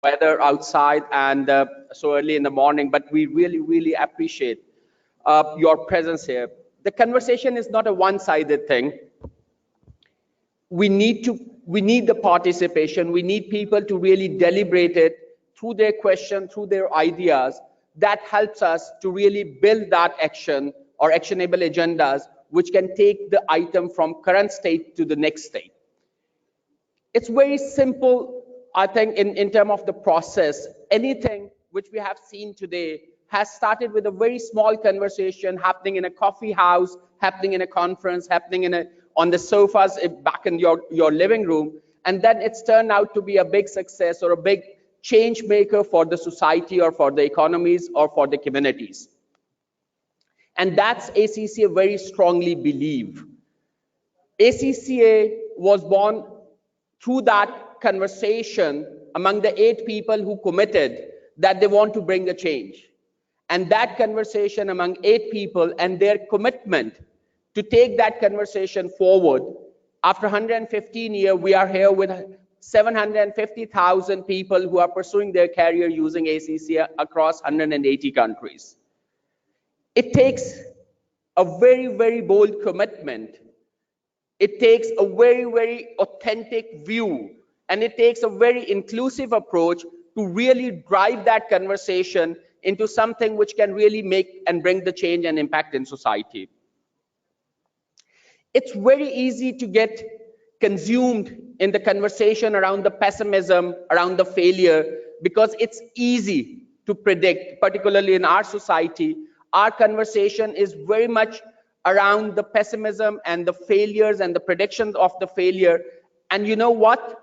weather outside and so early in the morning, but we really appreciate your presence here. The conversation is not a one-sided thing. We need the participation. We need people to really deliberate it through their questions, through their ideas. That helps us to really build that action or actionable agendas which can take the item from current state to the next state. It's very simple, I think, in terms of the process. Anything which we have seen today has started with a very small conversation happening in a coffee house, happening in a conference, happening on the sofas back in your living room, and then it's turned out to be a big success or a big change maker for the society or for the economies or for the communities. And that's ACCA very strongly believe. ACCA was born through that conversation among the 8 people who committed that they want to bring a change. And that conversation among 8 people and their commitment to take that conversation forward, after 115 years, we are here with 750,000 people who are pursuing their career using ACCA across 180 countries. It takes a very bold commitment. It takes a very authentic view, and it takes a very inclusive approach to really drive that conversation into something which can really make and bring the change and impact in society. It's very easy to get consumed in the conversation around the pessimism, around the failure, because it's easy to predict, particularly in our society. Our conversation is very much around the pessimism and the failures and the predictions of the failure. And you know what?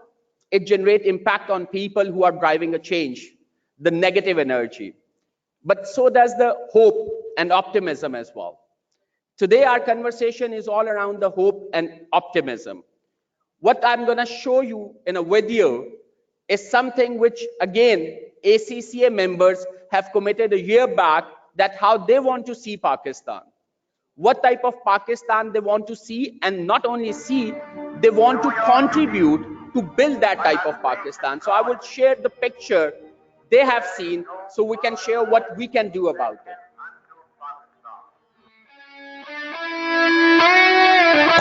It generates impact on people who are driving a change, the negative energy. But so does the hope and optimism as well. Today, our conversation is all around the hope and optimism. What I'm going to show you in a video is something which, again, ACCA members have committed a year back, that how they want to see Pakistan. What type of Pakistan they want to see, and not only see, they want to contribute to build that type of Pakistan. So I will share the picture they have seen so we can share what we can do about it.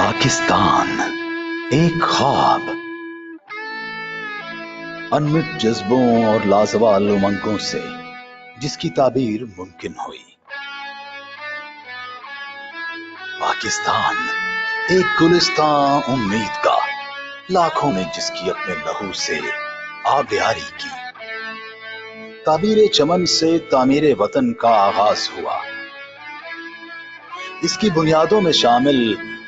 Pakistan एक ख्वाब, unmute जज्बों और लाजवाल उमंगों से जिसकी ताबीर मुमकिन हुई। पाकिस्तान एक गुलिस्तान उम्मीद का, लाखों ने जिसकी अपने लहू से आबियारी की। ताबीरे चमन से तामीरे वतन का आगाज हुआ। इसकी बुनियादों में शामिल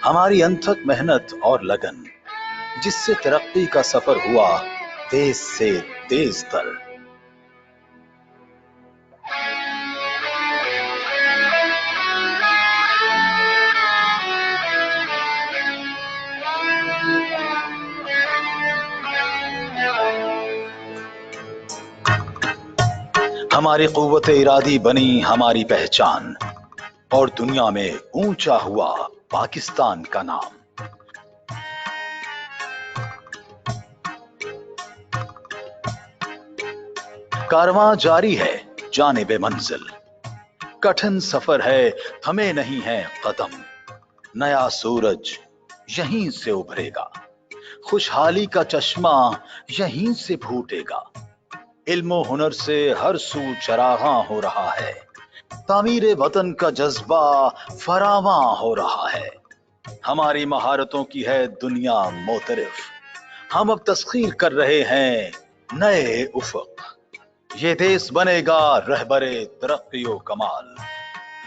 हमारी अनथक मेहनत और लगन, जिससे तरक्की का सफर हुआ तेज से तेज तर। हमारी क़ुव्वत इरादी बनी हमारी पहचान, और दुनिया में ऊंचा हुआ पाकिस्तान का नाम। कारवां जारी है जानिबे मंजिल, कठिन सफर है थमे नहीं है कदम। नया सूरज यहीं से उभरेगा, खुशहाली का चश्मा यहीं से फूटेगा। इल्म हुनर से हर सू चरागां हो रहा है, तामीरे वतन का जज्बा फरावां हो रहा है। हमारी महारतों की है दुनिया मोतरिफ, हम अब तस्खीर कर रहे हैं नए उफक। ये देश बनेगा रहबरे तरक्की व कमाल,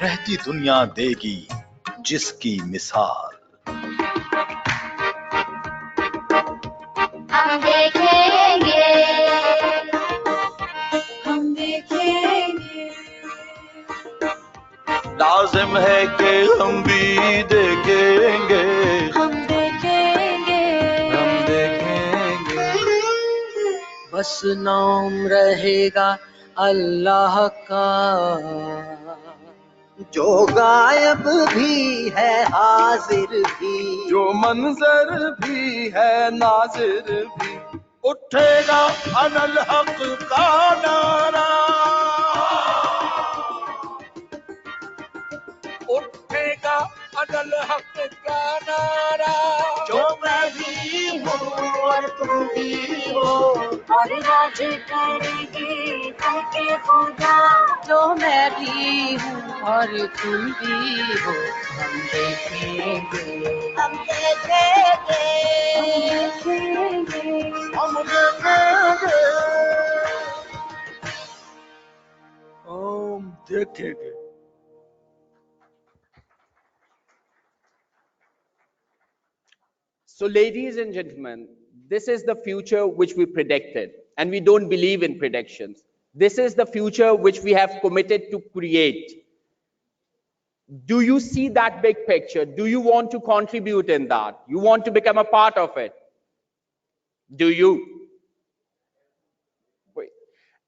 रहती दुनिया देगी जिसकी मिसाल। हम देखेंगे, हम देखेंगे, लाजिम है कि हम भी देखेंगे, हम देखेंगे, हम देखेंगे। बस नाम रहेगा अल्लाह का, जो गायब भी है हाजिर भी, जो मंजर भी है नाजिर भी, उठेगा अनल हक का नारा, उठेगा अनल हक का नारा। जो मैं भी हूँ और तुम भी हो, और राज करेगी करके खुदा। जो मैं भी हूँ और तुम भी हो, हम देखेंगे, हम देखेंगे, हम देखेंगे, हम देखेंगे, हम देखेंगे। So, ladies and gentlemen, this is the future which we predicted, and we don't believe in predictions. This is the future which we have committed to create. Do you see that big picture? Do you want to contribute in that? You want to become a part of it? Do you? Wait.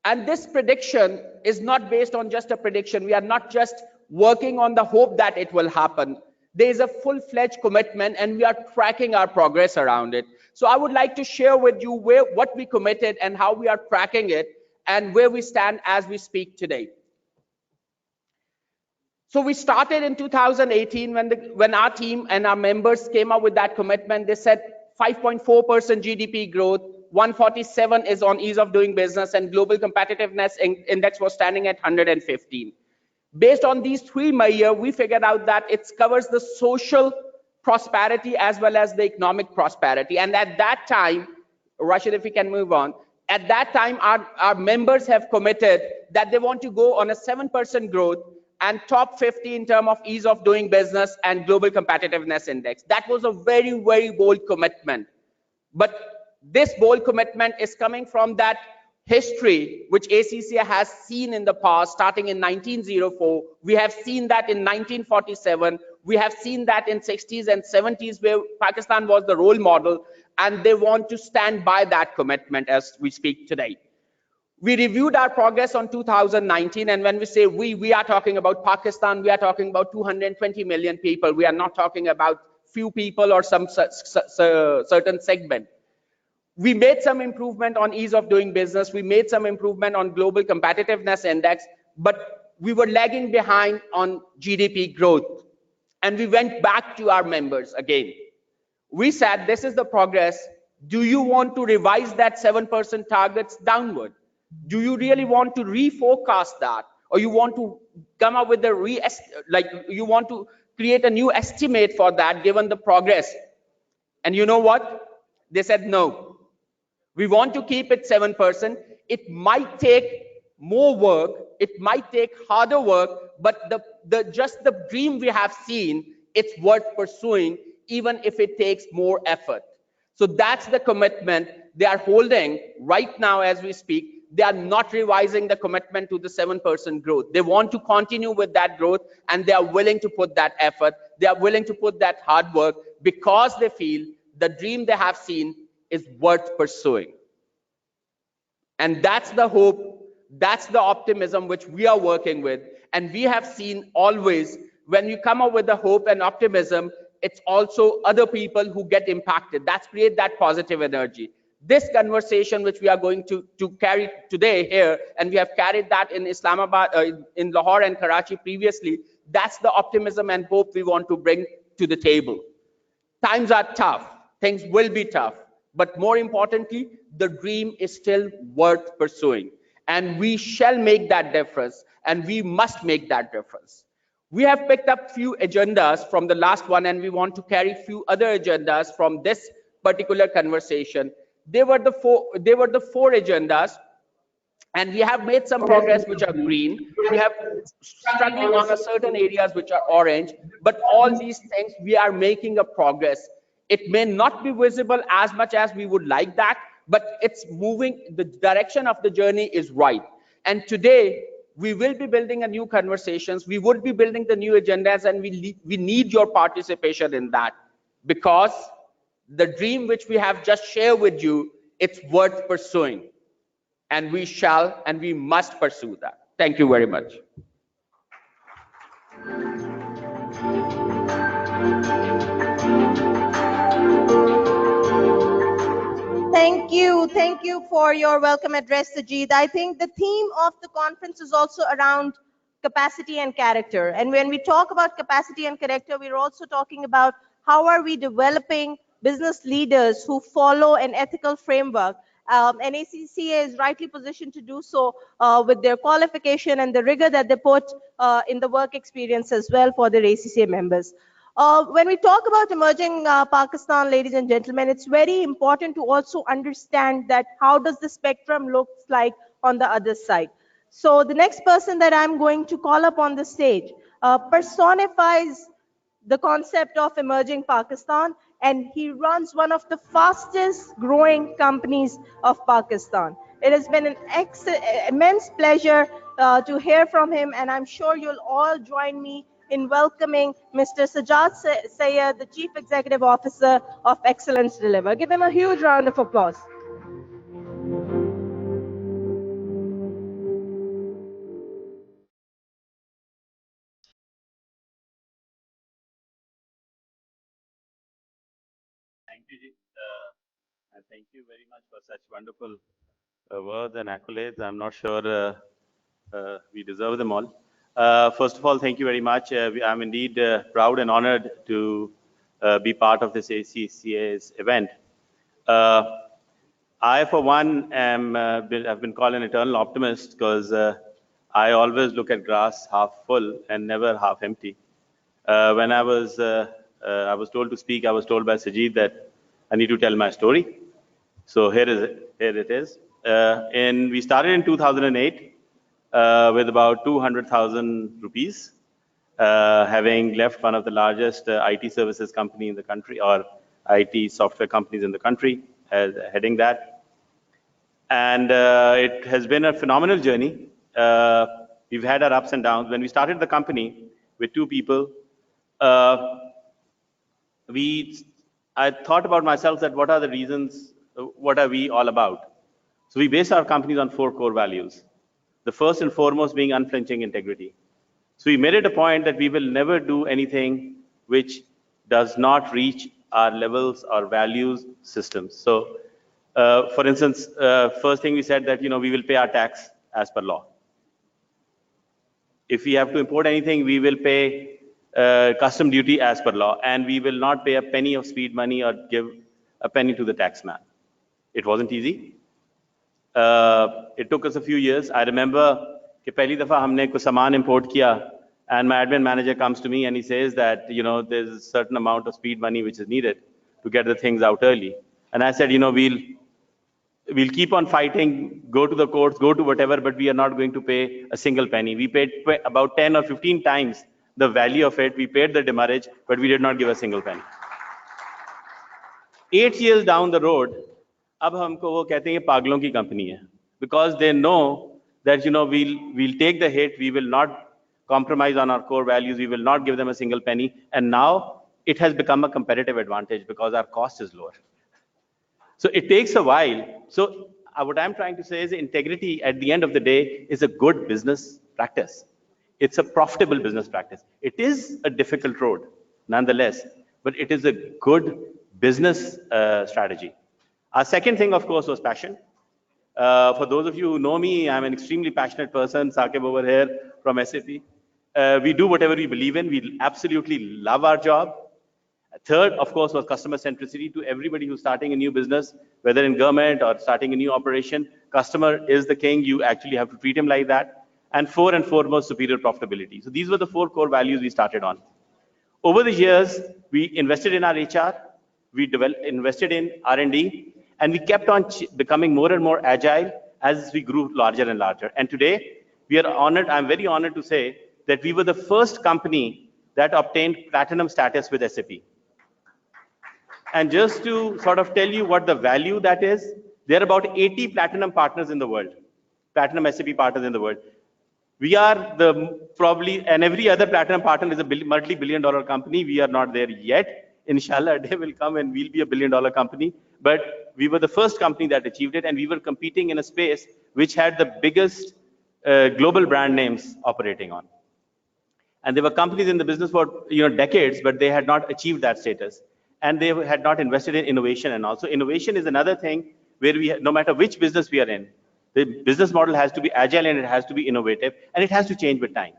And this prediction is not based on just a prediction. We are not just working on the hope that it will happen. There is a full-fledged commitment, and we are tracking our progress around it. So I would like to share with you what we committed and how we are tracking it and where we stand as we speak today. So we started in 2018 when our team and our members came up with that commitment. They said 5.4% GDP growth, 147 is on ease of doing business, and global competitiveness index was standing at 115. Based on these three measures, we figured out that it covers the social prosperity as well as the economic prosperity. And at that time, Rashid, if we can move on, at that time, our members have committed that they want to go on a 7% growth and top 50 in terms of ease of doing business and global competitiveness index. That was a very, very bold commitment. But this bold commitment is coming from that history which ACCA has seen in the past, starting in 1904. We have seen that in 1947. We have seen that in 60s and 70s, where Pakistan was the role model, and they want to stand by that commitment as we speak today. We reviewed our progress on 2019, and when we say we are talking about Pakistan, we are talking about 220 million people. We are not talking about few people or some certain segment. We made some improvement on ease of doing business. We made some improvement on global competitiveness index, but we were lagging behind on GDP growth. And we went back to our members again. We said, this is the progress. Do you want to revise that 7% targets downward? Do you really want to reforecast that? Or you want to come up with you want to create a new estimate for that given the progress? And you know what? They said, no, we want to keep it 7%. It might take more work. It might take harder work, but just the dream we have seen, it's worth pursuing, even if it takes more effort. So that's the commitment they are holding right now as we speak. They are not revising the commitment to the 7% growth. They want to continue with that growth, and they are willing to put that effort. They are willing to put that hard work because they feel the dream they have seen is worth pursuing. And that's the hope, that's the optimism which we are working with. And we have seen always, when you come up with the hope and optimism, it's also other people who get impacted. That's create that positive energy. This conversation which we are going to carry today here, and we have carried that in Islamabad, in Lahore and Karachi previously, that's the optimism and hope we want to bring to the table. Times are tough, things will be tough, but more importantly, the dream is still worth pursuing, and we shall make that difference, and we must make that difference. We have picked up few agendas from the last one, and we want to carry few other agendas from this particular conversation. They were the four agendas, and we have made some progress which are green. We have struggling on a certain areas which are orange, but all these things we are making a progress. It may not be visible as much as we would like that, but it's moving. The direction of the journey is right. And today we will be building a new conversations. We would be building the new agendas, and we need your participation in that, because the dream which we have just shared with you, it's worth pursuing. And we shall and we must pursue that. Thank you very much. Thank you. thank you for your welcome address, Sajid. I think the theme of the conference is also around capacity and character. And when we talk about capacity and character, we're also talking about how are we developing business leaders who follow an ethical framework. And ACCA is rightly positioned to do so with their qualification and the rigor that they put in the work experience as well for their ACCA members. When we talk about emerging Pakistan, ladies and gentlemen, it's very important to also understand that how does the spectrum looks like on the other side. So the next person that I'm going to call up on the stage personifies the concept of emerging Pakistan, and he runs one of the fastest growing companies of Pakistan. It has been an immense pleasure to hear from him, and I'm sure you'll all join me in welcoming Mr. Sajjad Sayed, the Chief Executive Officer of Excellence Deliver. Give him a huge round of applause. Thank you, Ji. And thank you very much for such wonderful words and accolades. I'm not sure we deserve them all. First of all, thank you very much. I'm indeed proud and honored to be part of this ACCA's event. I, for one, have been called an eternal optimist because I always look at glass half full and never half empty. When I was told to speak, I was told by Sajid that I need to tell my story. So here it is. We started in 2008 with about 200,000 rupees, having left one of the largest IT services company in the country, or IT software companies in the country, heading that. And it has been a phenomenal journey. We've had our ups and downs. When we started the company with two people, I thought about myself that what are the reasons, what are we all about? So we base our companies on 4 core values. The first and foremost being unflinching integrity. So we made it a point that we will never do anything which does not reach our levels, our values, systems. So for instance, first thing we said that, we will pay our tax as per law. If we have to import anything, we will pay custom duty as per law, and we will not pay a penny of speed money or give a penny to the taxman. It wasn't easy. It took us a few years. I remember कि पहली दफा हमने कुछ सामान import किया, and my admin manager comes to me and he says that there's a certain amount of speed money which is needed to get the things out early. And I said, we'll keep on fighting, go to the courts, go to whatever, but we are not going to pay a single penny. We paid about 10 or 15 times the value of it. We paid the demurrage, but we did not give a single penny. 8 years down the road, अब हमको वो कहते हैं पागलों की company है, because they know that we'll take the hit, we will not compromise on our core values, we will not give them a single penny, and now it has become a competitive advantage because our cost is lower. So it takes a while. So what I'm trying to say is integrity at the end of the day is a good business practice. It's a profitable business practice. It is a difficult road, nonetheless, but it is a good business strategy. Our second thing, of course, was passion. For those of you who know me, I'm an extremely passionate person. Saqib over here from SAP. We do whatever we believe in. We absolutely love our job. Third, of course, was customer centricity. To everybody who's starting a new business, whether in government or starting a new operation, customer is the king. You actually have to treat him like that. And fourth and foremost, superior profitability. So these were the 4 core values we started on. Over the years, we invested in our HR, we invested in R&D, and we kept on becoming more and more agile as we grew larger and larger. And today, we are honored, I'm very honored to say that we were the first company that obtained platinum status with SAP. And just to sort of tell you what the value that is, there are about 80 platinum partners in the world, platinum SAP partners in the world. We are probably, and every other platinum partner is a multi-billion-dollar company. We are not there yet. Inshallah, a day will come and we'll be a billion-dollar company. But we were the first company that achieved it, and we were competing in a space which had the biggest global brand names operating on. And there were companies in the business for decades, but they had not achieved that status. And they had not invested in innovation. And also innovation is another thing where no matter which business we are in, the business model has to be agile and it has to be innovative and it has to change with time.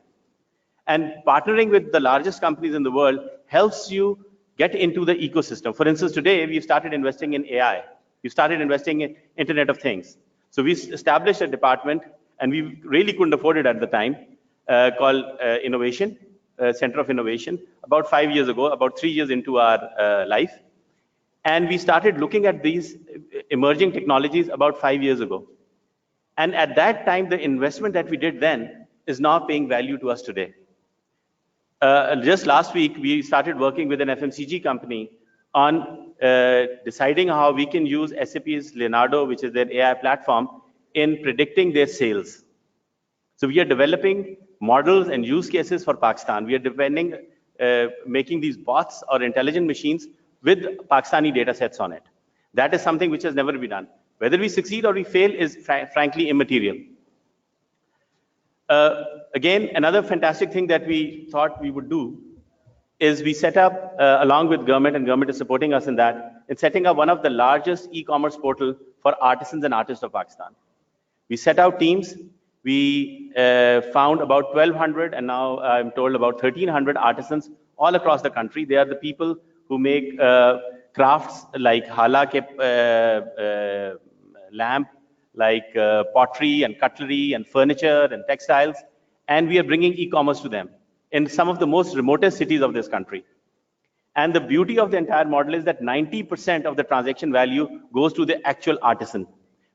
And partnering with the largest companies in the world helps you get into the ecosystem. For instance, today we've started investing in AI. We've started investing in Internet of Things. So we established a department, and we really couldn't afford it at the time, called Innovation, Center of Innovation, about 5 years ago, about 3 years into our life. And we started looking at these emerging technologies about 5 years ago. And at that time, the investment that we did then is now paying value to us today. Just last week, we started working with an FMCG company on deciding how we can use SAP's Leonardo, which is their AI platform, in predicting their sales. So we are developing models and use cases for Pakistan. We are making these bots or intelligent machines with Pakistani data sets on it. That is something which has never been done. Whether we succeed or we fail is frankly immaterial. Again, another fantastic thing that we thought we would do is we set up, along with government, and government is supporting us in that, in setting up one of the largest e-commerce portal for artisans and artists of Pakistan. We set out teams. We found about 1,200, and now I'm told about 1,300 artisans all across the country. They are the people who make crafts like hala ke lamp, like pottery and cutlery and furniture and textiles, and we are bringing e-commerce to them in some of the most remotest cities of this country. And the beauty of the entire model is that 90% of the transaction value goes to the actual artisan,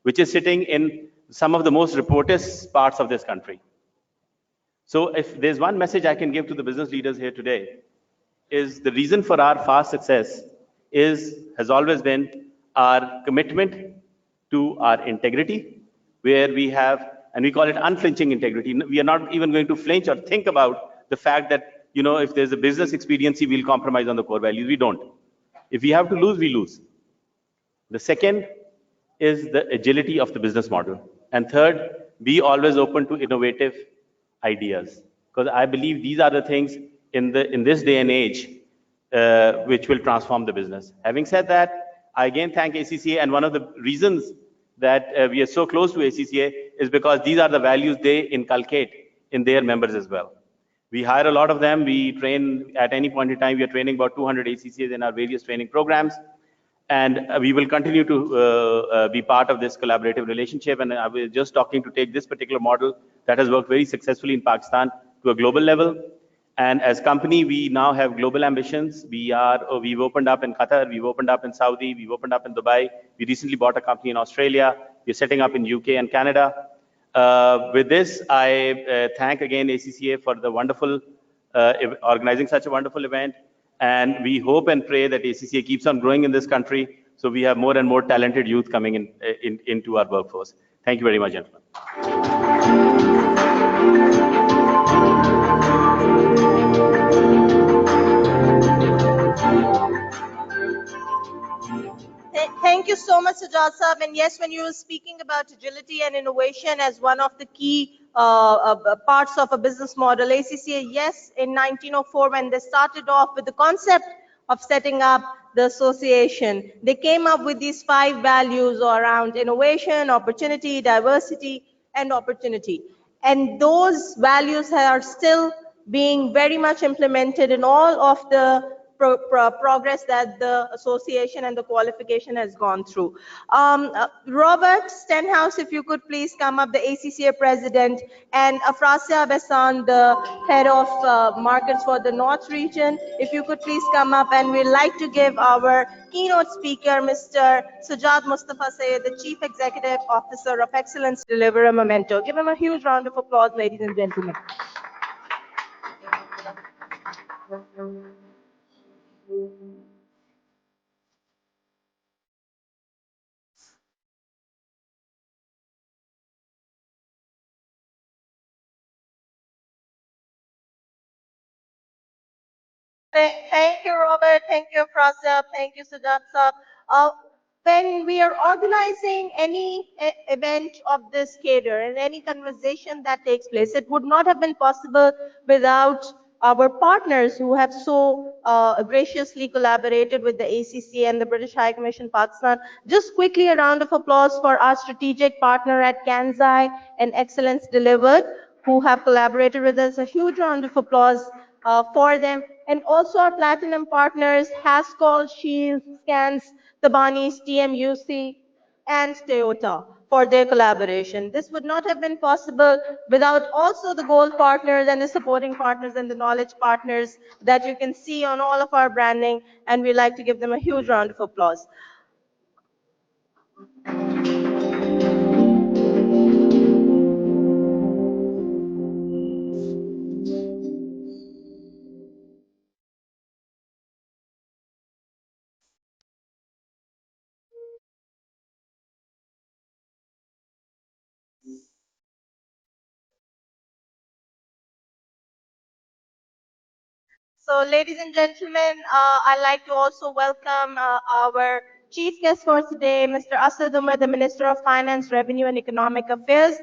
which is sitting in some of the most remotest parts of this country. So if there's one message I can give to the business leaders here today, is the reason for our fast success has always been our commitment to our integrity, where we have, and we call it unflinching integrity. We are not even going to flinch or think about the fact that, if there's a business expediency, we'll compromise on the core values. We don't. If we have to lose, we lose. The second is the agility of the business model. And third, be always open to innovative ideas. Because I believe these are the things in this day and age which will transform the business. Having said that, I again thank ACCA, and one of the reasons that we are so close to ACCA is because these are the values they inculcate in their members as well. We hire a lot of them. We train at any point in time. We are training about 200 ACCAs in our various training programs. And we will continue to be part of this collaborative relationship. And I was just talking to take this particular model that has worked very successfully in Pakistan to a global level. And as company, we now have global ambitions. We've opened up in Qatar, we've opened up in Saudi, we've opened up in Dubai. We recently bought a company in Australia. We're setting up in UK and Canada. With this, I thank again ACCA for the wonderful organizing such a wonderful event. And we hope and pray that ACCA keeps on growing in this country, so we have more and more talented youth coming into our workforce. Thank you very much, gentlemen. Thank you so much, Sajjad Saab. And yes, when you were speaking about agility and innovation as one of the key parts of a business model, ACCA, yes, in 1904, when they started off with the concept of setting up the association, they came up with these 5 values around innovation, opportunity, diversity, and opportunity. And those values are still being very much implemented in all of the progress that the association and the qualification has gone through. Robert Stenhouse, if you could please come up, the ACCA president, and Afrasia Bessan, the head of markets for the North region. If you could please come up, and we'd like to give our keynote speaker, Mr. Sajjad Mustafa Sayed, the Chief Executive Officer of Excellence, deliver a memento. Give him a huge round of applause, ladies and gentlemen. Thank you, Robert. Thank you, Afrasia. Thank you, Sajjad Saab. When we are organizing any event of this cadre and any conversation that takes place, it would not have been possible without our partners who have so graciously collaborated with the ACCA and the British High Commission Pakistan. Just quickly a round of applause for our strategic partner at Kansai and Excellence Delivered, who have collaborated with us. A huge round of applause for them. And also our platinum partners, Haskell, Shields, Scans, Tabanis, TMUC, and Toyota for their collaboration. This would not have been possible without also the gold partners and the supporting partners and the knowledge partners that you can see on all of our branding, and we like to give them a huge round of applause. So, ladies and gentlemen, I'd like to also welcome our chief guest for today, Mr. Asad Umar, the Minister of Finance, Revenue and Economic Affairs.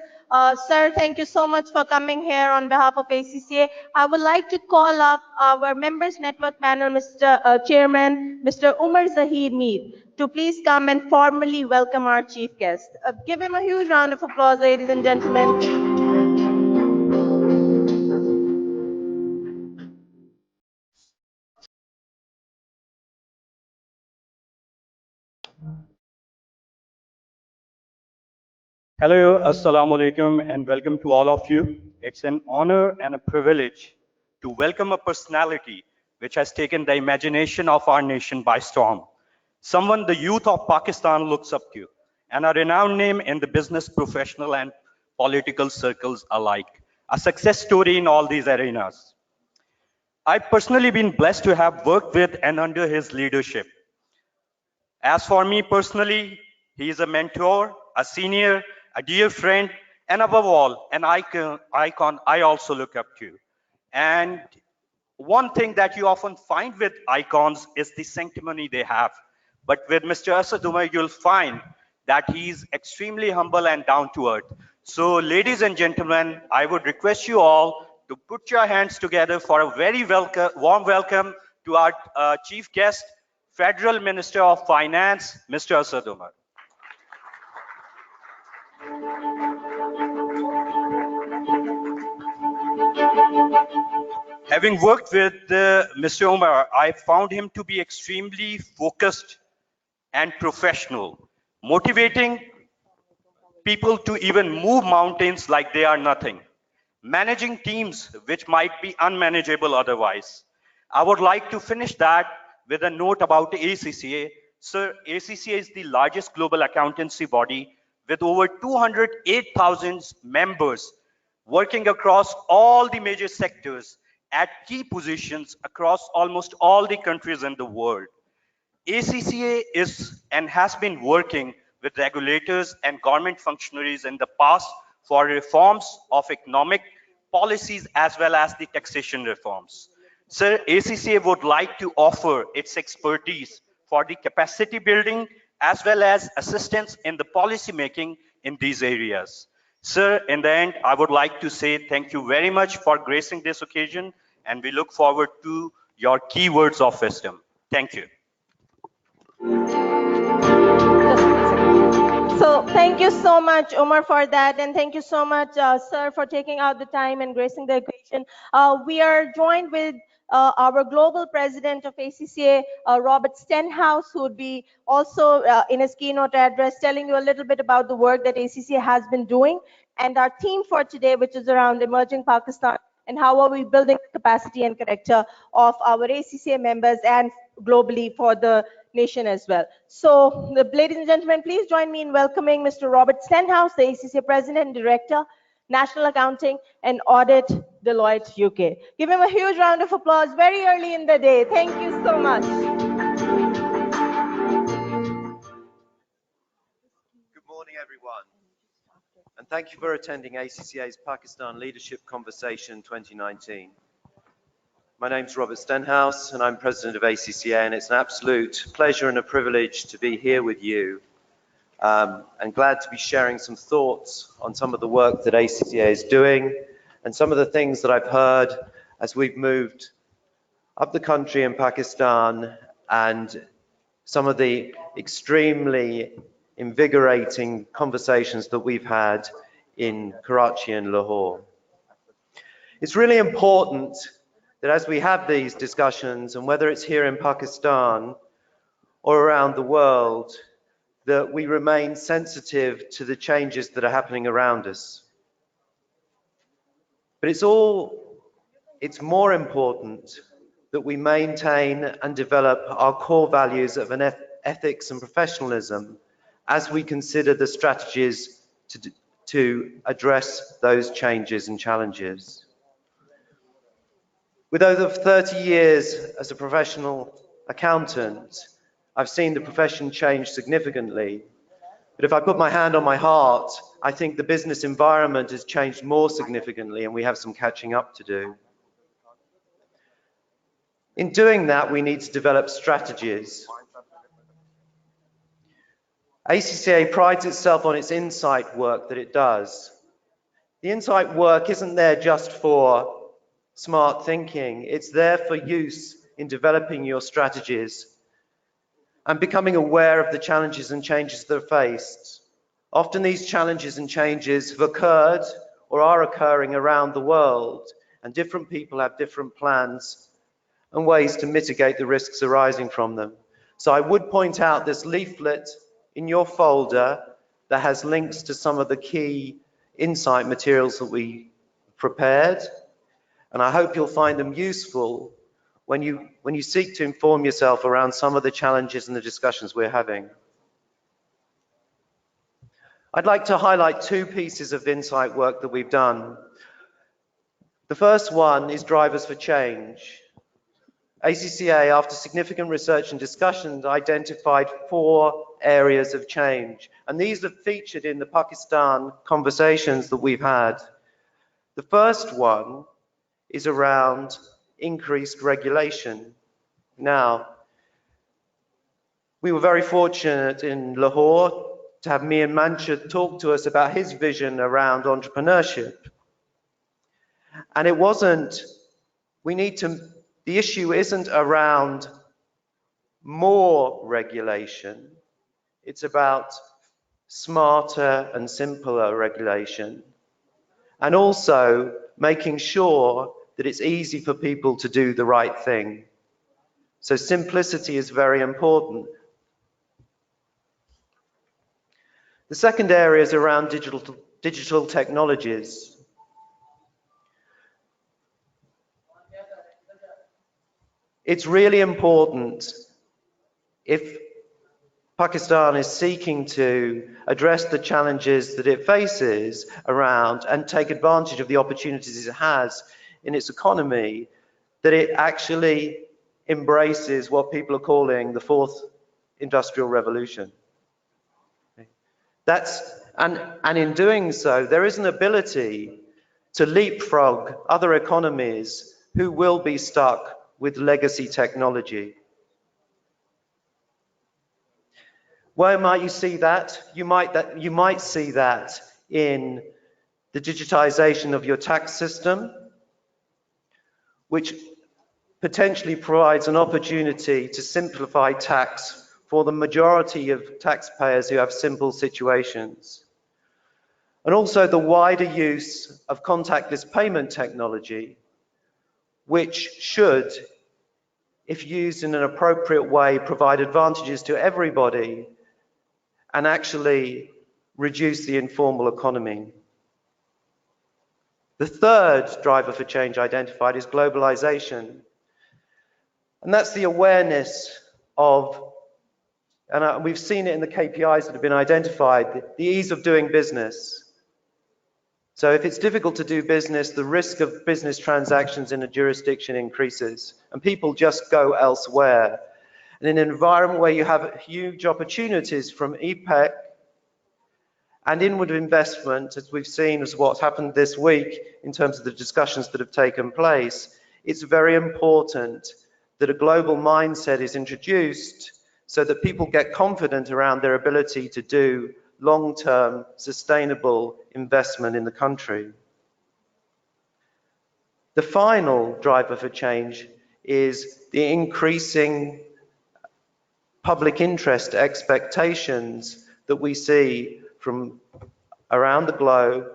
Sir, thank you so much for coming here on behalf of ACCA. I would like to call up our members network panel, Mr. Chairman, Mr. Umar Zahid Mir, to please come and formally welcome our chief guest. Give him a huge round of applause, ladies and gentlemen. Hello, Assalamu alaikum, and welcome to all of you. It's an honor and a privilege to welcome a personality which has taken the imagination of our nation by storm. Someone the youth of Pakistan looks up to, and a renowned name in the business, professional, and political circles alike. A success story in all these arenas. I've personally been blessed to have worked with and under his leadership. As for me personally, he is a mentor, a senior, a dear friend, and above all, an icon I also look up to. And one thing that you often find with icons is the sanctimony they have. But with Mr. Asad Umar, you'll find that he's extremely humble and down to earth. So, ladies and gentlemen, I would request you all to put your hands together for a very warm welcome to our chief guest, Federal Minister of Finance, Mr. Asad Umar. Having worked with Mr. Umar, I found him to be extremely focused and professional, motivating people to even move mountains like they are nothing, managing teams which might be unmanageable otherwise. I would like to finish that with a note about ACCA. Sir, ACCA is the largest global accountancy body with over 208,000 members working across all the major sectors at key positions across almost all the countries in the world. ACCA is and has been working with regulators and government functionaries in the past for reforms of economic policies as well as the taxation reforms. Sir, ACCA would like to offer its expertise for the capacity building as well as assistance in the policy making in these areas. Sir, in the end, I would like to say thank you very much for gracing this occasion, and we look forward to your key words of wisdom. Thank you. So thank you so much, Umar, for that, and thank you so much, sir, for taking out the time and gracing the occasion. We are joined with our global president of ACCA, Robert Stenhouse, who would be also in his keynote address telling you a little bit about the work that ACCA has been doing, and our theme for today, which is around emerging Pakistan and how are we building the capacity and character of our ACCA members and globally for the nation as well. So, ladies and gentlemen, please join me in welcoming Mr. Robert Stenhouse, the ACCA President and Director, National Accounting and Audit, Deloitte UK. Give him a huge round of applause very early in the day. Thank you so much. Good morning, everyone. And thank you for attending ACCA's Pakistan Leadership Conversation 2019. My name's Robert Stenhouse, and I'm president of ACCA, and it's an absolute pleasure and a privilege to be here with you. And glad to be sharing some thoughts on some of the work that ACCA is doing and some of the things that I've heard as we've moved up the country in Pakistan and some of the extremely invigorating conversations that we've had in Karachi and Lahore. It's really important that as we have these discussions, and whether it's here in Pakistan or around the world, that we remain sensitive to the changes that are happening around us. But it's more important that we maintain and develop our core values of an ethics and professionalism as we consider the strategies to address those changes and challenges. With over 30 years as a professional accountant, I've seen the profession change significantly. But if I put my hand on my heart, I think the business environment has changed more significantly, and we have some catching up to do. In doing that, we need to develop strategies. ACCA prides itself on its insight work that it does. The insight work isn't there just for smart thinking. It's there for use in developing your strategies and becoming aware of the challenges and changes that are faced. Often these challenges and changes have occurred or are occurring around the world, and different people have different plans and ways to mitigate the risks arising from them. So I would point out this leaflet in your folder that has links to some of the key insight materials that we prepared, and I hope you'll find them useful when you seek to inform yourself around some of the challenges and the discussions we're having. I'd like to highlight two pieces of insight work that we've done. The first one is drivers for change. ACCA, after significant research and discussions, identified 4 areas of change, and these are featured in the Pakistan conversations that we've had. The first one is around increased regulation. Now, we were very fortunate in Lahore to have Mian Manshad talk to us about his vision around entrepreneurship. And it wasn't, the issue isn't around more regulation, it's about smarter and simpler regulation, and also making sure that it's easy for people to do the right thing. So simplicity is very important. The second area is around digital technologies. It's really important, if Pakistan is seeking to address the challenges that it faces around and take advantage of the opportunities it has in its economy, that it actually embraces what people are calling the 4th industrial revolution. And in doing so, there is an ability to leapfrog other economies who will be stuck with legacy technology. Where might you see that? You might see that in the digitization of your tax system, which potentially provides an opportunity to simplify tax for the majority of taxpayers who have simple situations. And also the wider use of contactless payment technology, which should, if used in an appropriate way, provide advantages to everybody and actually reduce the informal economy. The third driver for change identified is globalization. And that's the awareness of, and we've seen it in the KPIs that have been identified, the ease of doing business. So if it's difficult to do business, the risk of business transactions in a jurisdiction increases, and people just go elsewhere. And in an environment where you have huge opportunities from EPEC and inward investment, as we've seen as what's happened this week in terms of the discussions that have taken place, it's very important that a global mindset is introduced so that people get confident around their ability to do long-term sustainable investment in the country. The final driver for change is the increasing public interest expectations that we see from around the globe,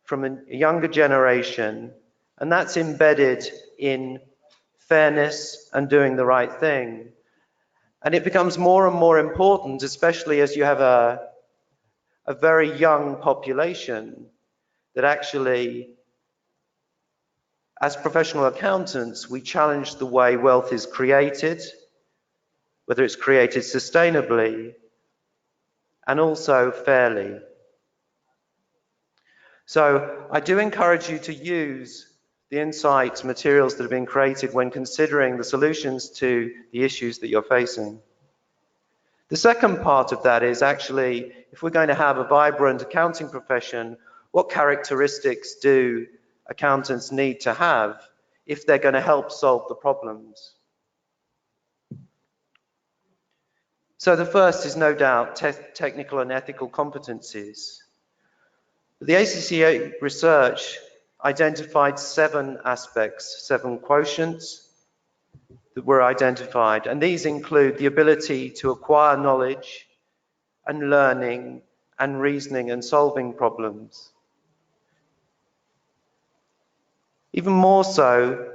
from a younger generation, and that's embedded in fairness and doing the right thing. And it becomes more and more important, especially as you have a very young population, that actually, as professional accountants, we challenge the way wealth is created, whether it's created sustainably and also fairly. So I do encourage you to use the insights, materials that have been created when considering the solutions to the issues that you're facing. The second part of that is actually, if we're going to have a vibrant accounting profession, what characteristics do accountants need to have if they're going to help solve the problems? So the first is no doubt technical and ethical competencies. The ACCA research identified 7 aspects, 7 quotients that were identified, and these include the ability to acquire knowledge and learning and reasoning and solving problems. Even more so,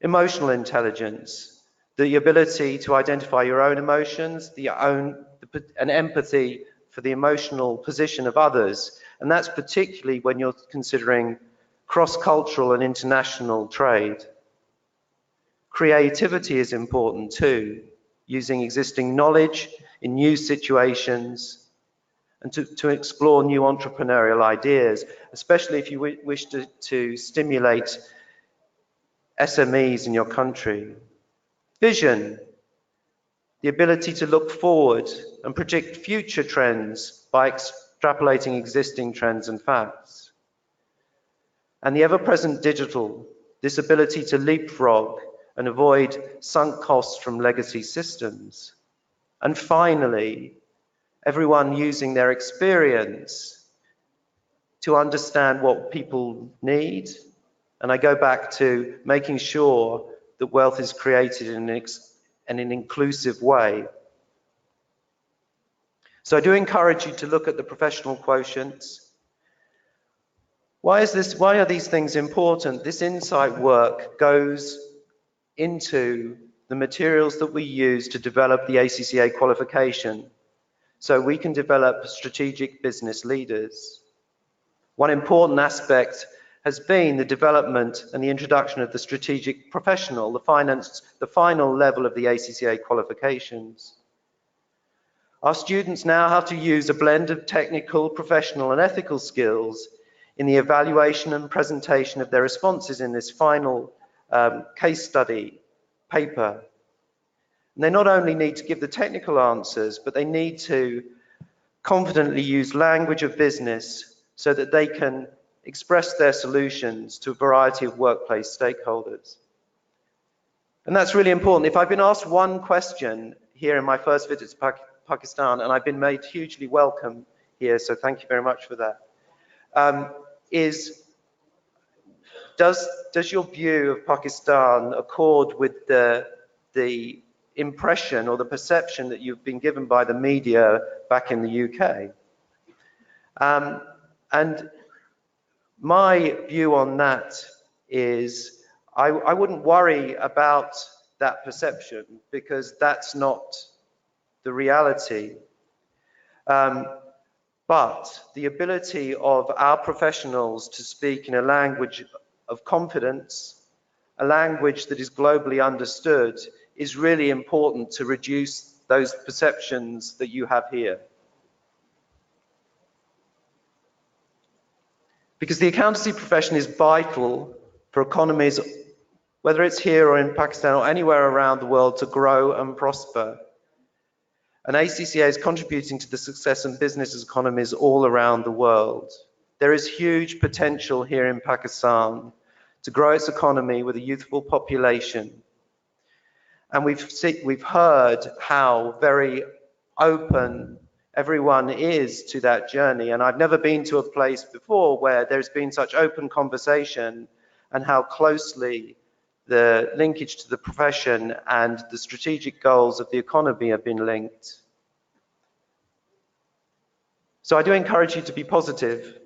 emotional intelligence, the ability to identify your own emotions, and empathy for the emotional position of others. And that's particularly when you're considering cross-cultural and international trade. Creativity is important too, using existing knowledge in new situations and to explore new entrepreneurial ideas, especially if you wish to stimulate SMEs in your country. Vision, the ability to look forward and predict future trends by extrapolating existing trends and facts. And the ever-present digital, this ability to leapfrog and avoid sunk costs from legacy systems. And finally, everyone using their experience to understand what people need. And I go back to making sure that wealth is created in an inclusive way. So I do encourage you to look at the professional quotients. Why are these things important? This insight work goes into the materials that we use to develop the ACCA qualification, so we can develop strategic business leaders. One important aspect has been the development and the introduction of the strategic professional, the final level of the ACCA qualifications. Our students now have to use a blend of technical, professional, and ethical skills in the evaluation and presentation of their responses in this final case study paper. And they not only need to give the technical answers, but they need to confidently use language of business so that they can express their solutions to a variety of workplace stakeholders. And that's really important. If I've been asked one question here in my first visit to Pakistan, and I've been made hugely welcome here, so thank you very much for that, does your view of Pakistan accord with the impression or the perception that you've been given by the media back in the UK? And my view on that is I wouldn't worry about that perception, because that's not the reality. But the ability of our professionals to speak in a language of confidence, a language that is globally understood, is really important to reduce those perceptions that you have here. Because the accountancy profession is vital for economies, whether it's here or in Pakistan or anywhere around the world, to grow and prosper. And ACCA is contributing to the success of business economies all around the world. There is huge potential here in Pakistan to grow its economy with a youthful population. And we've heard how very open everyone is to that journey. And I've never been to a place before where there's been such open conversation and how closely the linkage to the profession and the strategic goals of the economy have been linked. So I do encourage you to be positive.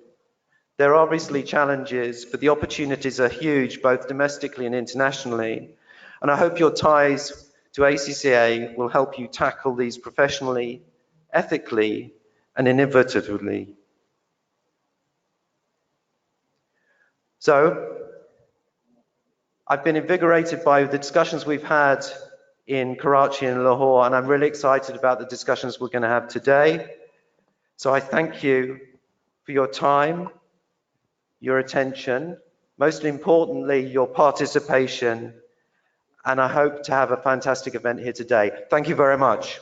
There are obviously challenges, but the opportunities are huge, both domestically and internationally. And I hope your ties to ACCA will help you tackle these professionally, ethically, and innovatively. So, I've been invigorated by the discussions we've had in Karachi and Lahore, and I'm really excited about the discussions we're going to have today. So I thank you for your time, your attention, most importantly, your participation, and I hope to have a fantastic event here today. Thank you very much.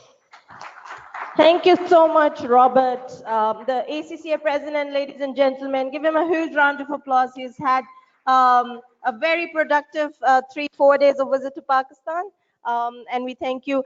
Thank you so much, Robert. The ACCA president, ladies and gentlemen, give him a huge round of applause. He's had a very productive 3-4 days of visit to Pakistan, and we thank you.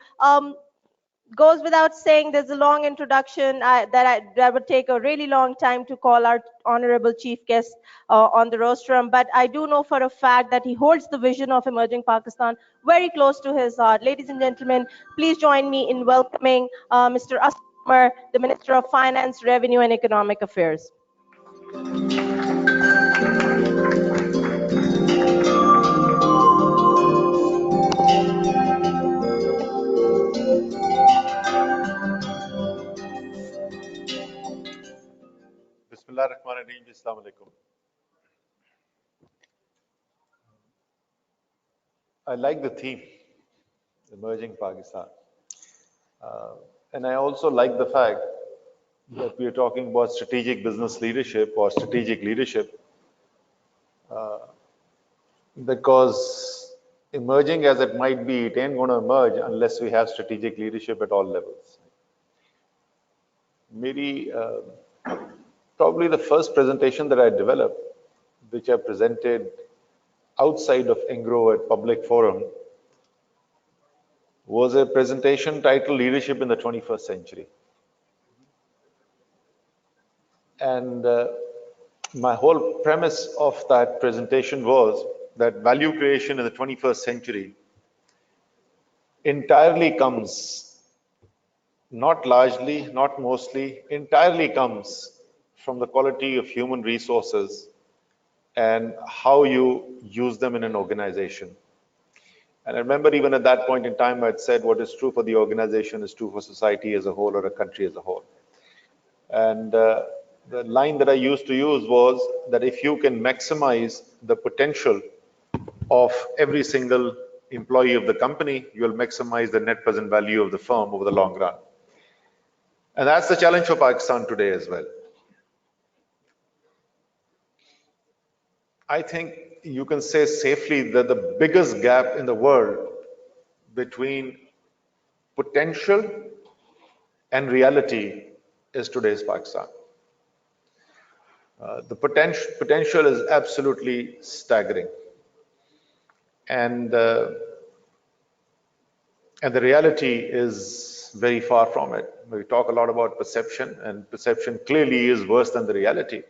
Goes without saying, there's a long introduction that would take a really long time to call our honorable chief guest on the rostrum, but I do know for a fact that he holds the vision of emerging Pakistan very close to his heart. Ladies and gentlemen, please join me in welcoming Mr. Asmar, the Minister of Finance, Revenue and Economic Affairs. Bismillahirrahmanirrahim. Assalamu alaikum. I like the theme, emerging Pakistan. And I also like the fact that we are talking about strategic business leadership or strategic leadership, because emerging as it might be, it ain't going to emerge unless we have strategic leadership at all levels. Maybe probably the first presentation that I developed, which I presented outside of Engro at public forum, was a presentation titled Leadership in the 21st Century. And my whole premise of that presentation was that value creation in the 21st century entirely comes, not largely, not mostly, entirely comes from the quality of human resources and how you use them in an organization. And I remember even at that point in time, I'd said what is true for the organization is true for society as a whole or a country as a whole. And the line that I used to use was that if you can maximize the potential of every single employee of the company, you'll maximize the net present value of the firm over the long run. And that's the challenge for Pakistan today as well. I think you can say safely that the biggest gap in the world between potential and reality is today's Pakistan. The potential is absolutely staggering. And the reality is very far from it. We talk a lot about perception, and perception clearly is worse than the reality.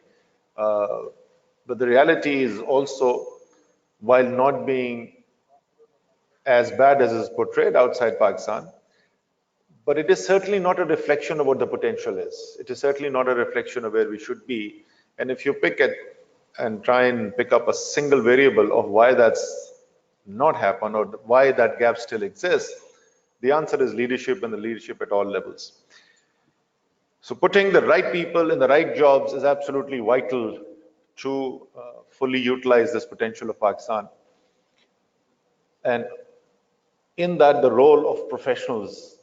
But the reality is also, while not being as bad as is portrayed outside Pakistan, but it is certainly not a reflection of what the potential is. It is certainly not a reflection of where we should be. And if you pick it and try and pick up a single variable of why that's not happened or why that gap still exists, the answer is leadership, and the leadership at all levels. So putting the right people in the right jobs is absolutely vital to fully utilize this potential of Pakistan. And in that, the role of professionals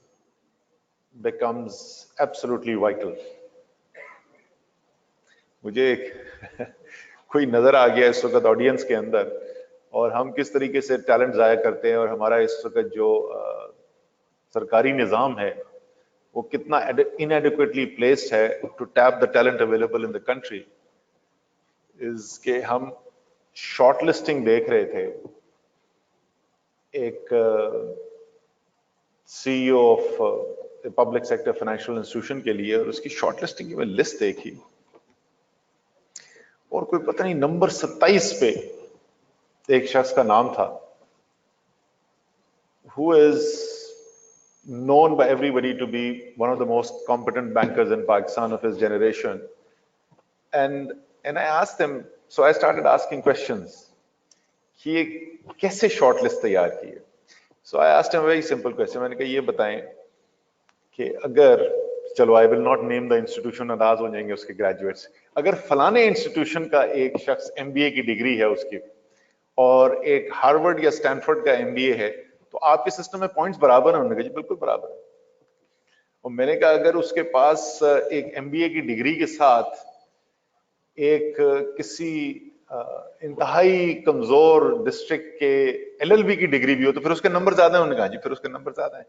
becomes absolutely vital. मुझे कोई नजर आ गया इस वक्त audience के अंदर, और हम किस तरीके से टैलेंट जाया करते हैं, और हमारा इस वक्त जो सरकारी निज़ाम है वो कितना inadequately placed है to tap the talent available in the country, is के हम shortlisting देख रहे थे एक CEO of a public sector financial institution के लिए, और उसकी shortlisting की मैं लिस्ट देखी और कोई पता नहीं नंबर 27 पे एक शख्स का नाम था, who is known by everybody to be one of the most competent bankers in Pakistan of his generation. And I asked him, so I started asking questions कि ये कैसे शॉर्ट लिस्ट तैयार की है. So I asked him a very simple question. मैंने कहा ये बताएं कि अगर, चलो I will not name the institution, नाराज हो जाएंगे उसके ग्रेजुएट्स, अगर फलाने इंस्टीट्यूशन का एक शख्स एमबीए की डिग्री है उसकी और एक हार्वर्ड या स्टैनफोर्ड का एमबीए है, तो आपके सिस्टम में पॉइंट्स बराबर हैं? उन्होंने कहा जी बिल्कुल बराबर है. और मैंने कहा अगर उसके पास एक एमबीए की डिग्री के साथ एक किसी इंतहाई कमजोर डिस्ट्रिक्ट के एलएलबी की डिग्री भी हो तो फिर उसके नंबर ज्यादा है? उन्होंने कहा जी फिर उसके नंबर ज्यादा है.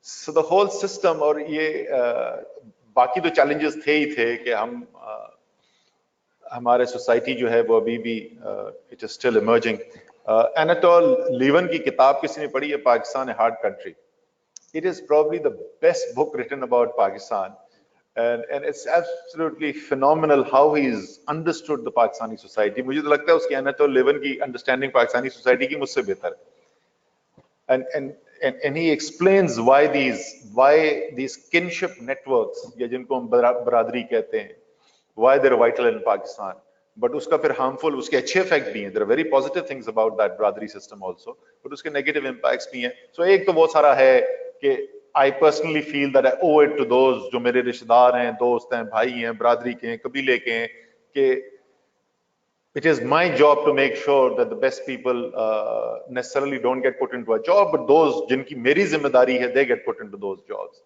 सो द होल सिस्टम, और ये बाकी तो चैलेंजेस थे ही थे कि हम हमारे सोसाइटी जो है वो अभी भी इट इज स्टिल इमर्जिंग. एनाटोल लीवन की किताब किसी ने पढ़ी है, Pakistan a hard country? It is probably the best book written about Pakistan, and it's absolutely phenomenal how he's understood the Pakistani society. मुझे तो लगता है उसकी एनाटोल लीवन की अंडरस्टैंडिंग पाकिस्तानी सोसाइटी की मुझसे बेहतर है. And he explains why these kinship networks, या जिनको हम बरादरी कहते हैं, why they're vital in Pakistan. But उसका फिर harmful, उसके अच्छे effect भी हैं. There are very positive things about that brotherly system also, but उसके negative impacts भी हैं. So एक तो बहुत सारा है कि I personally feel that I owe it to those जो मेरे रिश्तेदार हैं, दोस्त हैं, भाई हैं, बरादरी के हैं, कबीले के हैं, कि it is my job to make sure that the best people necessarily don't get put into a job, but those जिनकी मेरी जिम्मेदारी है, they get put into those jobs.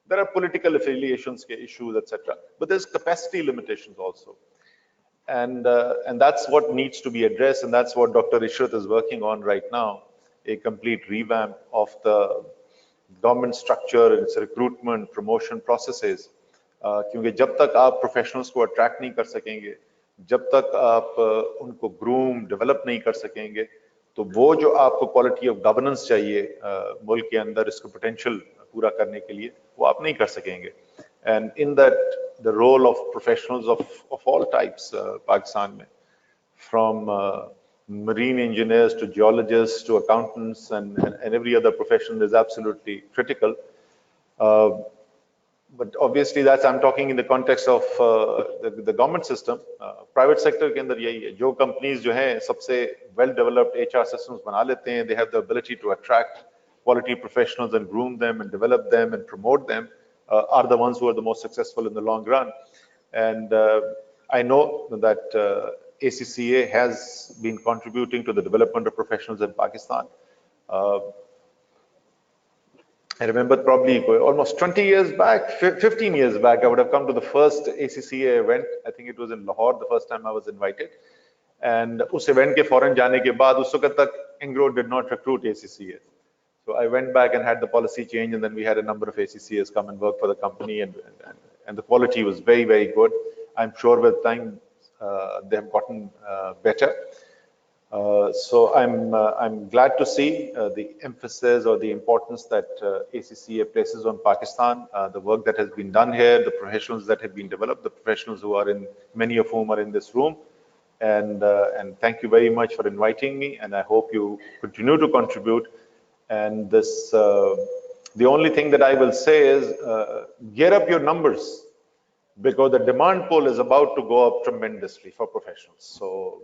There are political affiliations के issues, etc. But there's capacity limitations also. And that's what needs to be addressed, and that's what Dr. Ishrat is working on right now, a complete revamp of the government structure, its recruitment, promotion processes. क्योंकि जब तक आप professionals को attract नहीं कर सकेंगे, जब तक आप उनको groom, develop नहीं कर सकेंगे, तो वो जो आपको quality of governance चाहिए मुल्क के अंदर इसको potential पूरा करने के लिए, वो आप नहीं कर सकेंगे. And in that, the role of professionals of all types, Pakistan mein, from marine engineers to geologists to accountants and every other profession is absolutely critical. But obviously I'm talking in the context of the government system. Private sector के अंदर यही है, जो companies जो हैं सबसे well developed HR systems बना लेते हैं, they have the ability to attract quality professionals and groom them and develop them and promote them, are the ones who are the most successful in the long run. And I know that ACCA has been contributing to the development of professionals in Pakistan. I remember probably almost 20 years back, 15 years back, I would have come to the first ACCA event. I think it was in Lahore, the first time I was invited. And उस event के फौरन जाने के बाद उस वक्त तक Engro did not recruit ACCA. So I went back and had the policy change, and then we had a number of ACCAs come and work for the company, and the quality was very, very good. I'm sure with time they have gotten better. So I'm glad to see the emphasis or the importance that ACCA places on Pakistan, the work that has been done here, the professionals that have been developed, the professionals who are in, many of whom are in this room. And thank you very much for inviting me, and I hope you continue to contribute. And this, the only thing that I will say is gear up your numbers, because the demand pool is about to go up tremendously for professionals. So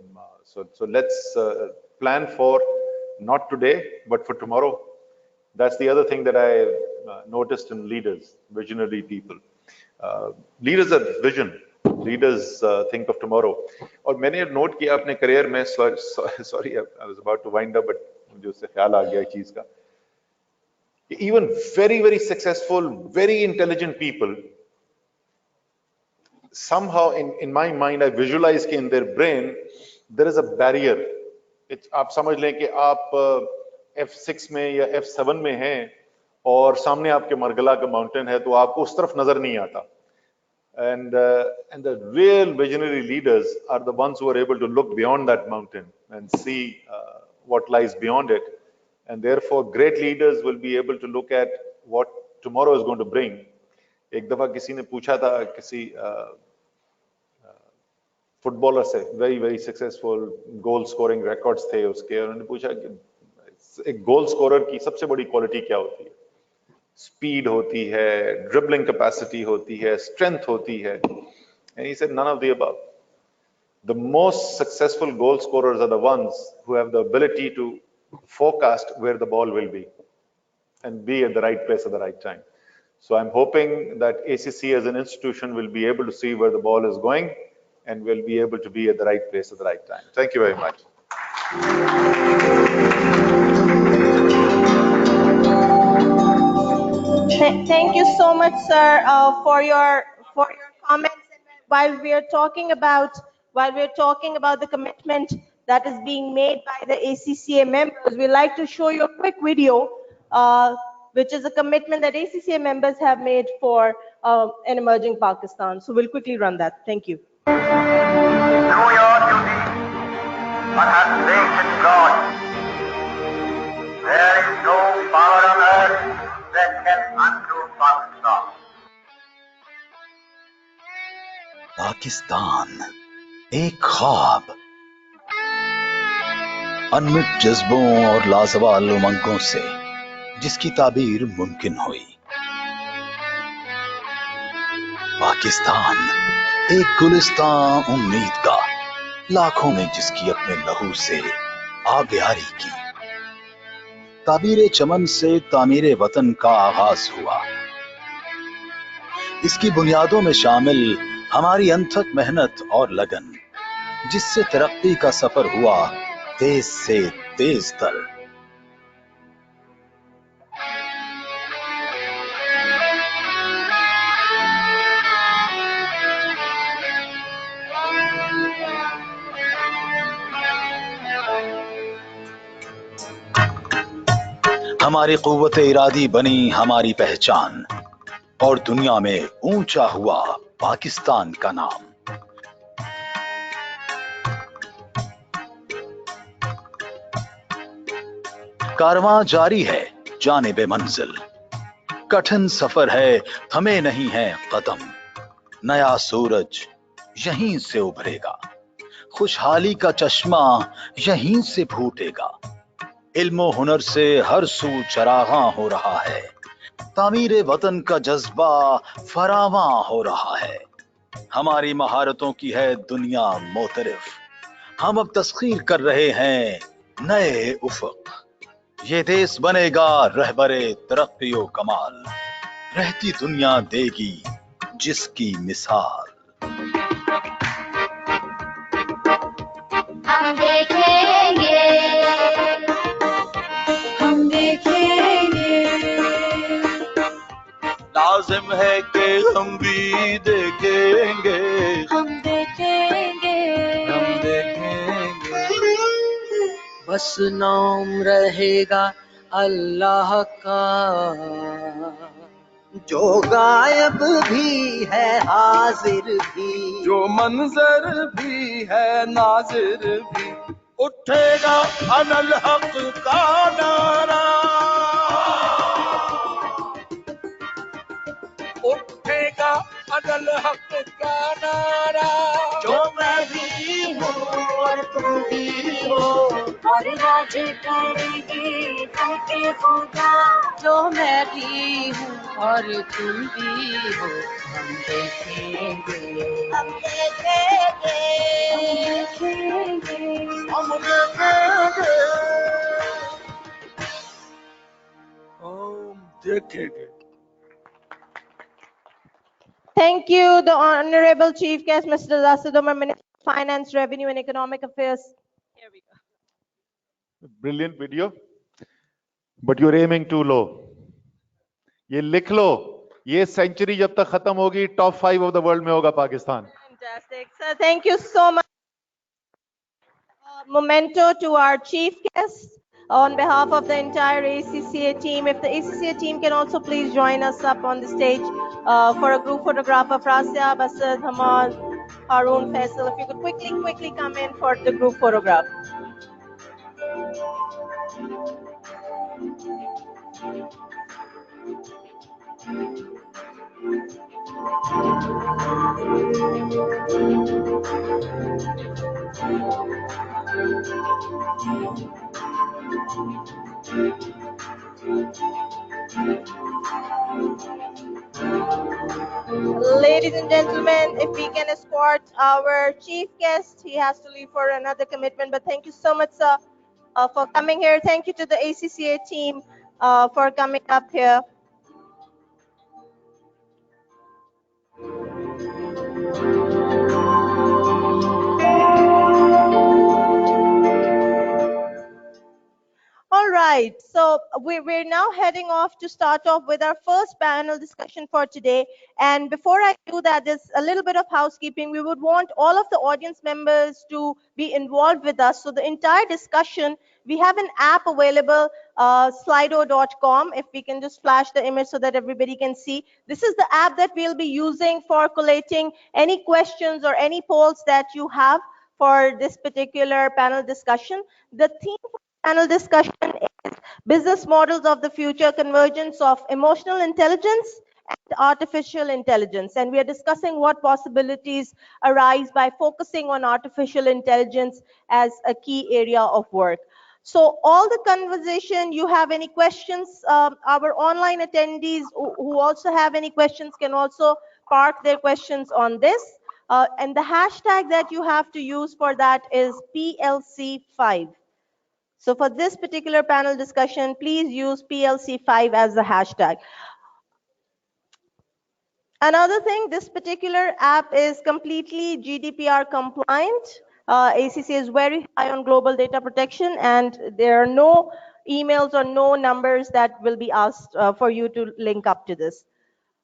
let's plan for not today, but for tomorrow. That's the other thing that I noticed in leaders, visionary people. Leaders have vision. Leaders think of tomorrow. और मैंने note किया अपने career में, sorry, I was about to wind up, but मुझे उससे ख्याल आ गया चीज का. Even very, very successful, very intelligent people, somehow in my mind, I visualize कि in their brain, there is a barrier. आप समझ लें कि आप F6 में या F7 में हैं और सामने आपके मरगला का माउंटेन है, तो आपको उस तरफ नजर नहीं आता. And the real visionary leaders are the ones who are able to look beyond that mountain and see what lies beyond it. And therefore, great leaders will be able to look at what tomorrow is going to bring. एक दफा किसी ने पूछा था किसी footballer से very very successful goal scoring records थे उसके, उन्होंने पूछा कि एक गोल स्कोरर की सबसे बड़ी क्वालिटी क्या होती है? स्पीड होती है, ड्रिबलिंग कैपेसिटी होती है, स्ट्रेंथ होती है? And he said none of the above. The most successful goal scorers are the ones who have the ability to forecast where the ball will be and be at the right place at the right time. So I'm hoping that ACC as an institution will be able to see where the ball is going and will be able to be at the right place at the right time. Thank you very much. Thank you so much, sir, for your comments. While we're talking about the commitment that is being made by the ACCA members, we'd like to show you a quick video, which is a commitment that ACCA members have made for an emerging Pakistan. So we'll quickly run that. Thank you. Do your duty, but have faith in God. There is no power on earth that can undo Pakistan. Pakistan एक ख्वाब, unmute जज्बों और लाजवाल उमंगों से जिसकी ताबीर मुमकिन हुई। पाकिस्तान एक गुलिस्तान उम्मीद का, लाखों ने जिसकी अपने लहू से आबियारी की। ताबीर चमन से तामीर वतन का आगाज हुआ। इसकी बुनियादों में शामिल हमारी अनथक मेहनत और लगन, जिससे तरक्की का सफर हुआ तेज से तेज तर। हमारी कुव्वत इरादी बनी हमारी पहचान, और दुनिया में ऊंचा हुआ पाकिस्तान का नाम। कारवां जारी है जानिबे मंजिल, कठिन सफर है थमे नहीं है कदम। नया सूरज यहीं से उभरेगा, खुशहाली का चश्मा यहीं से फूटेगा। इल्मो हुनर से हर सू चरागां हो रहा है, तामीर वतन का जज्बा फरावां हो रहा है। हमारी महारतों की है दुनिया मोतरफ, हम अब तस्खीर कर रहे हैं नए उफक। ये देश बनेगा रहबरे तरक्की व कमाल, रहती दुनिया देगी जिसकी मिसाल। हम देखेंगे, हम देखेंगे, लाजिम है कि हम भी देखेंगे, हम देखेंगे, हम देखेंगे। बस नाम रहेगा अल्लाह का, जो गायब भी है हाजिर भी, जो मंजर भी है नाजिर भी, उठेगा अनल हक का नारा, उठेगा अनल हक का नारा। जो मैं भी हूँ और तुम भी हो, और राज करेगी धरती खुदा। जो मैं भी हूँ और तुम भी हो, हम देखेंगे, हम देखेंगे, हम देखेंगे, हम देखेंगे, हम देखेंगे। Thank you, the Honorable Chief Guest, Mr. Rasid Umar, Minister of Finance, Revenue and Economic Affairs. Here we go. Brilliant video, but you're aiming too low. ये लिख लो, ये सेंचुरी जब तक खत्म होगी टॉप 5 ऑफ द वर्ल्ड में होगा Pakistan. Fantastic, sir. Thank you so much. Memento to our chief guest on behalf of the entire ACCA team. If the ACCA team can also please join us up on the stage for a group photograph of Rasya, Basad, Hamad, Haroon, Faisal. If you could quickly come in for the group photograph. Ladies and gentlemen, if we can escort our chief guest, he has to leave for another commitment. But thank you so much, sir, for coming here. Thank you to the ACCA team for coming up here. All right, so we're now heading off to start off with our first panel discussion for today. And before I do that, there's a little bit of housekeeping. We would want all of the audience members to be involved with us. So the entire discussion, we have an app available, slido.com. If we can just flash the image so that everybody can see. This is the app that we'll be using for collating any questions or any polls that you have for this particular panel discussion. The theme for panel discussion is business models of the future, convergence of emotional intelligence and artificial intelligence. And we are discussing what possibilities arise by focusing on artificial intelligence as a key area of work. So all the conversation, you have any questions, our online attendees who also have any questions can also park their questions on this. And the hashtag that you have to use for that is PLC5. So for this particular panel discussion, please use PLC5 as the hashtag. Another thing, this particular app is completely GDPR compliant. ACC is very high on global data protection, and there are no emails or no numbers that will be asked for you to link up to this.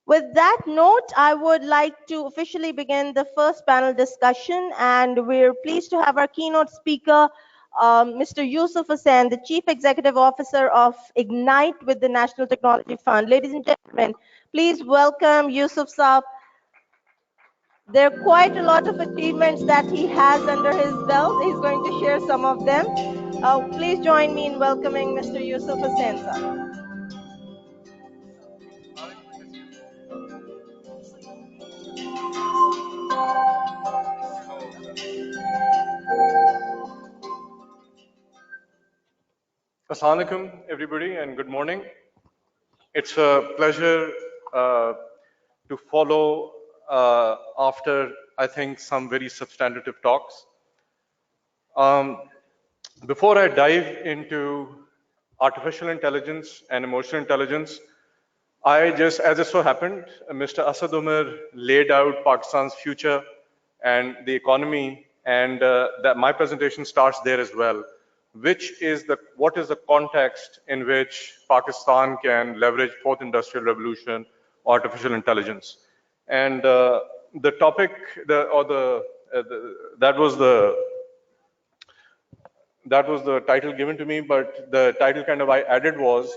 With that note, I would like to officially begin the first panel discussion, and we're pleased to have our keynote speaker, Mr. Yusuf Hussain, the Chief Executive Officer of Ignite with the National Technology Fund. Ladies and gentlemen, please welcome Yusuf Saab. There are quite a lot of achievements that he has under his belt. He's going to share some of them. Please join me in welcoming Mr. Yusuf Hussain Saab. Assalamu alaikum, everybody, and good morning. It's a pleasure to follow after, I think, some very substantive talks. Before I dive into artificial intelligence and emotional intelligence, as it so happened, Mr. Asad Umar laid out Pakistan's future and the economy, and that my presentation starts there as well. What is the context in which Pakistan can leverage fourth industrial revolution, artificial intelligence? And the topic, that was the title given to me, but the title kind of I added was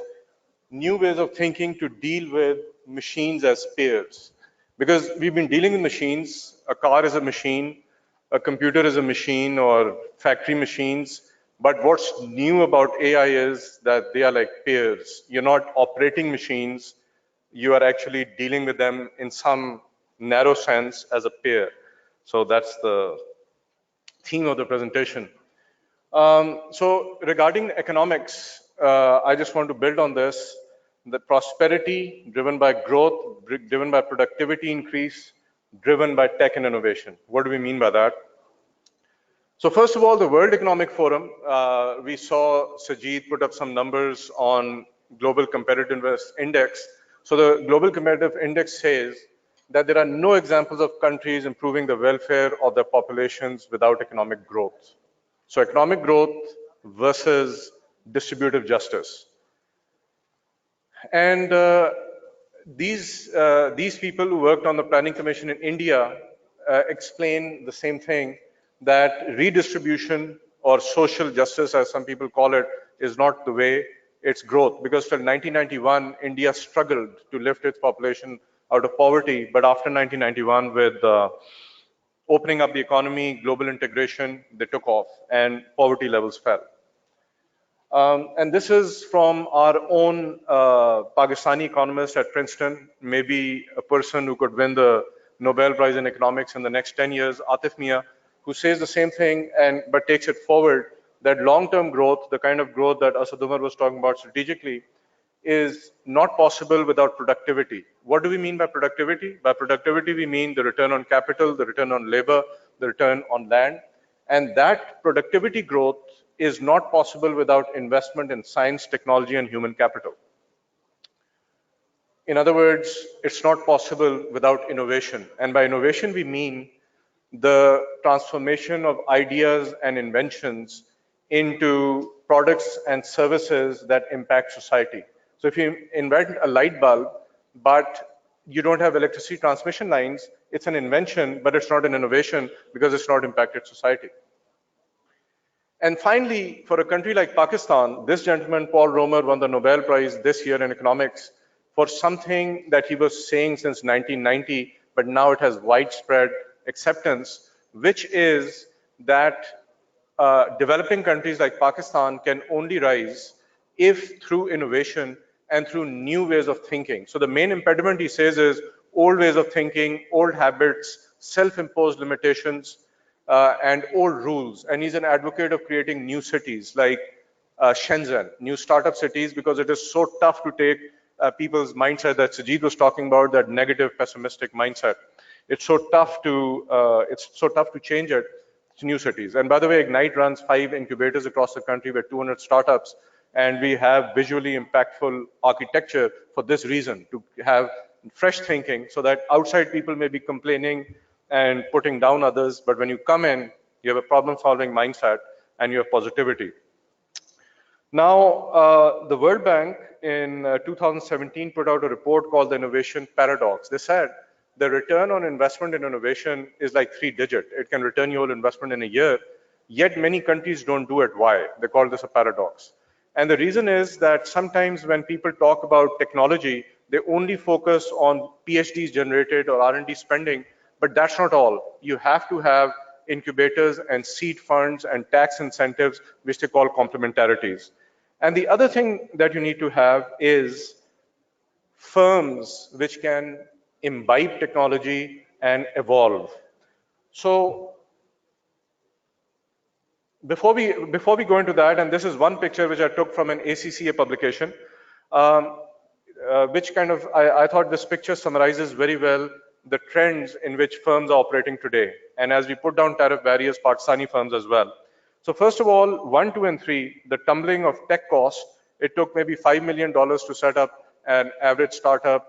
new ways of thinking to deal with machines as peers. Because we've been dealing with machines, a car is a machine, a computer is a machine, or factory machines. But what's new about AI is that they are like peers. You're not operating machines, you are actually dealing with them in some narrow sense as a peer. So that's the theme of the presentation. So regarding economics, I just want to build on this. The prosperity driven by growth, driven by productivity increase, driven by tech and innovation. What do we mean by that? So first of all, the World Economic Forum, we saw Sajid put up some numbers on Global Competitiveness Index. So the Global Competitive Index says that there are no examples of countries improving the welfare of their populations without economic growth. So economic growth versus distributive justice. And these people who worked on the Planning Commission in India explain the same thing, that redistribution or social justice, as some people call it, is not the way, it's growth. Because till 1991, India struggled to lift its population out of poverty. But after 1991, with opening up the economy, global integration, they took off and poverty levels fell. And this is from our own Pakistani economist at Princeton, maybe a person who could win the Nobel Prize in Economics in the next 10 years, Atif Mia, who says the same thing but takes it forward, that long-term growth, the kind of growth that Asad Umar was talking about strategically, is not possible without productivity. What do we mean by productivity? By productivity, we mean the return on capital, the return on labor, the return on land. And that productivity growth is not possible without investment in science, technology, and human capital. In other words, it's not possible without innovation. And by innovation, we mean the transformation of ideas and inventions into products and services that impact society. So if you invent a light bulb, but you don't have electricity transmission lines, it's an invention, but it's not an innovation because it's not impacted society. And finally, for a country like Pakistan, this gentleman, Paul Romer, won the Nobel Prize this year in economics for something that he was saying since 1990, but now it has widespread acceptance, which is that developing countries like Pakistan can only rise if through innovation and through new ways of thinking. So the main impediment, he says, is old ways of thinking, old habits, self-imposed limitations, and old rules. And he's an advocate of creating new cities like Shenzhen, new startup cities, because it is so tough to take people's mindset that Sajid was talking about, that negative, pessimistic mindset. It's so tough to change it to new cities. And by the way, Ignite runs 5 incubators across the country with 200 startups, and we have visually impactful architecture for this reason, to have fresh thinking so that outside people may be complaining and putting down others, but when you come in, you have a problem-solving mindset and you have positivity. Now, the World Bank in 2017 put out a report called the Innovation Paradox. They said the return on investment in innovation is like 3-digit. It can return your investment in a year, yet many countries don't do it. Why? They call this a paradox. And the reason is that sometimes when people talk about technology, they only focus on PhDs generated or R&D spending, but that's not all. You have to have incubators and seed funds and tax incentives, which they call complementarities. And the other thing that you need to have is firms which can imbibe technology and evolve. So before we go into that, and this is one picture which I took from an ACCA publication, which kind of, I thought this picture summarizes very well the trends in which firms are operating today. And as we put down tariff barriers, Pakistani firms as well. So first of all, 1, 2, and 3, the tumbling of tech costs, it took maybe $5 million to set up an average startup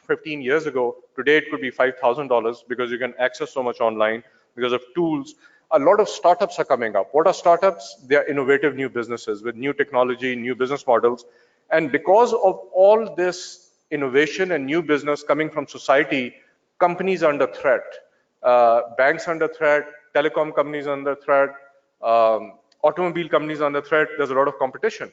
15 years ago. Today, it could be $5,000 because you can access so much online because of tools. A lot of startups are coming up. What are startups? They are innovative new businesses with new technology, new business models. And because of all this innovation and new business coming from society, companies are under threat. Banks under threat, telecom companies under threat, automobile companies under threat. There's a lot of competition.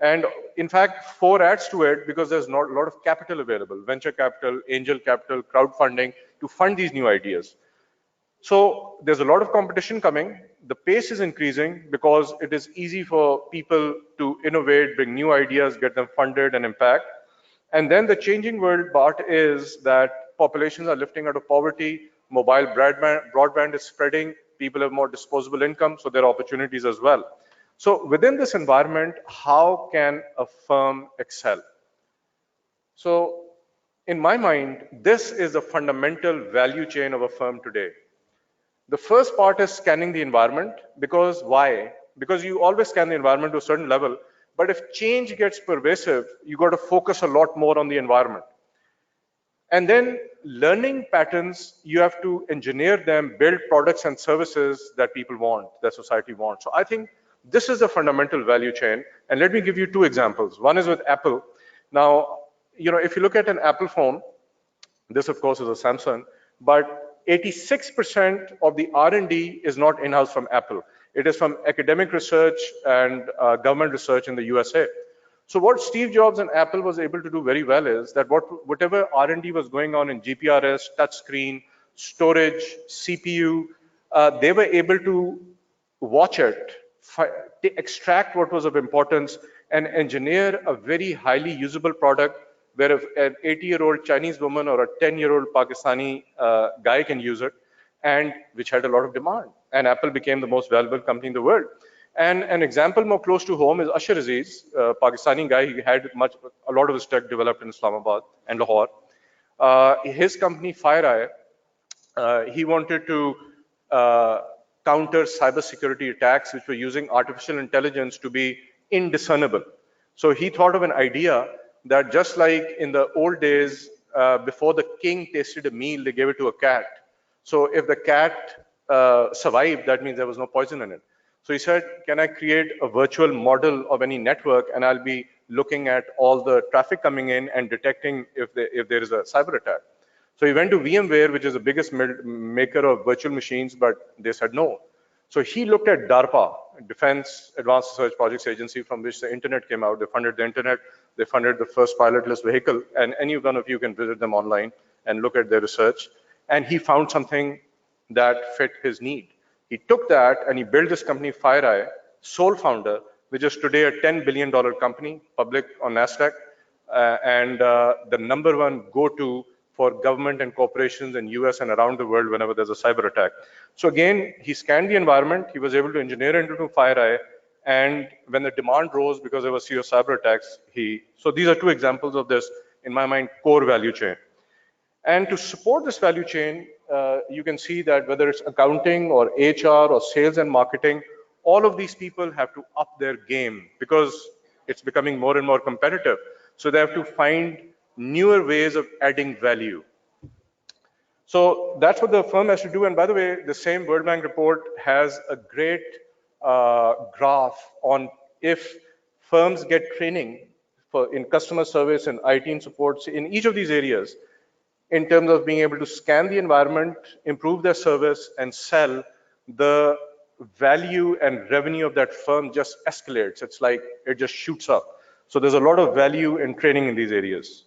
And in fact, 4 adds to it because there's not a lot of capital available, venture capital, angel capital, crowdfunding to fund these new ideas. So there's a lot of competition coming. The pace is increasing because it is easy for people to innovate, bring new ideas, get them funded and impact. And then the changing world part is that populations are lifting out of poverty, mobile broadband is spreading, people have more disposable income, so there are opportunities as well. So within this environment, how can a firm excel? So in my mind, this is the fundamental value chain of a firm today. The first part is scanning the environment, because why? Because you always scan the environment to a certain level, but if change gets pervasive, you got to focus a lot more on the environment. And then learning patterns, you have to engineer them, build products and services that people want, that society wants. So I think this is the fundamental value chain. And let me give you 2 examples. One is with Apple. Now, if you look at an Apple phone, this of course is a Samsung, but 86% of the R&D is not in-house from Apple. It is from academic research and government research in the USA. So what Steve Jobs and Apple was able to do very well is that whatever R&D was going on in GPRS, touchscreen, storage, CPU, they were able to watch it, extract what was of importance, and engineer a very highly usable product where if an 80-year-old Chinese woman or a 10-year-old Pakistani guy can use it, and which had a lot of demand. And Apple became the most valuable company in the world. And an example more close to home is Ashar Aziz, a Pakistani guy. He had a lot of his tech developed in Islamabad and Lahore. His company FireEye, he wanted to counter cybersecurity attacks which were using artificial intelligence to be indiscernible. So he thought of an idea that just like in the old days, before the king tasted a meal, they gave it to a cat. So if the cat survived, that means there was no poison in it. So he said, can I create a virtual model of any network, and I'll be looking at all the traffic coming in and detecting if there is a cyber attack. So he went to VMware, which is the biggest maker of virtual machines, but they said no. So he looked at DARPA, Defense Advanced Research Projects Agency, from which the internet came out. They funded the internet, they funded the first pilotless vehicle, and any one of you can visit them online and look at their research. And he found something that fit his need. He took that and he built this company, FireEye, sole founder, which is today a $10 billion company, public on NASDAQ, and the #1 go-to for government and corporations in US and around the world whenever there's a cyber attack. So again, he scanned the environment, he was able to engineer it into FireEye, and when the demand rose because there was serious cyber attacks, so these are two examples of this, in my mind, core value chain. And to support this value chain, you can see that whether it's accounting or HR or sales and marketing, all of these people have to up their game because it's becoming more and more competitive. So they have to find newer ways of adding value. So that's what the firm has to do. And by the way, the same World Bank report has a great graph on if firms get training in customer service and IT and support in each of these areas, in terms of being able to scan the environment, improve their service, and sell, the value and revenue of that firm just escalates. It's like it just shoots up. So there's a lot of value in training in these areas.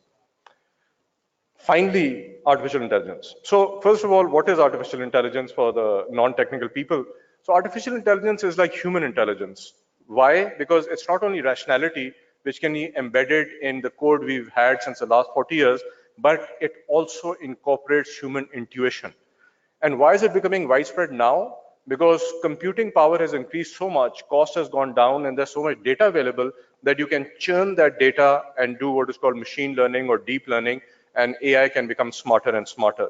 Finally, artificial intelligence. So first of all, what is artificial intelligence for the non-technical people? So artificial intelligence is like human intelligence. Why? Because it's not only rationality, which can be embedded in the code we've had since the last 40 years, but it also incorporates human intuition. And why is it becoming widespread now? Because computing power has increased so much, cost has gone down, and there's so much data available that you can churn that data and do what is called machine learning or deep learning, and AI can become smarter and smarter.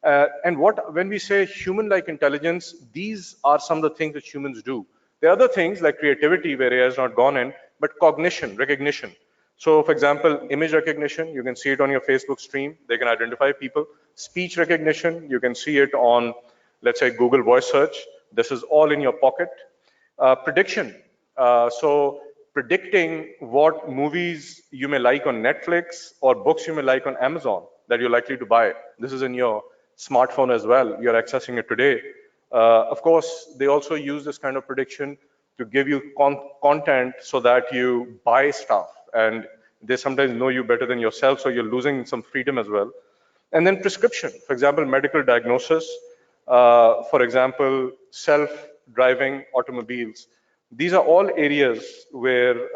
And when we say human-like intelligence, these are some of the things that humans do. There are other things like creativity where AI has not gone in, but cognition, recognition. So for example, image recognition, you can see it on your Facebook stream. They can identify people. Speech recognition, you can see it on, let's say, Google Voice Search. This is all in your pocket. Prediction. So predicting what movies you may like on Netflix or books you may like on Amazon that you're likely to buy. This is in your smartphone as well. You're accessing it today. Of course, they also use this kind of prediction to give you content so that you buy stuff. And they sometimes know you better than yourself, so you're losing some freedom as well. And then prescription, for example, medical diagnosis, for example, self-driving automobiles. These are all areas where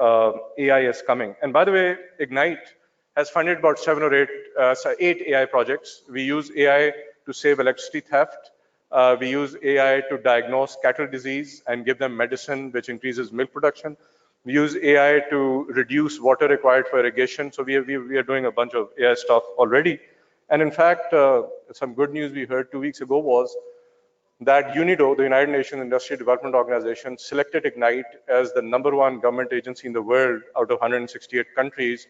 AI is coming. And by the way, Ignite has funded about 8 AI projects. We use AI to save electricity theft. We use AI to diagnose cattle disease and give them medicine, which increases milk production. We use AI to reduce water required for irrigation. So we are doing a bunch of AI stuff already. And in fact, some good news we heard 2 weeks ago was that UNIDO, the United Nations Industry Development Organization, selected Ignite as the #1 government agency in the world out of 168 countries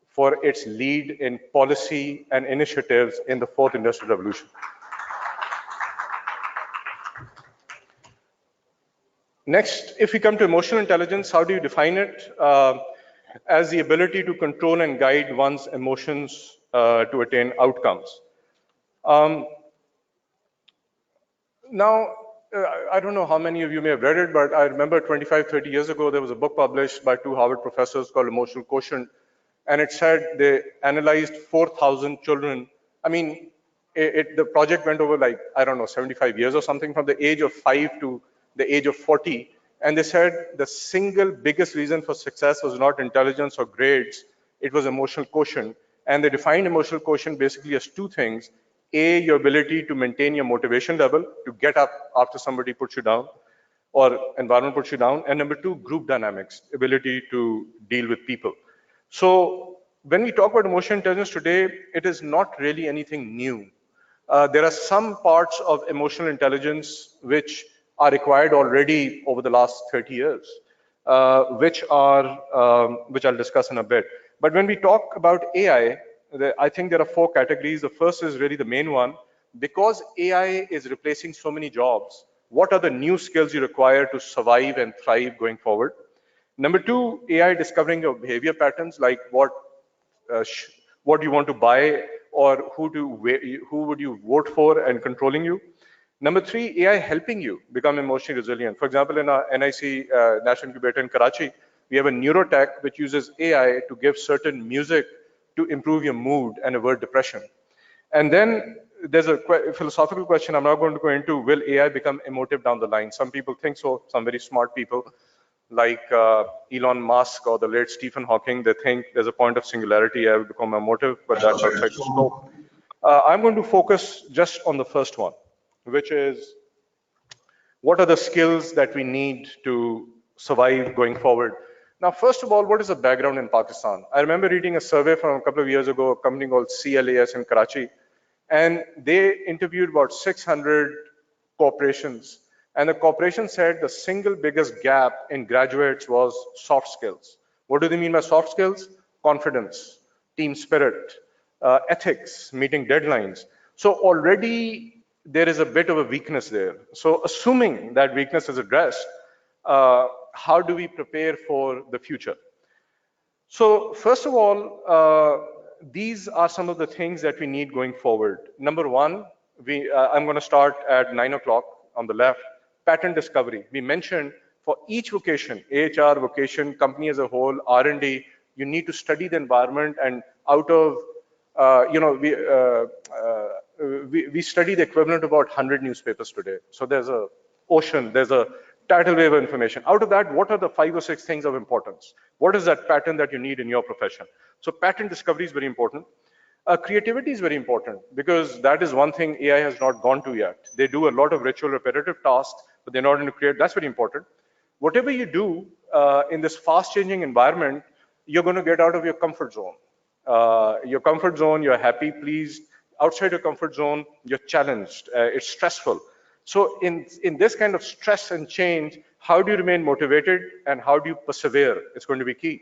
for its lead in policy and initiatives in the 4th Industrial Revolution. Next, if we come to emotional intelligence, how do you define it? As the ability to control and guide one's emotions to attain outcomes. Now, I don't know how many of you may have read it, but I remember 25, 30 years ago, there was a book published by 2 Harvard professors called Emotional Quotient. And it said they analyzed 4,000 children. I mean, the project went over like, I don't know, 75 years or something, from the age of 5 to the age of 40. And they said the single biggest reason for success was not intelligence or grades, it was emotional quotient. And they defined emotional quotient basically as two things. A, your ability to maintain your motivation level, to get up after somebody puts you down or environment puts you down. And number two, group dynamics, ability to deal with people. So when we talk about emotional intelligence today, it is not really anything new. There are some parts of emotional intelligence which are required already over the last 30 years, which I'll discuss in a bit. But when we talk about AI, I think there are four categories. The first is really the main one. Because AI is replacing so many jobs, what are the new skills you require to survive and thrive going forward? Number two, AI discovering your behavior patterns, like what you want to buy or who would you vote for and controlling you. Number three, AI helping you become emotionally resilient. For example, in our NIC National Incubator in Karachi, we have a neurotech which uses AI to give certain music to improve your mood and avert depression. And then there's a philosophical question I'm not going to go into. Will AI become emotive down the line? Some people think so, some very smart people like Elon Musk or the late Stephen Hawking, they think there's a point of singularity, AI will become emotive, but that's outside the scope. I'm going to focus just on the first one, which is what are the skills that we need to survive going forward? Now, first of all, what is the background in Pakistan? I remember reading a survey from a couple of years ago, a company called CLAS in Karachi, and they interviewed about 600 corporations. And the corporation said the single biggest gap in graduates was soft skills. What do they mean by soft skills? Confidence, team spirit, ethics, meeting deadlines. So already there is a bit of a weakness there. So assuming that weakness is addressed, how do we prepare for the future? So first of all, these are some of the things that we need going forward. Number one, I'm going to start at 9 o'clock on the left, pattern discovery. We mentioned for each vocation, AHR, vocation, company as a whole, R&D, you need to study the environment, and out of, we study the equivalent of about 100 newspapers today. So there's a ocean, there's a tidal wave of information. Out of that, what are the 5 or 6 things of importance? What is that pattern that you need in your profession? So pattern discovery is very important. Creativity is very important because that is one thing AI has not gone to yet. They do a lot of ritual repetitive tasks, but they're not going to create. That's very important. Whatever you do in this fast changing environment, you're going to get out of your comfort zone. Your comfort zone, you're happy, pleased. Outside your comfort zone, you're challenged. It's stressful. So in this kind of stress and change, how do you remain motivated and how do you persevere? It's going to be key.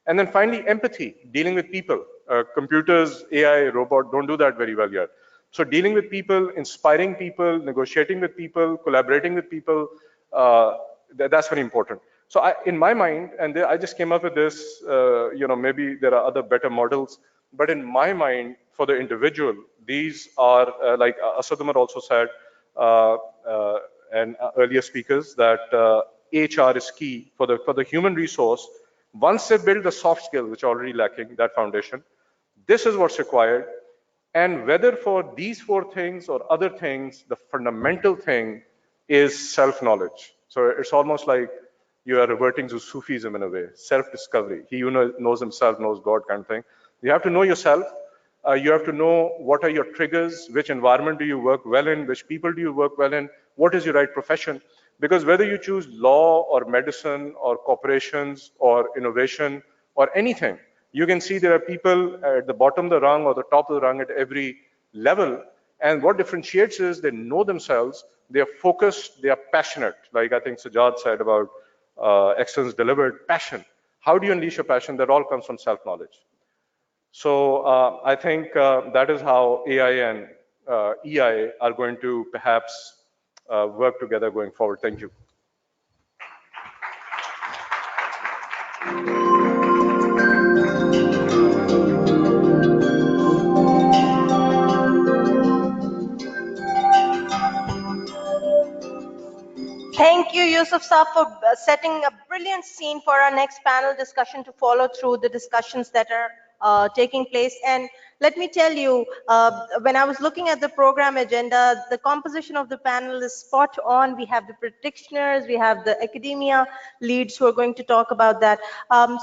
And then finally, empathy, dealing with people. Computers, AI, robot don't do that very well yet. So dealing with people, inspiring people, negotiating with people, collaborating with people, that's very important. So in my mind, and I just came up with this, maybe there are other better models, but in my mind, for the individual, these are, like Asadumar also said, and earlier speakers, that HR is key for the human resource. Once they build the soft skills, which are already lacking, that foundation, this is what's required. And whether for these 4 things or other things, the fundamental thing is self-knowledge. So it's almost like you are reverting to Sufism in a way, self-discovery. He who knows himself knows God kind of thing. You have to know yourself. You have to know what are your triggers, which environment do you work well in, which people do you work well in, what is your right profession. Because whether you choose law or medicine or corporations or innovation or anything, you can see there are people at the bottom of the rung or the top of the rung at every level. And what differentiates is they know themselves, they are focused, they are passionate. Like I think Sajjad said about excellence delivered, passion. How do you unleash your passion? That all comes from self-knowledge. So I think that is how AI and EI are going to perhaps work together going forward. Thank you. Thank you, Yusuf Saab, for setting a brilliant scene for our next panel discussion to follow through the discussions that are taking place. And let me tell you, when I was looking at the program agenda, the composition of the panel is spot on. We have the practitioners, we have the academia leads who are going to talk about that.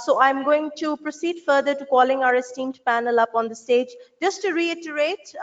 So I'm going to proceed further to calling our esteemed panel up on the stage. Just to reiterate,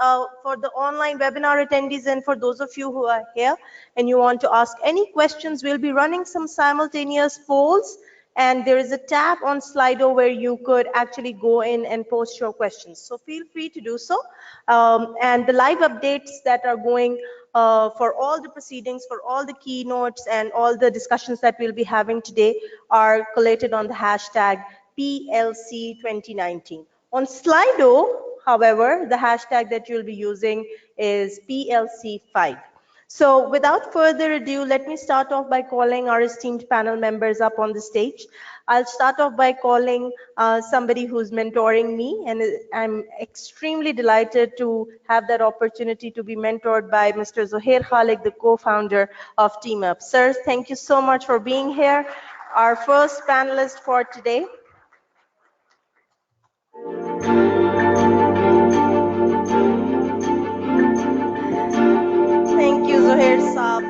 for the online webinar attendees and for those of you who are here and you want to ask any questions, we'll be running some simultaneous polls. And there is a tab on Slido where you could actually go in and post your questions. So feel free to do so. And the live updates that are going for all the proceedings, for all the keynotes and all the discussions that we'll be having today are collated on the hashtag PLC 2019. On Slido, however, the hashtag that you'll be using is PLC5. So without further ado, let me start off by calling our esteemed panel members up on the stage. I'll start off by calling somebody who's mentoring me, and I'm extremely delighted to have that opportunity to be mentored by Mr. Zohair Khalik, the co-founder of TeamUp. Sir, thank you so much for being here. Our first panelist for today. Thank you, Zohair Saab.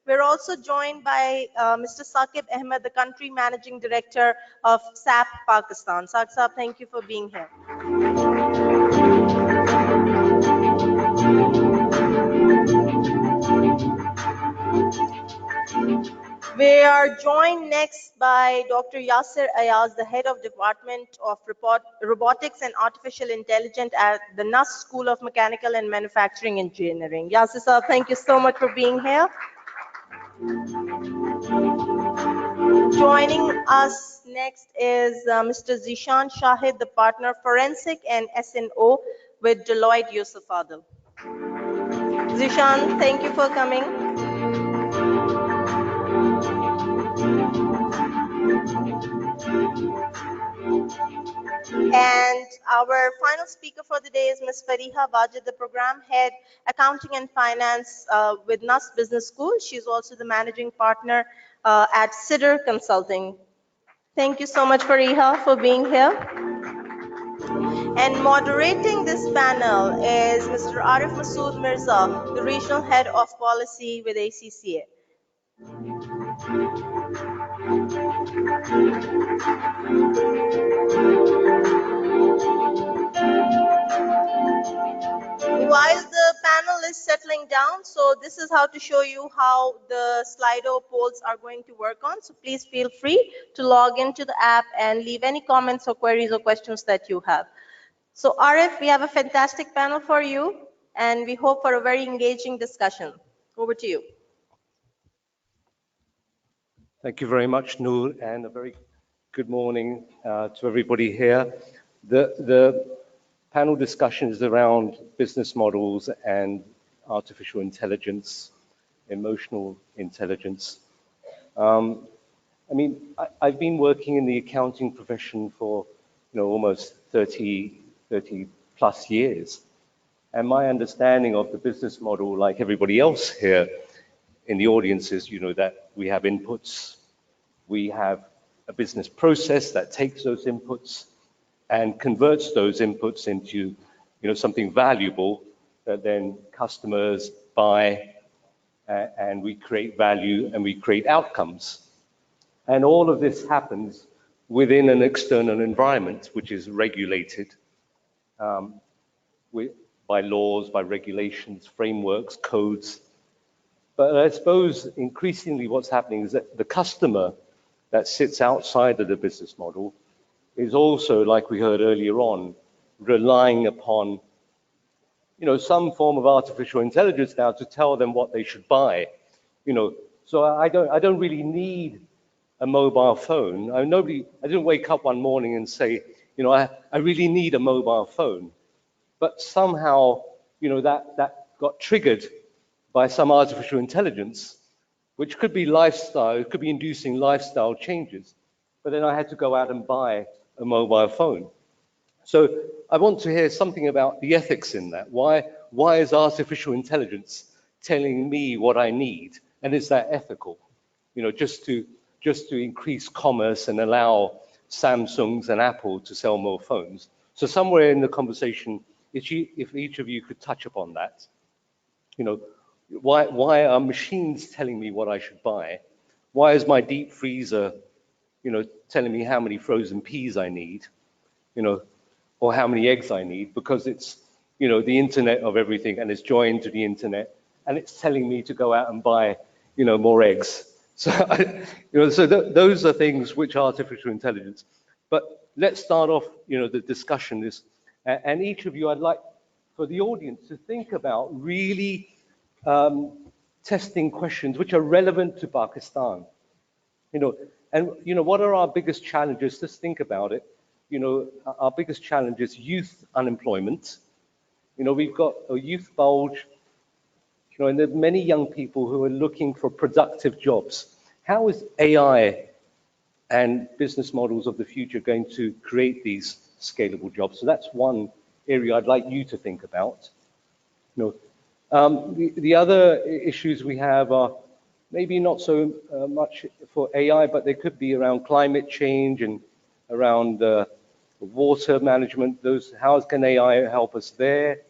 We're also joined by Mr. Saqib Ahmed, the country managing director of SAP Pakistan. Saqib Saab, thank you for being here. We are joined next by Dr. Yasir Ayaz, the head of Department of Robotics and Artificial Intelligence at the NUS School of Mechanical and Manufacturing Engineering. Yasir Saab, thank you so much for being here. Joining us next is Mr. Zishan Shahid, the partner forensic and SNO with Deloitte Yusuf Adil. Zishan, thank you for coming. And our final speaker for the day is Ms. Fariha Wajid, the program head, accounting and finance with NUS Business School. She's also the managing partner at Sidder Consulting. Thank you so much, Fariha, for being here. And moderating this panel is Mr. Arif Masood Mirza, the regional head of policy with ACCA. While the panel is settling down, so this is how to show you how the Slido polls are going to work on. So please feel free to log into the app and leave any comments or queries or questions that you have. So Arif, we have a fantastic panel for you, and we hope for a very engaging discussion. Over to you. Thank you very much, Noor, and a very good morning to everybody here. The panel discussion is around business models and artificial intelligence, emotional intelligence. I mean, I've been working in the accounting profession for almost 30 plus years. And my understanding of the business model, like everybody else here in the audience, is that we have inputs, we have a business process that takes those inputs and converts those inputs into something valuable that then customers buy, and we create value and we create outcomes. And all of this happens within an external environment which is regulated by laws, by regulations, frameworks, codes. But I suppose increasingly what's happening is that the customer that sits outside of the business model is also, like we heard earlier on, relying upon some form of artificial intelligence now to tell them what they should buy. So I don't really need a mobile phone. I didn't wake up one morning and say, I really need a mobile phone. But somehow, that got triggered by some artificial intelligence, which could be lifestyle, it could be inducing lifestyle changes. But then I had to go out and buy a mobile phone. So I want to hear something about the ethics in that. Why is artificial intelligence telling me what I need? And is that ethical? Just to increase commerce and allow Samsungs and Apple to sell more phones. So somewhere in the conversation, if each of you could touch upon that, you know, why are machines telling me what I should buy? Why is my deep freezer, you know, telling me how many frozen peas I need, you know, or how many eggs I need? Because it's, you know, the internet of everything, and it's joined to the internet, and it's telling me to go out and buy, you know, more eggs. So, you know, so those are things which artificial intelligence. But let's start off, you know, the discussion is, and each of you, I'd like for the audience to think about really testing questions which are relevant to Pakistan. You know, and you know, what are our biggest challenges? Just think about it. You know, our biggest challenge is youth unemployment. You know, we've got a youth bulge. You know, and there are many young people who are looking for productive jobs. How is AI and business models of the future going to create these scalable jobs? So that's one area I'd like you to think about. You know, the other issues we have are maybe not so much for AI, but they could be around climate change and around water management. Those, how can AI help us there?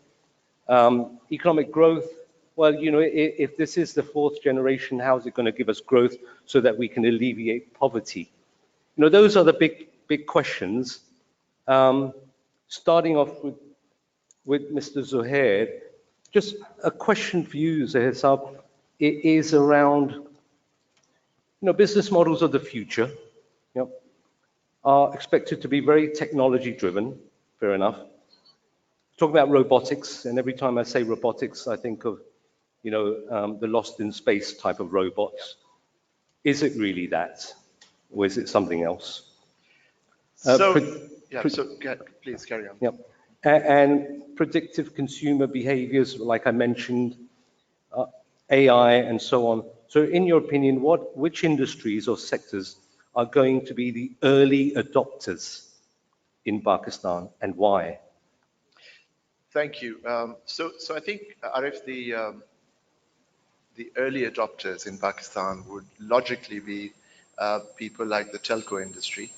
Economic growth. Well, you know, if this is the fourth generation, how is it going to give us growth so that we can alleviate poverty? You know, those are the big questions. Starting off with Mr. Zuhair, just a question for you, Zuhair Saab, it is around, you know, business models of the future, you know, are expected to be very technology driven, fair enough. Talk about robotics, and every time I say robotics, I think of, you know, the Lost in Space type of robots. Is it really that, or is it something else? Please carry on. Yep. And predictive consumer behaviors, like I mentioned, AI and so on. So in your opinion, which industries or sectors are going to be the early adopters in Pakistan, and why? Thank you. So I think, Arif, the early adopters in Pakistan would logically be people like the telco industry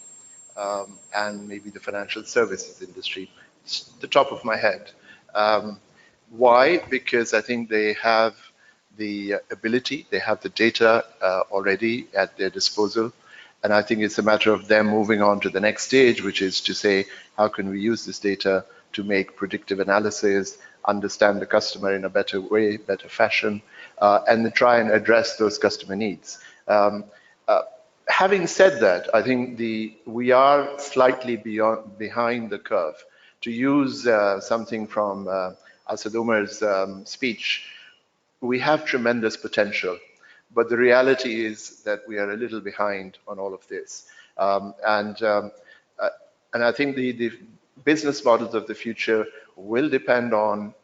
and maybe the financial services industry. It's the top of my head. Why? Because I think they have the ability, they have the data already at their disposal. And I think it's a matter of them moving on to the next stage, which is to say, how can we use this data to make predictive analysis, understand the customer in a better way, better fashion, and then try and address those customer needs. Having said that, I think we are slightly behind the curve. To use something from Asad Umar's speech, we have tremendous potential, but the reality is that we are a little behind on all of this. And I think the business models of the future will depend on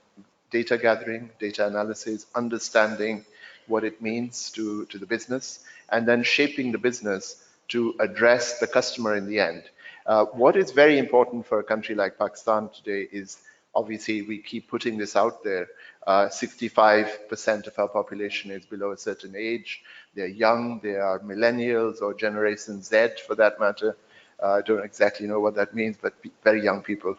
data gathering, data analysis, understanding what it means to the business, and then shaping the business to address the customer in the end. What is very important for a country like Pakistan today is, obviously, we keep putting this out there. 65% of our population is below a certain age. They're young, they are millennials or Generation Z for that matter. I don't exactly know what that means, but very young people.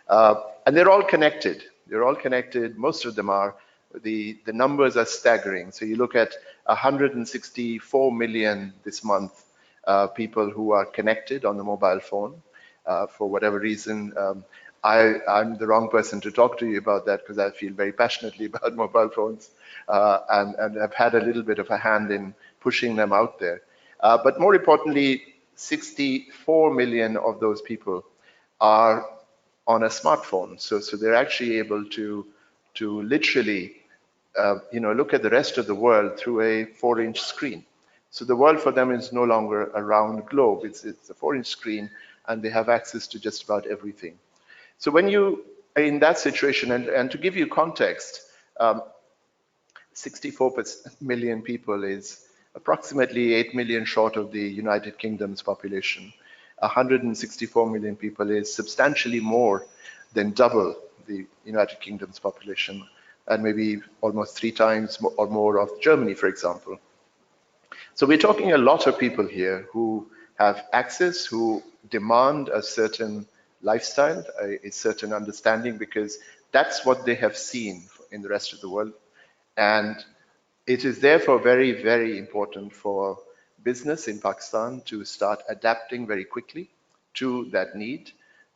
And they're all connected. They're all connected. Most of them are. The numbers are staggering. So you look at 164 million this month people who are connected on the mobile phone. For whatever reason, I'm the wrong person to talk to you about that because I feel very passionately about mobile phones and I've had a little bit of a hand in pushing them out there. But more importantly, 64 million of those people are on a smartphone. So they're actually able to literally look at the rest of the world through a 4-inch screen. So the world for them is no longer a round globe. It's a 4-inch screen, and they have access to just about everything. So when you are in that situation, and to give you context, 64 million people is approximately 8 million short of the United Kingdom's population. 164 million people is substantially more than double the United Kingdom's population, and maybe almost 3 times or more of Germany, for example. So we're talking a lot of people here who have access, who demand a certain lifestyle, a certain understanding, because that's what they have seen in the rest of the world. And it is therefore very, very important for business in Pakistan to start adapting very quickly to that need,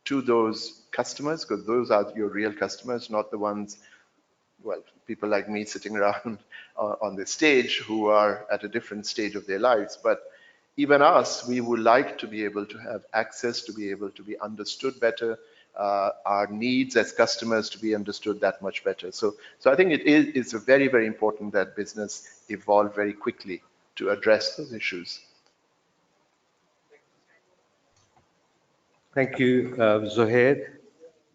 to those customers, because those are your real customers, not the ones, well, people like me sitting around on the stage who are at a different stage of their lives. But even us, we would like to be able to have access, to be able to be understood better, our needs as customers to be understood that much better. So I think it's very, very important that business evolve very quickly to address those issues. Thank you, Zohair.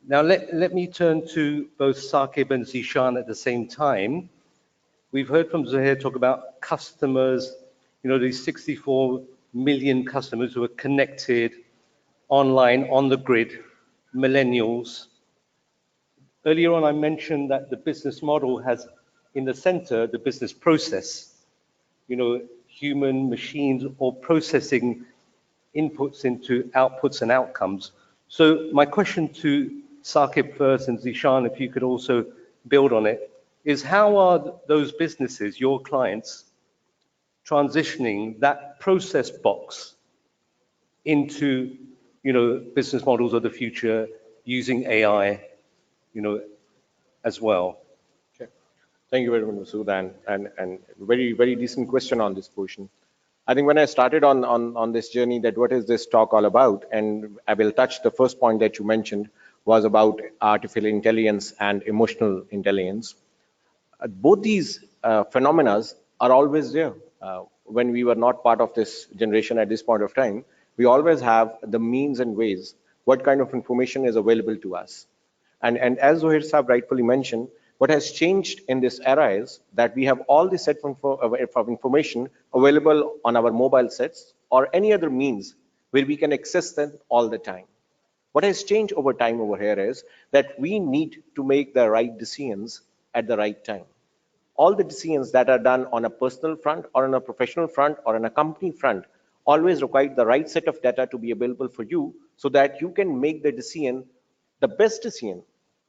Now let me turn to both Saqib and Zishan at the same time. We've heard from Zohair talk about customers, you know, these 64 million customers who are connected online, on the grid, millennials. Earlier on, I mentioned that the business model has in the center the business process, you know, human, machines, or processing inputs into outputs and outcomes. So my question to Saqib first, and Zishan, if you could also build on it, is how are those businesses, your clients, transitioning that process box into, you know, business models of the future using AI, you know, as well? Okay. Thank you very much, Masood, and very, very decent question on this portion. I think when I started on this journey, that what is this talk all about, and I will touch the first point that you mentioned was about artificial intelligence and emotional intelligence. Both these phenomena are always there. When we were not part of this generation at this point of time, we always have the means and ways what kind of information is available to us. And as Zohair Saab rightfully mentioned, what has changed in this era is that we have all this set of information available on our mobile sets or any other means where we can access them all the time. What has changed over time over here is that we need to make the right decisions at the right time. All the decisions that are done on a personal front or on a professional front or on a company front always require the right set of data to be available for you so that you can make the decision, the best decision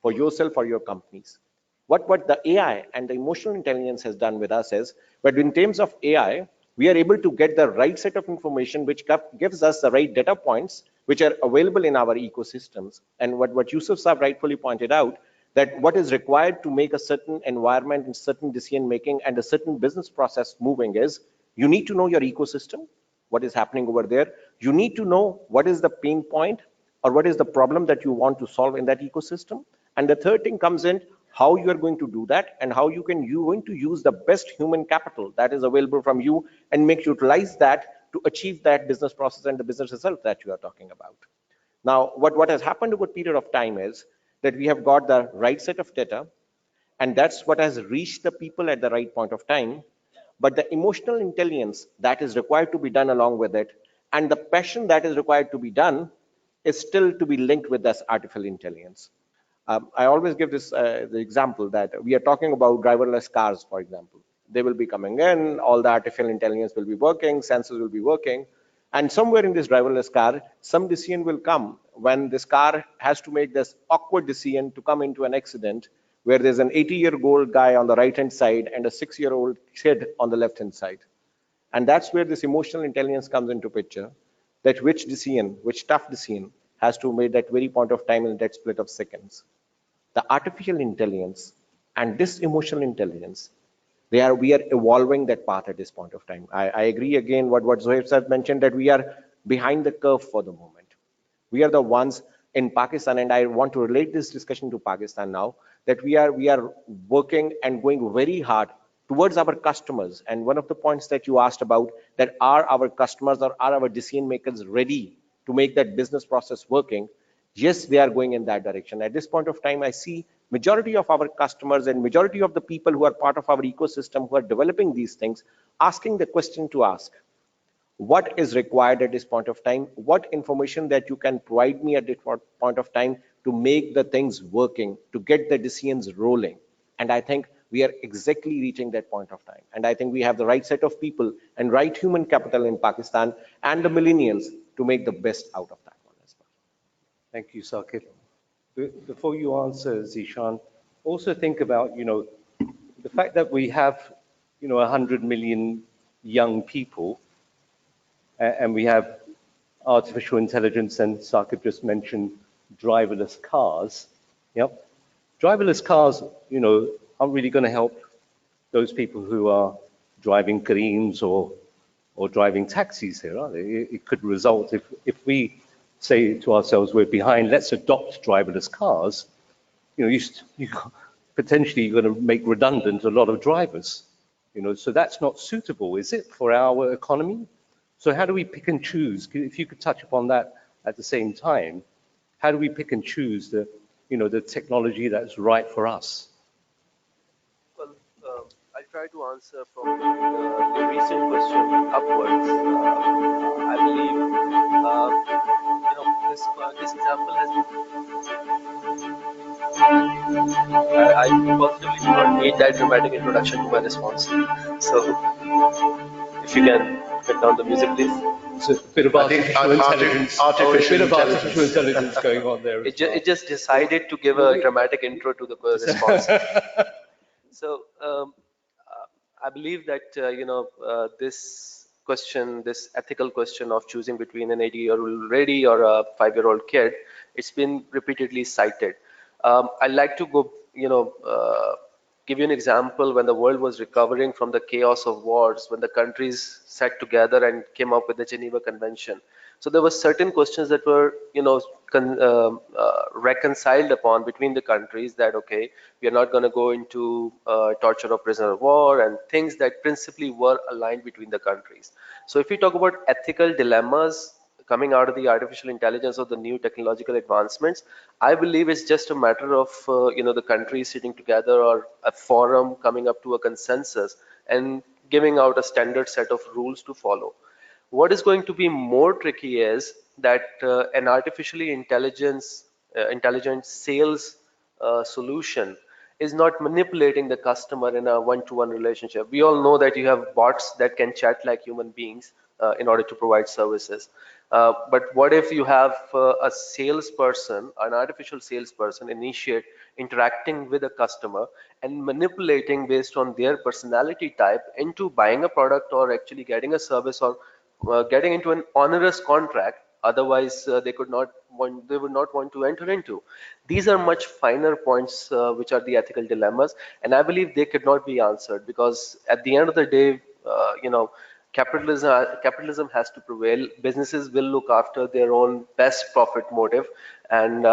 for yourself or your companies. What the AI and the emotional intelligence has done with us is, but in terms of AI, we are able to get the right set of information which gives us the right data points which are available in our ecosystems. And what Yusuf Saab rightfully pointed out, that what is required to make a certain environment and certain decision making and a certain business process moving is, you need to know your ecosystem, what is happening over there. You need to know what is the pain point or what is the problem that you want to solve in that ecosystem. And the third thing comes in, how you are going to do that and how you going to use the best human capital that is available from you and utilize that to achieve that business process and the business result that you are talking about. Now, what has happened over a period of time is that we have got the right set of data, and that's what has reached the people at the right point of time. But the emotional intelligence that is required to be done along with it and the passion that is required to be done is still to be linked with this artificial intelligence. I always give this the example that we are talking about driverless cars, for example. They will be coming in, all the artificial intelligence will be working, sensors will be working, and somewhere in this driverless car, some decision will come when this car has to make this awkward decision to come into an accident where there's an 80-year-old guy on the right-hand side and a 6-year-old kid on the left-hand side. And that's where this emotional intelligence comes into picture, that which decision, which tough decision has to be made at very point of time in that split of seconds. The artificial intelligence and this emotional intelligence, we are evolving that path at this point of time. I agree again what Zohair Saab mentioned, that we are behind the curve for the moment. We are the ones in Pakistan, and I want to relate this discussion to Pakistan now, that we are working and going very hard towards our customers. And one of the points that you asked about, that are our customers or are our decision makers ready to make that business process working? Yes, they are going in that direction. At this point of time, I see majority of our customers and majority of the people who are part of our ecosystem who are developing these things, asking the question to ask, what is required at this point of time? What information that you can provide me at this point of time to make the things working, to get the decisions rolling? And I think we are exactly reaching that point of time. And I think we have the right set of people and right human capital in Pakistan and the millennials to make the best out of that one as well. Thank you, Sakib. Before you answer, Zishan, also think about, the fact that we have, 100 million young people, and we have artificial intelligence, and Sakib just mentioned driverless cars. Yep. Driverless cars, aren't really going to help those people who are driving Kareems or driving taxis here, are they? It could result, if we say to ourselves, we're behind, let's adopt driverless cars, potentially you're going to make redundant a lot of drivers. So that's not suitable, is it, for our economy? So how do we pick and choose? If you could touch upon that at the same time, how do we pick and choose the technology that's right for us? Well, I'll try to answer from the recent question upwards. I believe, this example has I positively do not need that dramatic introduction to my response. So, if you can cut down the music, please. It's a bit of artificial intelligence. Artificial intelligence going on there. It just decided to give a dramatic intro to the response. So I believe that this question, this ethical question of choosing between an 80-year-old lady or a 5-year-old kid, it's been repeatedly cited. I'd like to go, give you an example when the world was recovering from the chaos of wars, when the countries sat together and came up with the Geneva Convention. So there were certain questions that were, reconciled upon between the countries that, okay, we are not going to go into torture of prisoner of war and things that principally were aligned between the countries. So if we talk about ethical dilemmas coming out of the artificial intelligence or the new technological advancements, I believe it's just a matter of, the countries sitting together or a forum coming up to a consensus and giving out a standard set of rules to follow. What is going to be more tricky is that an artificially intelligent sales solution is not manipulating the customer in a one-to-one relationship. We all know that you have bots that can chat like human beings in order to provide services. But what if you have a salesperson, an artificial salesperson, initiate interacting with a customer and manipulating based on their personality type into buying a product or actually getting a service or getting into an onerous contract, otherwise they would not want to enter into. These are much finer points which are the ethical dilemmas, and I believe they could not be answered because at the end of the day, capitalism has to prevail. Businesses will look after their own best profit motive, and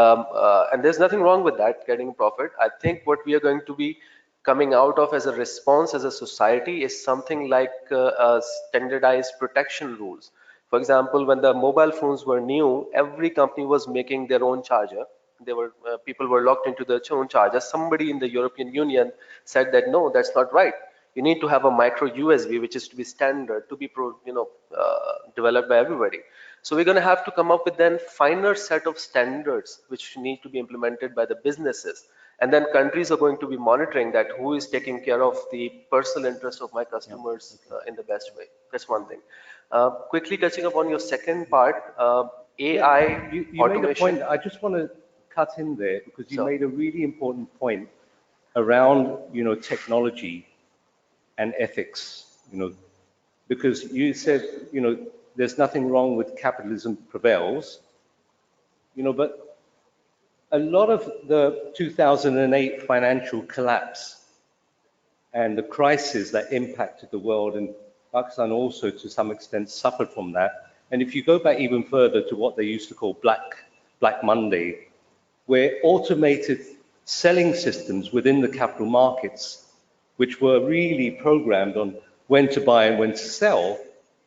there's nothing wrong with that, getting profit. I think what we are going to be coming out of as a response as a society is something like standardized protection rules. For example, when the mobile phones were new, every company was making their own charger. People were locked into their own charger. Somebody in the European Union said that no, that's not right. You need to have a micro USB, which is to be standard, to be developed by everybody. So we're going to have to come up with then finer set of standards which need to be implemented by the businesses. And then countries are going to be monitoring that who is taking care of the personal interest of my customers in the best way. That's one thing. Quickly touching upon your second part, AI, you automation. made a point. I just want to cut in there because you made a really important point around, technology and ethics, because you said, there's nothing wrong with capitalism prevails, but a lot of the 2008 financial collapse and the crisis that impacted the world, and Pakistan also to some extent suffered from that. And if you go back even further to what they used to call Black Monday, where automated selling systems within the capital markets, which were really programmed on when to buy and when to sell,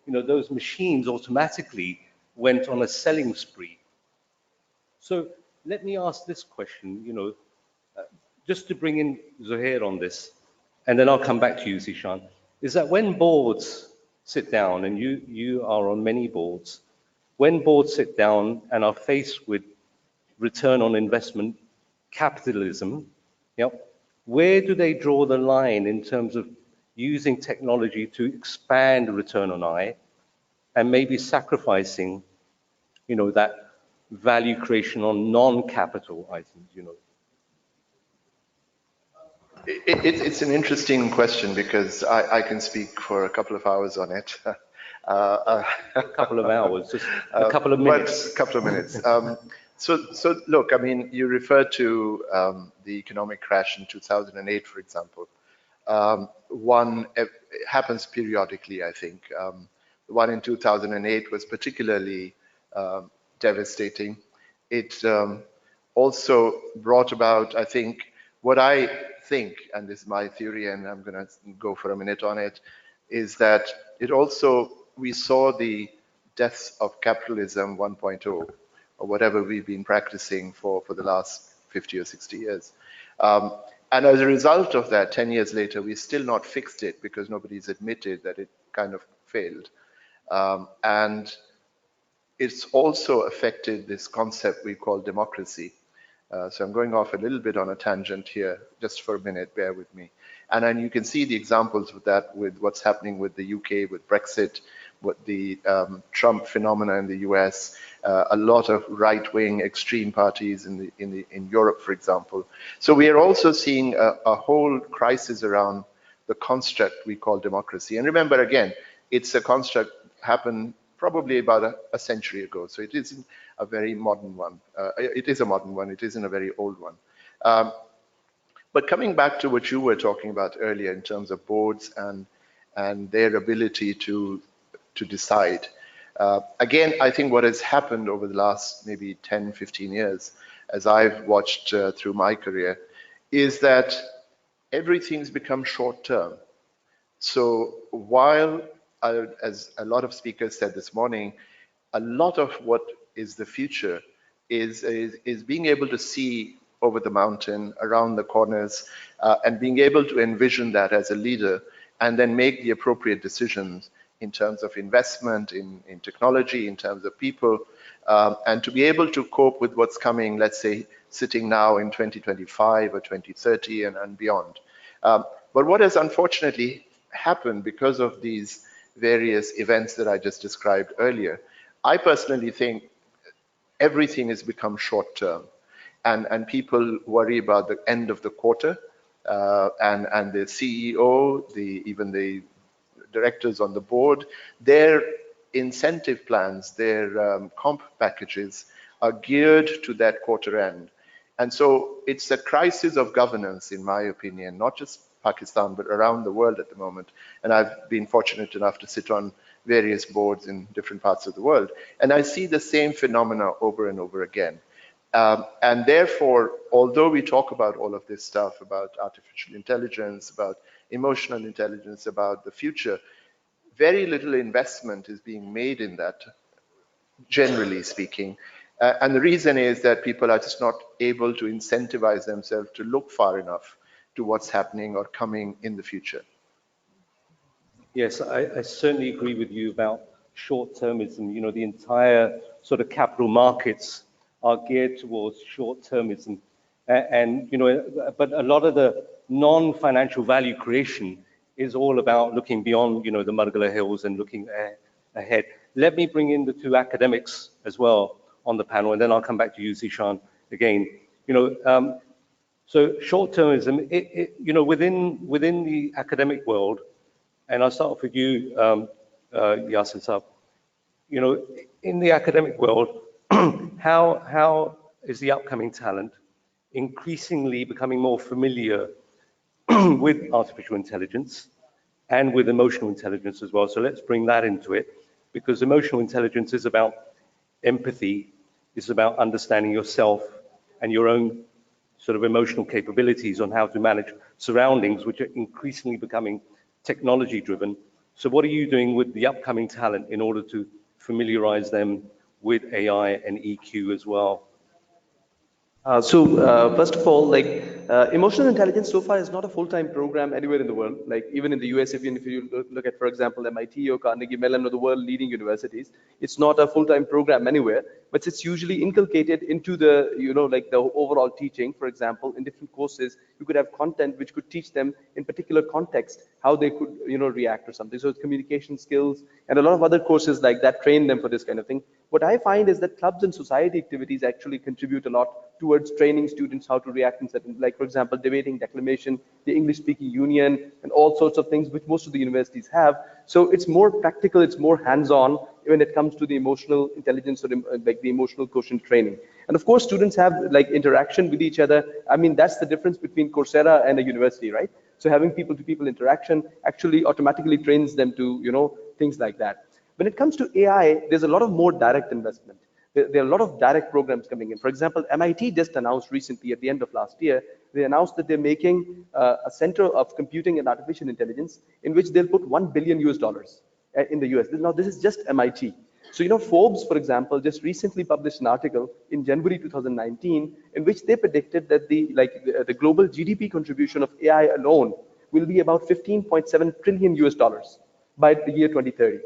those machines automatically went on a selling spree. So let me ask this question, just to bring in Zuhair on this, and then I'll come back to you, Zishan, is that when boards sit down, and you are on many boards, when boards sit down and are faced with return on investment capitalism, where do they draw the line in terms of using technology to expand return on I and maybe sacrificing that value creation on non-capital items, It's an interesting question because I can speak for a couple of hours on it. A couple of hours, just a couple of minutes. But a couple of minutes. So look, I mean, you referred to the economic crash in 2008, for example. One happens periodically, I think. The one in 2008 was particularly devastating. It also brought about, I think, what I think, and this is my theory, and I'm going to go for a minute on it, is that it also, we saw the deaths of capitalism 1.0, or whatever we've been practicing for the last 50 or 60 years. And as a result of that, 10 years later, we've still not fixed it because nobody's admitted that it kind of failed. And it's also affected this concept we call democracy. So I'm going off a little bit on a tangent here, just for a minute, bear with me. And then you can see the examples of that with what's happening with the UK, with Brexit, with the Trump phenomena in the US, a lot of right-wing extreme parties in Europe, for example. So we are also seeing a whole crisis around the construct we call democracy. And remember, again, it's a construct happened probably about a century ago. So it isn't a very modern one. It is a modern one. It isn't a very old one. But coming back to what you were talking about earlier in terms of boards and their ability to decide. Again, I think what has happened over the last maybe 10, 15 years, as I've watched through my career, is that everything's become short term. So while, as a lot of speakers said this morning, a lot of what is the future is being able to see over the mountain, around the corners, and being able to envision that as a leader and then make the appropriate decisions in terms of investment, in technology, in terms of people, and to be able to cope with what's coming, let's say, sitting now in 2025 or 2030 and beyond. But what has unfortunately happened because of these various events that I just described earlier, I personally think everything has become short term. And people worry about the end of the quarter, and the CEO, even the directors on the board, their incentive plans, their comp packages are geared to that quarter end. And so it's a crisis of governance, in my opinion, not just Pakistan, but around the world at the moment. And I've been fortunate enough to sit on various boards in different parts of the world. And I see the same phenomena over and over again. And therefore, although we talk about all of this stuff, about artificial intelligence, about emotional intelligence, about the future, very little investment is being made in that, generally speaking. And the reason is that people are just not able to incentivize themselves to look far enough to what's happening or coming in the future. Yes, I certainly agree with you about short-termism. You know, the entire sort of capital markets are geared towards short-termism. And, you know, but a lot of the non-financial value creation is all about looking beyond, you know, the Margala Hills and looking ahead. Let me bring in the two academics as well on the panel, and then I'll come back to you, Zishan, again. You know, so short-termism, you know, within the academic world, and I'll start off with you, Yasir Saab. You know, in the academic world, how is the upcoming talent increasingly becoming more familiar with artificial intelligence and with emotional intelligence as well? So let's bring that into it, because emotional intelligence is about empathy, it's about understanding yourself and your own sort of emotional capabilities on how to manage surroundings, which are increasingly becoming technology driven. So what are you doing with the upcoming talent in order to familiarize them with AI and EQ as well? First of all, emotional intelligence so far is not a full-time program anywhere in the world. Like even in the US, if you look at, for example, MIT or Carnegie Mellon or the world leading universities, it's not a full-time program anywhere, but it's usually inculcated into the, you know, like the overall teaching. For example, in different courses, you could have content which could teach them in particular context how they could, react or something. So it's communication skills and a lot of other courses like that train them for this kind of thing. What I find is that clubs and society activities actually contribute a lot towards training students how to react in certain, like for example, debating, declamation, the English speaking union, and all sorts of things which most of the universities have. So it's more practical, it's more hands-on when it comes to the emotional intelligence or like the emotional quotient training. And of course, students have like interaction with each other. I mean, that's the difference between Coursera and a university, right? So having people-to-people interaction actually automatically trains them to, things like that. When it comes to AI, there's a lot of more direct investment. There are a lot of direct programs coming in. For example, MIT just announced recently at the end of last year, they announced that they're making a center of computing and artificial intelligence in which they'll put $1 billion in the US. Now, this is just MIT. So, Forbes, for example, just recently published an article in January 2019 in which they predicted that the global GDP contribution of AI alone will be about $15.7 trillion by the year 2030,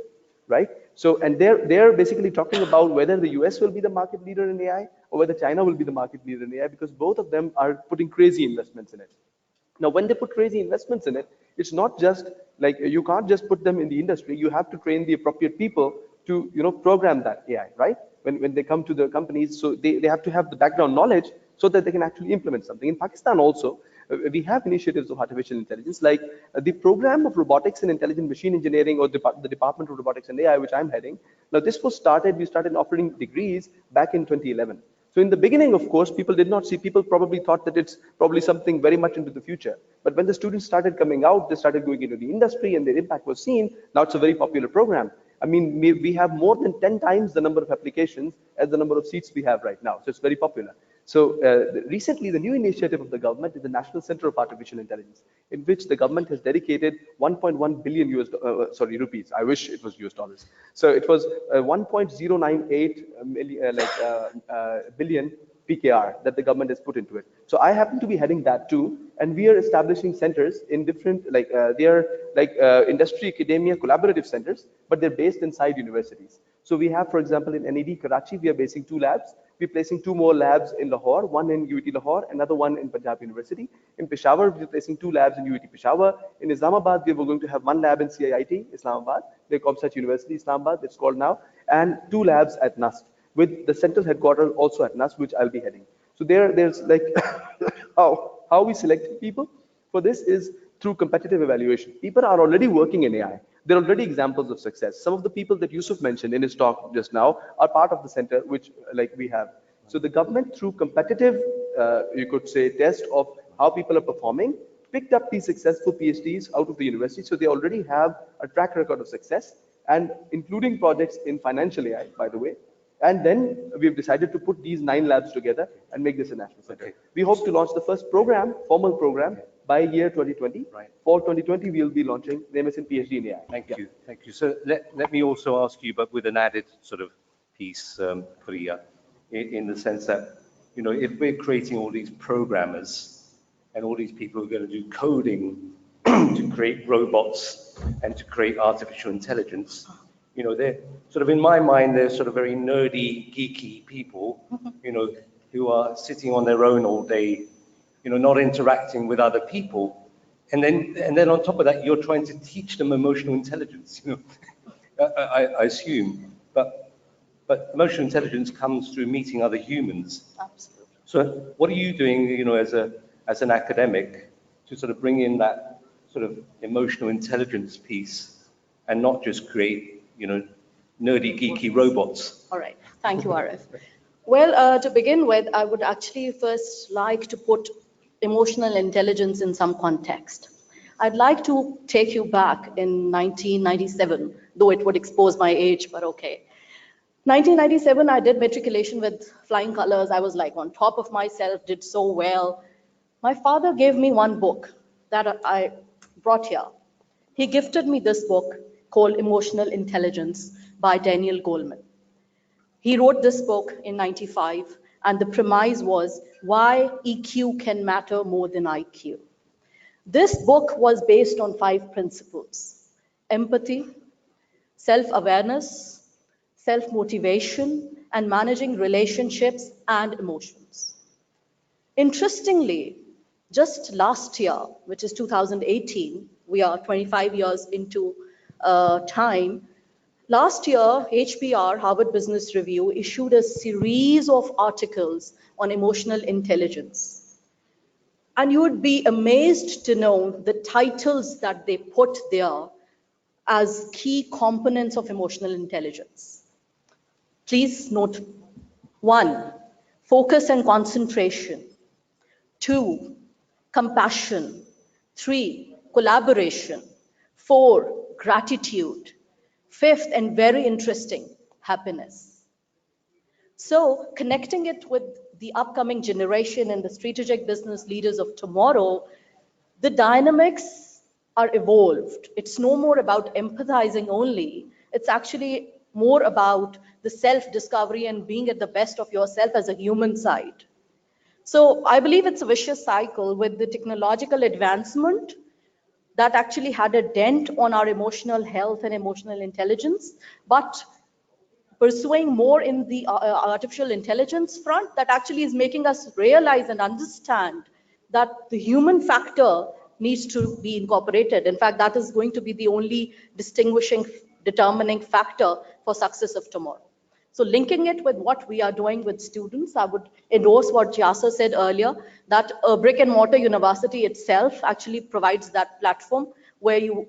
right? So, and they're basically talking about whether the US will be the market leader in AI or whether China will be the market leader in AI, because both of them are putting crazy investments in it. Now, when they put crazy investments in it, it's not just like you can't just put them in the industry. You have to train the appropriate people to program that AI, right? When they come to the companies, so they have to have the background knowledge so that they can actually implement something. In Pakistan also, we have initiatives of artificial intelligence, like the program of robotics and intelligent machine engineering, or the Department of Robotics and AI, which I'm heading. Now, we started offering degrees back in 2011. So in the beginning, of course, people did not see, people probably thought that it's probably something very much into the future. But when the students started coming out, they started going into the industry and their impact was seen. Now it's a very popular program. I mean, we have more than 10 times the number of applications as the number of seats we have right now. So it's very popular. So recently, the new initiative of the government is the National Center of Artificial Intelligence, in which the government has dedicated 1.1 billion rupees. I wish it was US dollars. So it was 1.098 billion PKR that the government has put into it. So I happen to be heading that too, and we are establishing centers in different, they are industry academia collaborative centers, but they're based inside universities. So we have, for example, in NED Karachi, we are basing 2 labs. We're placing 2 more labs in Lahore, one in UET Lahore, another one in Punjab University. In Peshawar, we're placing 2 labs in UET Peshawar. In Islamabad, we were going to have 1 lab in CIIT, Islamabad, the Comsat University, Islamabad, it's called now, and 2 labs at NUST, with the central headquarters also at NUST, which I'll be heading. So there's like, how we select people for this is through competitive evaluation. People are already working in AI. There are already examples of success. Some of the people that Yusuf mentioned in his talk just now are part of the center, which we have. So the government, through competitive, you could say, test of how people are performing, picked up these successful PhDs out of the university. So they already have a track record of success, and including projects in financial AI, by the way. And then we've decided to put these 9 labs together and make this a national center. Okay. We hope to launch the first program, formal program, by year 2020. Right. For 2020, we'll be launching the MSc PhD in AI. Thank you. Thank you. So let me also ask you, but with an added sort of piece, Priya, in the sense that, if we're creating all these programmers and all these people who are going to do coding to create robots and to create artificial intelligence, they're sort of, in my mind, they're sort of very nerdy, geeky people, who are sitting on their own all day, not interacting with other people. And then on top of that, you're trying to teach them emotional intelligence, I assume. But emotional intelligence comes through meeting other humans. Absolutely. So what are you doing, as an academic, to sort of bring in that sort of emotional intelligence piece and not just create, nerdy, geeky robots? All right. Thank you, Arif. Well, to begin with, I would actually first like to put emotional intelligence in some context. I'd like to take you back in 1997, though it would expose my age, but okay. 1997, I did matriculation with flying colors. I was like on top of myself, did so well. My father gave me one book that I brought here. He gifted me this book called Emotional Intelligence by Daniel Goleman. He wrote this book in 95, and the premise was why EQ can matter more than IQ. This book was based on 5 principles: empathy, self-awareness, self-motivation, and managing relationships and emotions. Interestingly, just last year, which is 2018, we are 25 years into time. Last year, HBR, Harvard Business Review, issued a series of articles on emotional intelligence. And you would be amazed to know the titles that they put there as key components of emotional intelligence. Please note: 1, focus and concentration; 2, compassion; 3, collaboration; 4, gratitude; 5th, and very interesting, happiness. So connecting it with the upcoming generation and the strategic business leaders of tomorrow, the dynamics are evolved. It's no more about empathizing only. It's actually more about the self-discovery and being at the best of yourself as a human side. So I believe it's a vicious cycle with the technological advancement that actually had a dent on our emotional health and emotional intelligence, but pursuing more in the artificial intelligence front that actually is making us realize and understand that the human factor needs to be incorporated. In fact, that is going to be the only distinguishing, determining factor for success of tomorrow. So linking it with what we are doing with students, I would endorse what Jasa said earlier, that a brick and mortar university itself actually provides that platform where you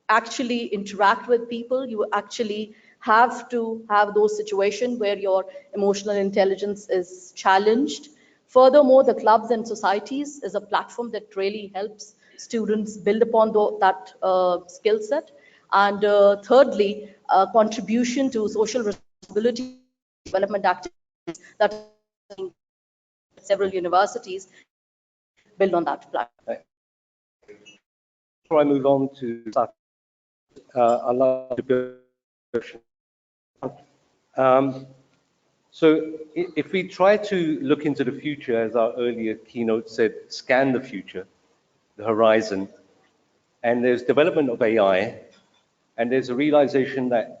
actually interact with people. You actually have to have those situations where your emotional intelligence is challenged. Furthermore, the clubs and societies is a platform that really helps students build upon that skill set. And thirdly, contribution to social responsibility development activities that several universities build on that platform. Before I move on to I'd like to build. So if we try to look into the future, as our earlier keynote said, scan the future, the horizon, and there's development of AI, and there's a realization that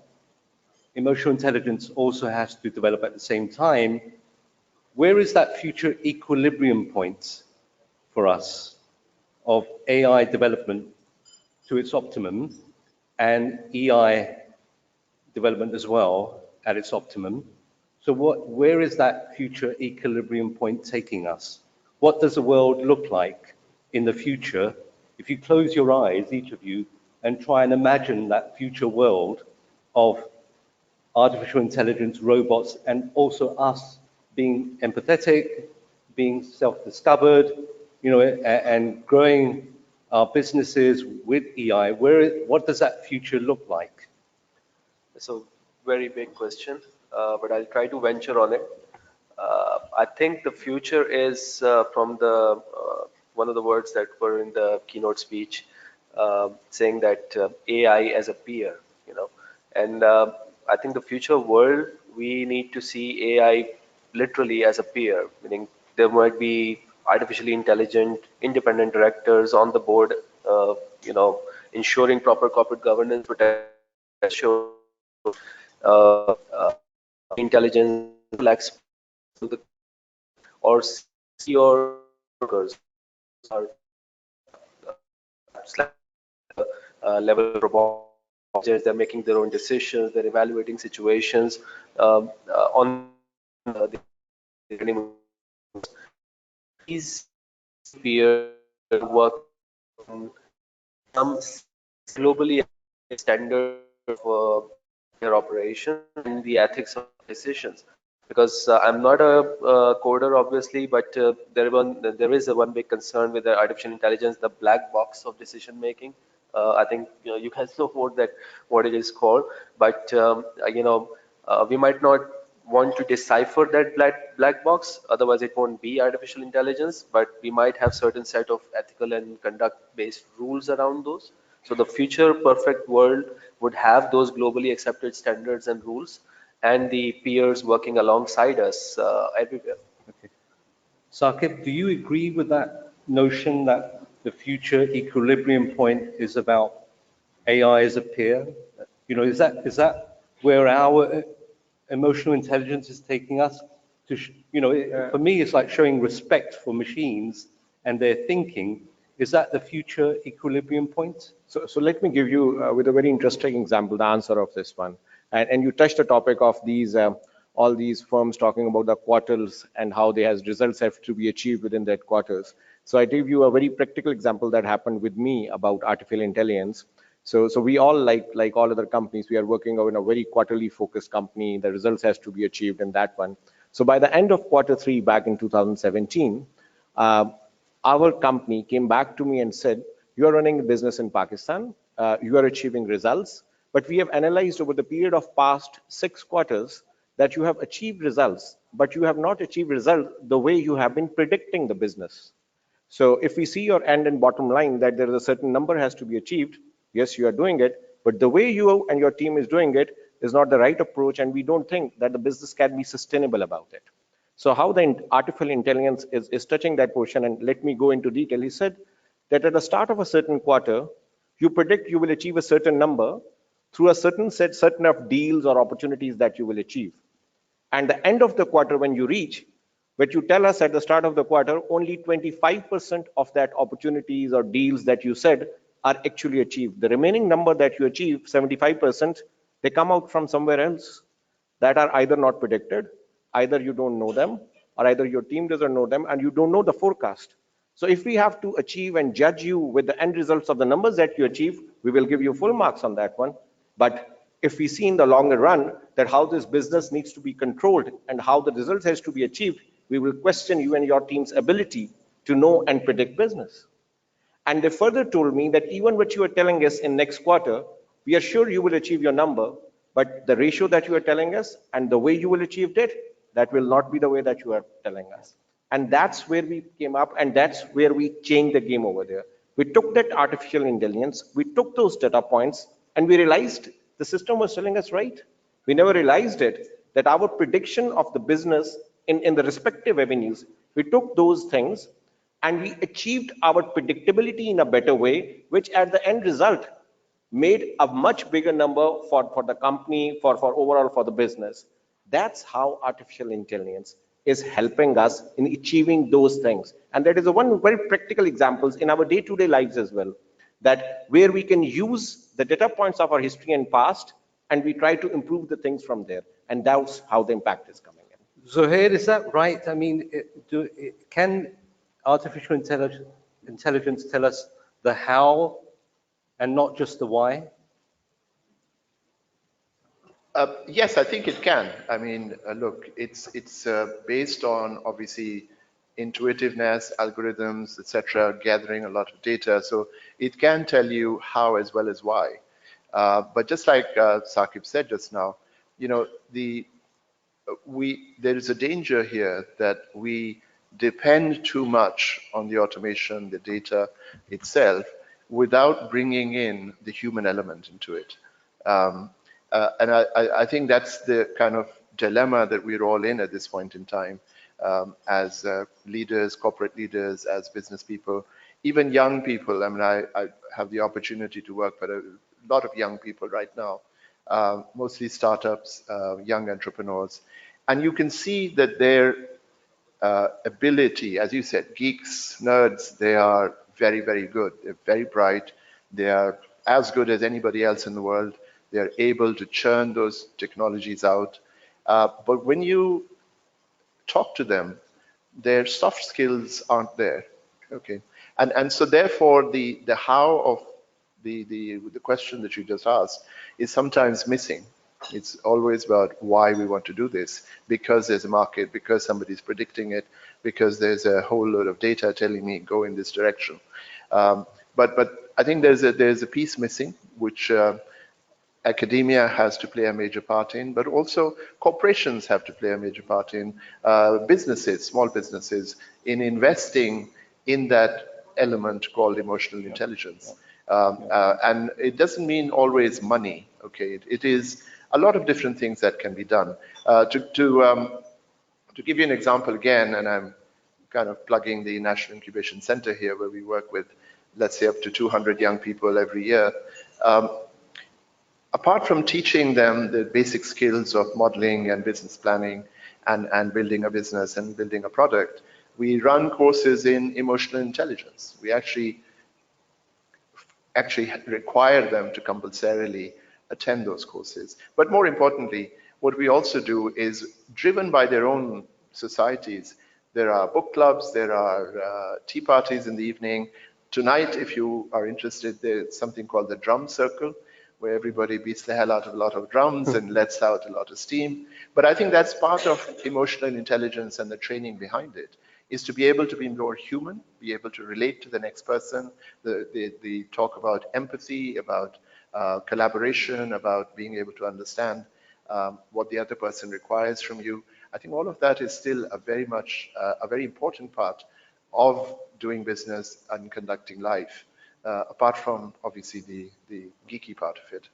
emotional intelligence also has to develop at the same time, where is that future equilibrium point for us of AI development to its optimum and EI development as well at its optimum? So where is that future equilibrium point taking us? What does the world look like in the future? If you close your eyes, each of you, and try and imagine that future world of artificial intelligence, robots, and also us being empathetic, being self-discovered, and growing our businesses with EI, what does that future look like? It's a very big question, but I'll try to venture on it. I think the future is from the one of the words that were in the keynote speech, saying that AI as a peer, and I think the future world, we need to see AI literally as a peer, meaning there might be artificially intelligent, independent directors on the board, ensuring proper corporate governance, protection, intelligence to the or your workers are level robots. They're making their own decisions. They're evaluating situations on the animals. These peers work on some globally standard for their operation and the ethics of decisions. Because I'm not a coder, obviously, but there is a one big concern with the artificial intelligence, the black box of decision making. I think you guys know what it is called, but we might not want to decipher that black box. Otherwise, it won't be artificial intelligence. But we might have certain set of ethical and conduct-based rules around those. So the future perfect world would have those globally accepted standards and rules, and the peers working alongside us everywhere. Okay. Saqib, do you agree with that notion that the future equilibrium point is about AI as a peer? Is that where our emotional intelligence is taking us? For me, it's like showing respect for machines and their thinking, Is that the future equilibrium point? So let me give you, with a very interesting example, the answer of this one. And you touched the topic of these, all these firms talking about the quarters and how they has results have to be achieved within that quarters. So I give you a very practical example that happened with me about artificial intelligence. So we all, like all other companies, we are working on a very quarterly focused company. The results has to be achieved in that one. So by the end of Q3 back in 2017, our company came back to me and said, you are running a business in Pakistan, you are achieving results, but we have analyzed over the period of past 6 quarters that you have achieved results, but you have not achieved results the way you have been predicting the business. So if we see your end and bottom line that there is a certain number has to be achieved, yes, you are doing it, but the way you and your team is doing it is not the right approach, and we don't think that the business can be sustainable about it. So how the artificial intelligence is touching that portion, and let me go into detail. He said that at the start of a certain quarter, you predict you will achieve a certain number through a certain of deals or opportunities that you will achieve. And the end of the quarter when you reach, but you tell us at the start of the quarter, only 25% of that opportunities or deals that you said are actually achieved. The remaining number that you achieve, 75%, they come out from somewhere else that are either not predicted, either you don't know them, or either your team doesn't know them and you don't know the forecast. So if we have to achieve and judge you with the end results of the numbers that you achieve, we will give you full marks on that one. But if we see in the longer run that how this business needs to be controlled and how the results has to be achieved, we will question you and your team's ability to know and predict business. And they further told me that even what you are telling us in next quarter, we are sure you will achieve your number, but the ratio that you are telling us and the way you will achieve it, that will not be the way that you are telling us. And that's where we came up, and that's where we changed the game over there. We took that artificial intelligence, we took those data points, and we realized the system was telling us right. We never realized it, that our prediction of the business in the respective avenues, we took those things and we achieved our predictability in a better way, which at the end result made a much bigger number for the company, for overall for the business. That's how artificial intelligence is helping us in achieving those things. And that is one very practical examples in our day-to-day lives as well, that where we can use the data points of our history and past, and we try to improve the things from there. And that's how the impact is coming in. Zuhair, is that right? I mean, can artificial intelligence tell us the how and not just the why? Yes, I think it can. I mean, look, it's based on obviously intuitiveness, algorithms, etc., gathering a lot of data. So it can tell you how as well as why. But just like Saqib said just now, you know, there is a danger here that we depend too much on the automation, the data itself, without bringing in the human element into it. And I think that's the kind of dilemma that we're all in at this point in time, as leaders, corporate leaders, as business people, even young people. I mean, I have the opportunity to work with a lot of young people right now, mostly startups, young entrepreneurs. And you can see that their ability, as you said, geeks, nerds, they are very, very good. They're very bright. They are as good as anybody else in the world. They're able to churn those technologies out. But when you talk to them, their soft skills aren't there. Okay. And so therefore the how of the question that you just asked is sometimes missing. It's always about why we want to do this, because there's a market, because somebody's predicting it, because there's a whole load of data telling me go in this direction. But I think there's a piece missing, which academia has to play a major part in, but also corporations have to play a major part in, businesses, small businesses, in investing in that element called emotional intelligence. And it doesn't mean always money, okay? It is a lot of different things that can be done. To give you an example again, and I'm kind of plugging the National Incubation Center here, where we work with, let's say, up to 200 young people every year. Apart from teaching them the basic skills of modeling and business planning and building a business and building a product, we run courses in emotional intelligence. We actually actually require them to compulsorily attend those courses. But more importantly, what we also do is, driven by their own societies, there are book clubs, there are tea parties in the evening. Tonight, if you are interested, there's something called the drum circle, where everybody beats the hell out of a lot of drums and lets out a lot of steam. But I think that's part of emotional intelligence and the training behind it, is to be able to be more human, be able to relate to the next person. The talk about empathy, about collaboration, about being able to understand what the other person requires from you. I think all of that is still a very important part of doing business and conducting life, apart from obviously the geeky part of it.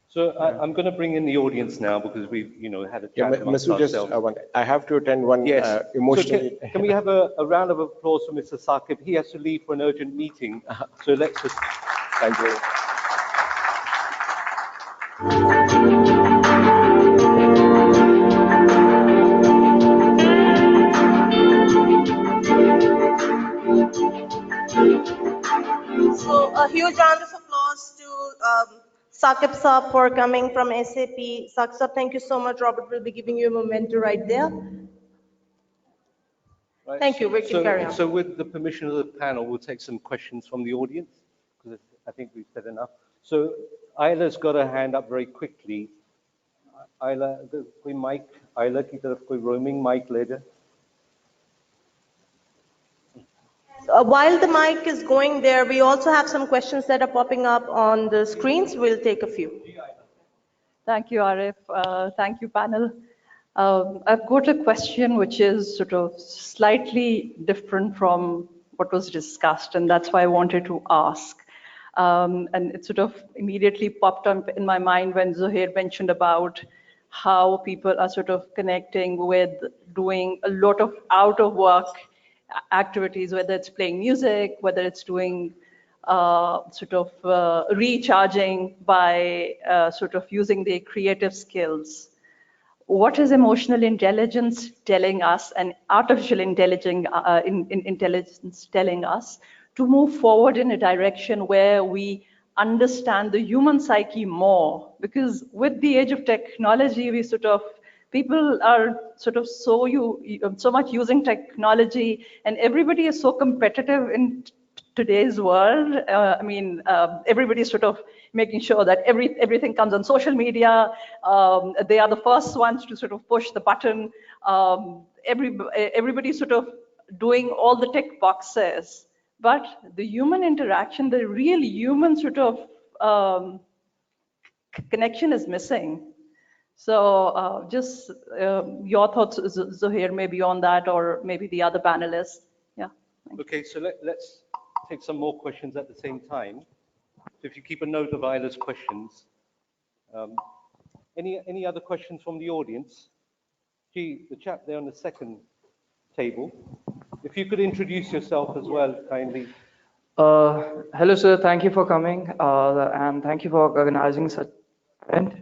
So I'm going to bring in the audience now because we've, had a chat amongst ourselves. I have to attend one emotional. So can we have a round of applause for Mr. Saqib? He has to leave for an urgent meeting. So let's just. Thank you. So a huge round of applause to Saqib Saab for coming from SAP. Saqib Saab, thank you so much. Robert will be giving you a memento right there. Right. Thank you. We can carry on. So with the permission of the panel, we'll take some questions from the audience, because I think we've said enough. So Isla's got her hand up very quickly. Isla, कोई mic, Isla की तरफ कोई roaming mic ले जाए. While the mic is going there, we also have some questions that are popping up on the screens. We'll take a few. Thank you, Arif. Thank you, panel. I've got a question which is sort of slightly different from what was discussed, and that's why I wanted to ask. And it sort of immediately popped up in my mind when Zuhair mentioned about how people are sort of connecting with doing a lot of out of work activities, whether it's playing music, whether it's doing recharging by sort of using their creative skills. What is emotional intelligence telling us and artificial intelligence telling us to move forward in a direction where we understand the human psyche more? Because with the age of technology, people are so much using technology, and everybody is so competitive in today's world. Everybody's sort of making sure that everything comes on social media. They are the first ones to sort of push the button. Everybody's sort of doing all the tick boxes, but the human interaction, the real human sort of connection is missing. So just your thoughts, Zuhair, maybe on that, or maybe the other panelists. Yeah. Okay, so let's take some more questions at the same time. So if you keep a note of Isla's questions. Any other questions from the audience? Gee, the chap there on the second table. If you could introduce yourself as well, kindly. Hello, sir. Thank you for coming, and thank you for organizing such an event.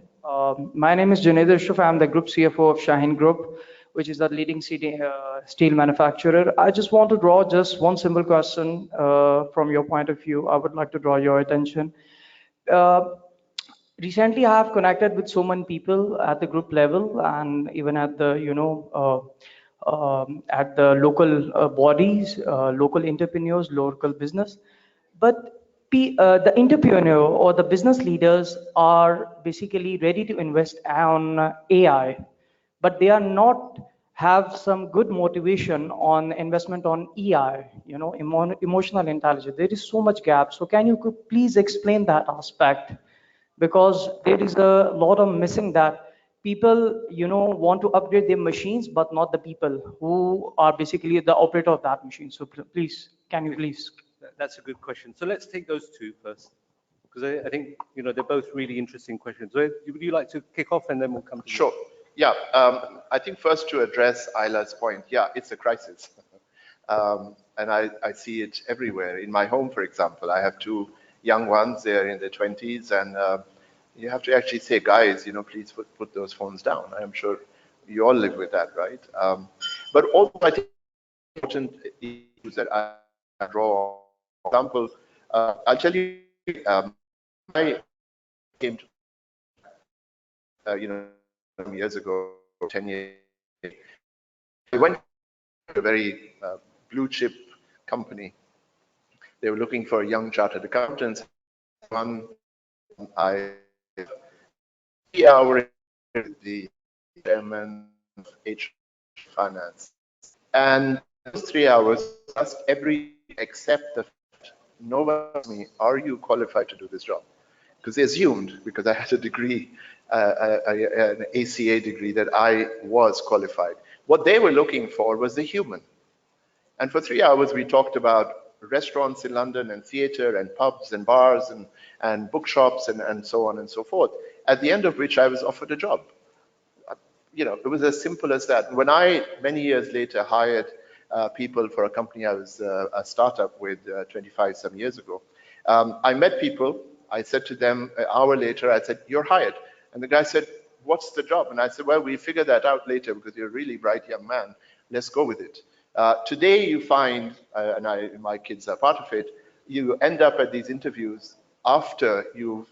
My name is Junaid Ashraf. I'm the Group CFO of Shaheen Group, which is the leading steel manufacturer. I just want to draw just one simple question from your point of view. I would like to draw your attention. Recently, I have connected with so many people at the group level and even at the, at the local bodies, local entrepreneurs, local business. But the entrepreneur or the business leaders are basically ready to invest on AI, but they are not have some good motivation on investment on EI, emotional intelligence. There is so much gap. So can you please explain that aspect? Because there is a lot of missing that people, want to upgrade their machines, but not the people who are basically the operator of that machine. So please, can you please? That's a good question. So let's take those two first, because I think they're both really interesting questions. So would you like to kick off, and then we'll come to Sure. Yeah. I think first to address Isla's point. Yeah, it's a crisis, and I see it everywhere. In my home, for example, I have two young ones. They're in their 20s, and you have to actually say, guys, please put those phones down. I'm sure you all live with that, right? But also, I think important issues that I draw. For example, I'll tell you I came to, years ago, 10 years, I went to a very blue chip company. They were looking for young chartered accountants. One, I 3 hours with the chairman of HR finance. And those 3 hours asked every except the fact, no one asked me, are you qualified to do this job? Because they assumed, because I had a degree, an ACCA degree, that I was qualified. What they were looking for was the human. And for 3 hours, we talked about restaurants in London and theater and pubs and bars and bookshops and so on and so forth, at the end of which I was offered a job. It was as simple as that. When I, many years later, hired people for a company I was a startup with 25 some years ago, I met people. I said to them an hour later, I said, you're hired. And the guy said, what's the job? And I said, well, we'll figure that out later because you're a really bright young man. Let's go with it. Today you find, my kids are part of it, you end up at these interviews after you've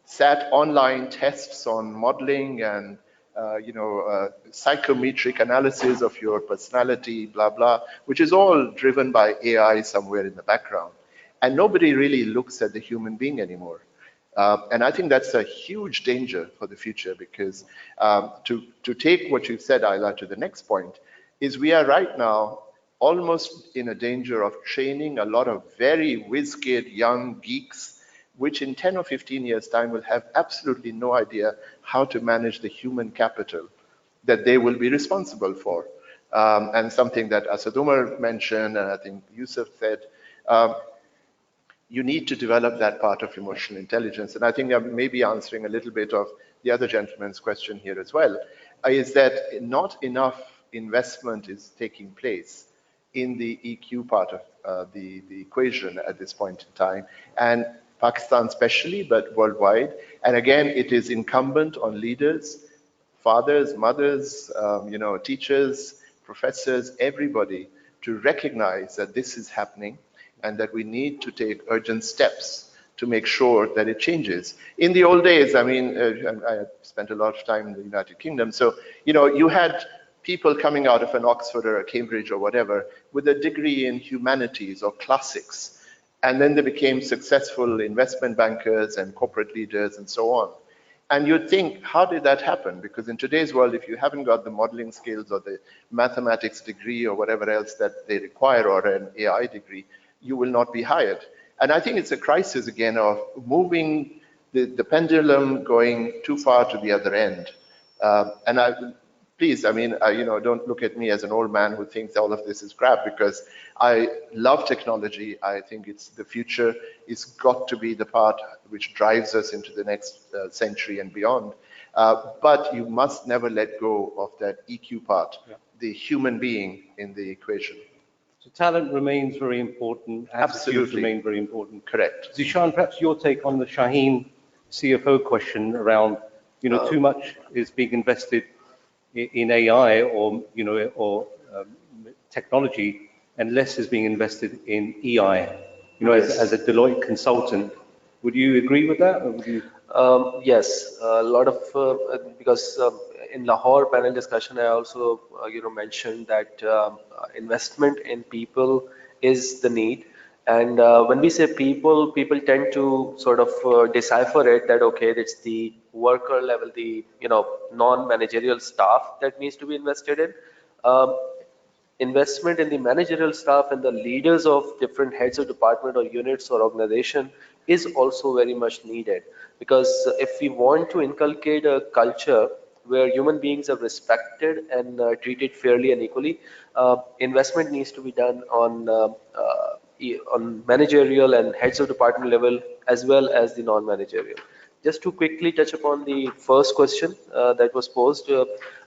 sat online tests on modeling and psychometric analysis of your personality, blah, blah, which is all driven by AI somewhere in the background. And nobody really looks at the human being anymore. And I think that's a huge danger for the future because to take what you said, Ayla, to the next point, is we are right now almost in a danger of training a lot of very whiz-kid young geeks which in 10 or 15 years' time will have absolutely no idea how to manage the human capital that they will be responsible for. And something that Asad Umar mentioned, and I think Yusuf said, you need to develop that part of emotional intelligence. And I think I may be answering a little bit of the other gentleman's question here as well, is that not enough investment is taking place in the EQ part of the equation at this point in time. And Pakistan especially, but worldwide. And again, it is incumbent on leaders, fathers, mothers, teachers, professors, everybody to recognize that this is happening and that we need to take urgent steps to make sure that it changes. In the old days, I mean, I spent a lot of time in the United Kingdom, so, you had people coming out of an Oxford or a Cambridge or whatever with a degree in humanities or classics. And then they became successful investment bankers and corporate leaders and so on. And you'd think, how did that happen? Because in today's world, if you haven't got the modeling skills or the mathematics degree or whatever else that they require or an AI degree, you will not be hired. And I think it's a crisis again of moving the pendulum going too far to the other end. Please, don't look at me as an old man who thinks all of this is crap, because I love technology. I think it's the future. It's got to be the part which drives us into the next century and beyond. But you must never let go of that EQ part, the human being in the equation. So talent remains very important. Attitudes remain very important. Correct. Zishan, perhaps your take on the Shaheen CFO question around, too much is being invested in AI or technology, and less is being invested in EI. Yes. As a Deloitte consultant, would you agree with that? Or would you... Yes, a lot of because in Lahore panel discussion, I also mentioned that investment in people is the need. And when we say people tend to sort of decipher it that, okay, it's the worker level, the non-managerial staff that needs to be invested in. Investment in the managerial staff and the leaders of different heads of department or units or organization is also very much needed, because if we want to inculcate a culture where human beings are respected and treated fairly and equally, investment needs to be done on managerial and heads of department level as well as the non-managerial. Just to quickly touch upon the first question that was posed,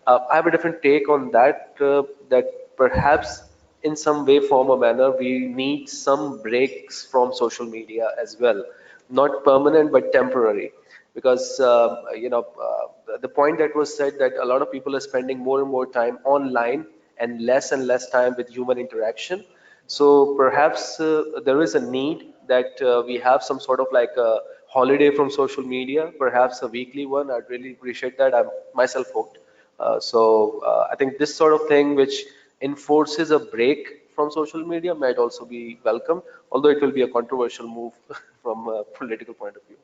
I have a different take on that, that perhaps in some way, form or manner, we need some breaks from social media as well. Not permanent, but temporary. Because, the point that was said that a lot of people are spending more and more time online and less time with human interaction. So perhaps there is a need that we have some sort of like a holiday from social media, perhaps a weekly one. I'd really appreciate that. I'm myself hooked. I think this sort of thing which enforces a break from social media might also be welcome, although it will be a controversial move from a political point of view.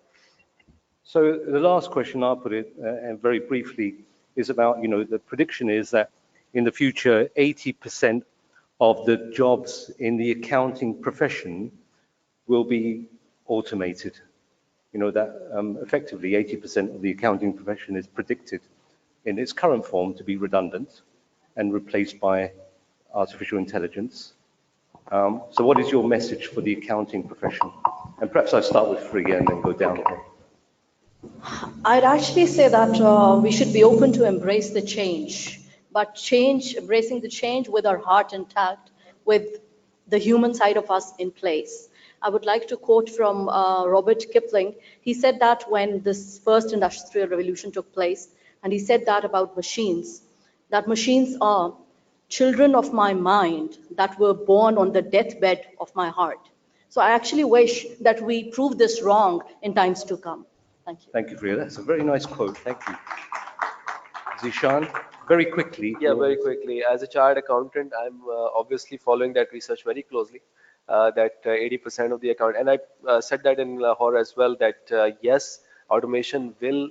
So the last question I'll put it, and very briefly, is about, the prediction is that in the future, 80% of the jobs in the accounting profession will be automated. That effectively 80% of the accounting profession is predicted in its current form to be redundant and replaced by artificial intelligence. So what is your message for the accounting profession? And perhaps I start with Free and then go down. I'd actually say that we should be open to embrace the change, but embracing the change with our heart intact, with the human side of us in place. I would like to quote from Robert Kipling. He said that when this first industrial revolution took place, and he said that about machines, that machines are children of my mind that were born on the deathbed of my heart. So I actually wish that we prove this wrong in times to come. Thank you. Thank you, Priya. That's a very nice quote. Thank you. Zishan, very quickly. Yeah, very quickly. As a chartered accountant, I'm obviously following that research very closely. That 80% of the account, and I said that in Lahore as well, that yes, automation will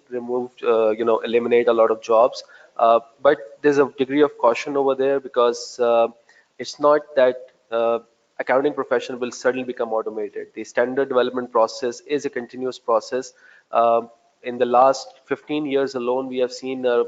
eliminate a lot of jobs, but there's a degree of caution over there because it's not that accounting profession will suddenly become automated. The standard development process is a continuous process. In the last 15 years alone, we have seen a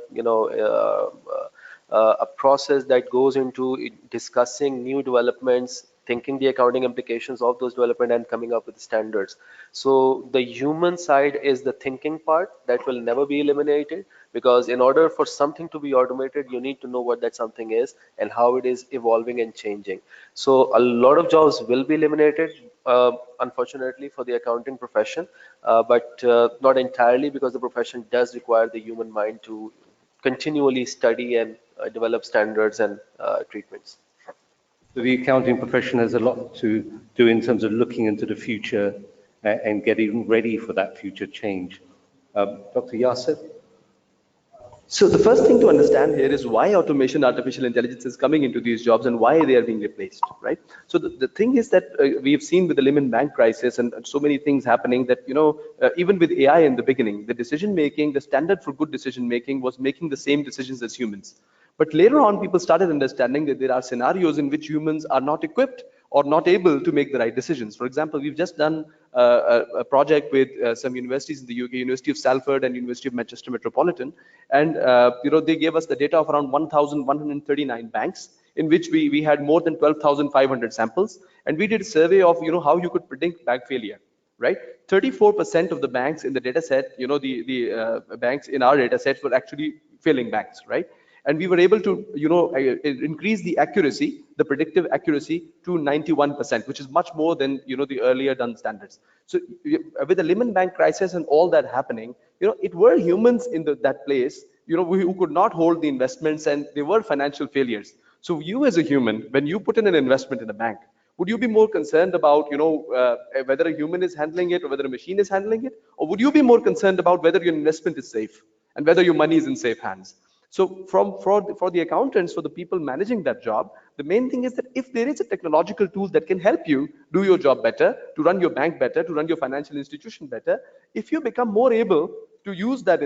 process that goes into discussing new developments, thinking the accounting implications of those development and coming up with standards. So the human side is the thinking part that will never be eliminated, because in order for something to be automated, you need to know what that something is and how it is evolving and changing. So a lot of jobs will be eliminated, unfortunately, for the accounting profession, but not entirely, because the profession does require the human mind to continually study and develop standards and treatments. So the accounting profession has a lot to do in terms of looking into the future and getting ready for that future change. Dr. Yasir? So the first thing to understand here is why automation, artificial intelligence is coming into these jobs and why they are being replaced, right? So the thing is that we've seen with the Lehman Bank crisis and so many things happening that, even with AI in the beginning, the decision making, the standard for good decision making was making the same decisions as humans. But later on, people started understanding that there are scenarios in which humans are not equipped or not able to make the right decisions. For example, we've just done a project with some universities in the UK, University of Salford and University of Manchester Metropolitan, and they gave us the data of around 1,139 banks, in which we had more than 12,500 samples, and we did a survey of how you could predict bank failure. Right, 34% of the banks in the data set, the banks in our data sets were actually failing banks, right? And we were able to, increase the accuracy, the predictive accuracy, to 91%, which is much more than, the earlier done standards. So with the Lehman Bank crisis and all that happening, it were humans in that place, who could not hold the investments, and they were financial failures. So you as a human, when you put in an investment in a bank, would you be more concerned about, whether a human is handling it or whether a machine is handling it? Or would you be more concerned about whether your investment is safe and whether your money is in safe hands? So for the accountants, for the people managing that job, the main thing is that if there is a technological tool that can help you do your job better, to run your bank better, to run your financial institution better, if you become more able to use that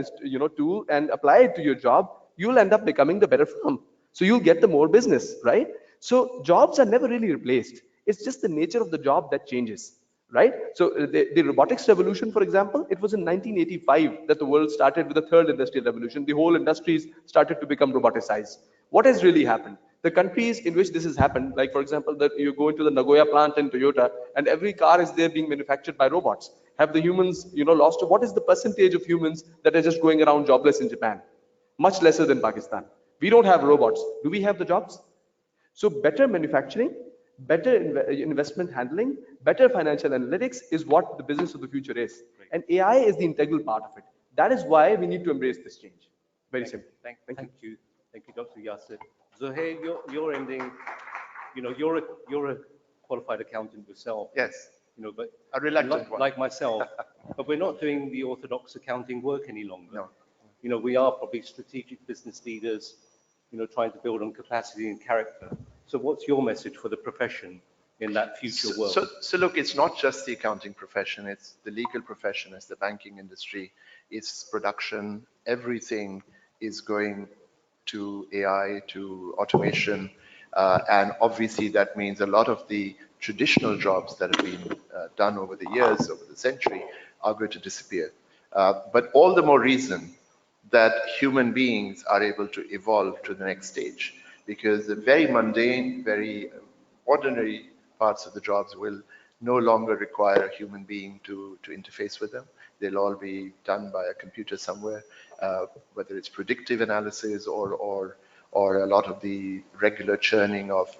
tool and apply it to your job, you'll end up becoming the better firm. So you'll get the more business, right? So jobs are never really replaced. It's just the nature of the job that changes, right? So the robotics revolution, for example, it was in 1985 that the world started with the third industrial revolution. The whole industries started to become roboticized. What has really happened? The countries in which this has happened, like for example, that you go into the Nagoya plant in Toyota, and every car is there being manufactured by robots. Have the humans, lost? What is the percentage of humans that are just going around jobless in Japan? Much lesser than Pakistan. We don't have robots. Do we have the jobs? So better manufacturing, better investment handling, better financial analytics is what the business of the future is. Right. And AI is the integral part of it. That is why we need to embrace this change. Very simple. Thank you. Thank you, Dr. Yasir. Zohair, you're ending, you're a qualified accountant yourself. Yes. but a reluctant one. like myself, but we're not doing the orthodox accounting work any longer. No. We are probably strategic business leaders, trying to build on capacity and character. So what's your message for the profession in that future world? So look, it's not just the accounting profession, it's the legal profession, it's the banking industry, it's production, everything is going to AI, to automation, and obviously that means a lot of the traditional jobs that have been done over the years, over the century, are going to disappear. But all the more reason that human beings are able to evolve to the next stage, because the very mundane, very ordinary parts of the jobs will no longer require a human being to interface with them. They'll all be done by a computer somewhere, whether it's predictive analysis or a lot of the regular churning of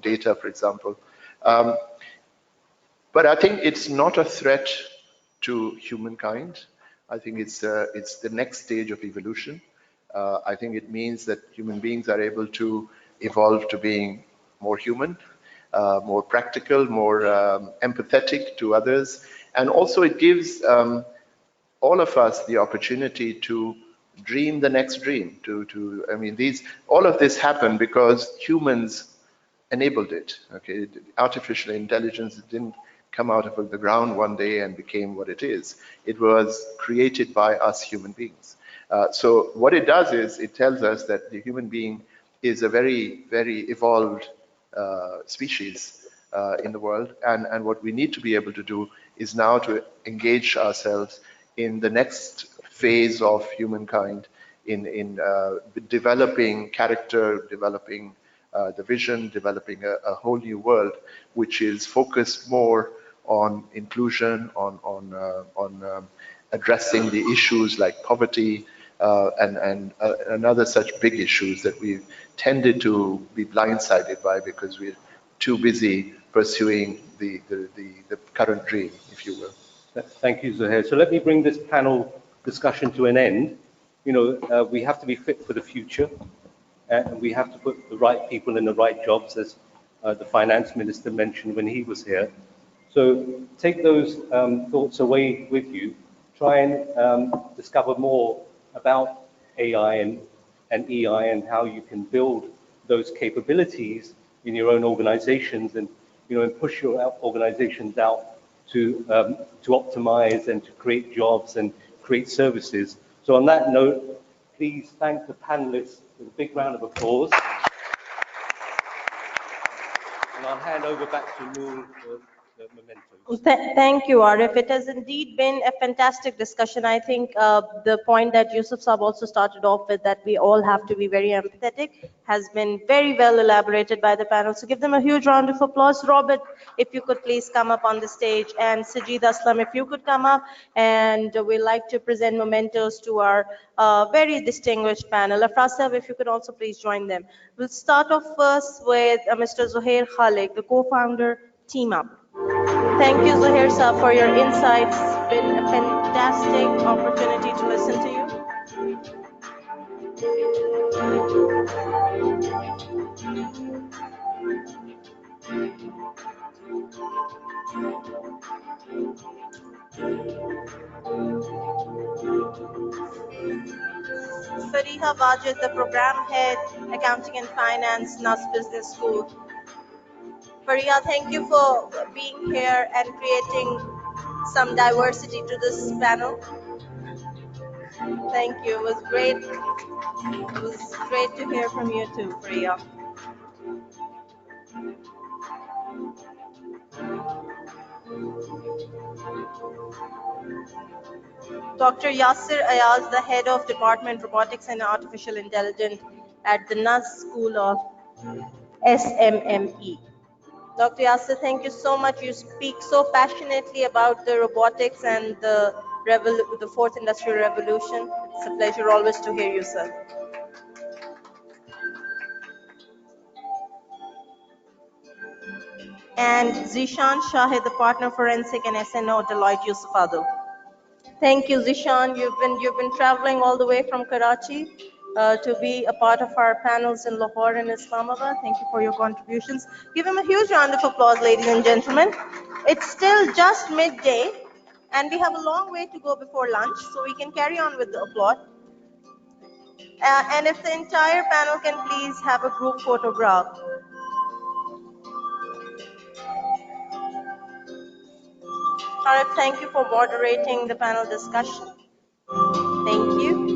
data, for example. But I think it's not a threat to humankind. I think it's the next stage of evolution. I think it means that human beings are able to evolve to being more human, more practical, more empathetic to others. And also it gives all of us the opportunity to dream the next dream. I mean, all of this happened because humans enabled it. Okay, artificial intelligence didn't come out of the ground one day and became what it is. It was created by us human beings. So what it does is it tells us that the human being is a very, very evolved species in the world. And what we need to be able to do is now to engage ourselves in the next phase of humankind in developing character, developing the vision, developing a whole new world, which is focused more on inclusion, on addressing the issues like poverty and other such big issues that we've tended to be blindsided by because we're too busy pursuing the current dream, if you will. Thank you, Zuhair. So let me bring this panel discussion to an end. We have to be fit for the future, and we have to put the right people in the right jobs, as the finance minister mentioned when he was here. So take those thoughts away with you. Try and discover more about AI and EI and how you can build those capabilities in your own organizations and push your organizations out to optimize and to create jobs and create services. So on that note, please thank the panelists with a big round of applause. And I'll hand over back to Noor for the mementos. Thank you, Arif. It has indeed been a fantastic discussion. I think the point that Yusuf Saab also started off with, that we all have to be very empathetic, has been very well elaborated by the panel. So give them a huge round of applause. Robert, if you could please come up on the stage, and Sajid Aslam, if you could come up, and we'd like to present mementos to our very distinguished panel. Afrasab, if you could also please join them. We'll start off first with Mr. Zuhair Khalik, the co-founder, Team Up. Thank you, Zuhair Saab, for your insights. It's been a fantastic opportunity to listen to you. Fariha Wajid, the program head, Accounting and Finance, NAS Business School. Fariha, thank you for being here and creating some diversity to this panel. Thank you. It was great. It was great to hear from you too, Fariha. Dr. Yasir Ayaz, the head of Department Robotics and Artificial Intelligence at the NAS School of SMME. Dr. Yasir, thank you so much. You speak so passionately about the robotics and the fourth industrial revolution. It's a pleasure always to hear you, sir. And Zishan Shahid, the partner forensic and SNO, Deloitte Yusuf Adil. Thank you, Zishan. You've been traveling all the way from Karachi. to be a part of our panels in Lahore and Islamabad. Thank you for your contributions. Give him a huge round of applause, ladies and gentlemen. It's still just midday, and we have a long way to go before lunch, so we can carry on with the applause. And if the entire panel can please have a group photograph. Sharif, thank you for moderating the panel discussion. Thank you.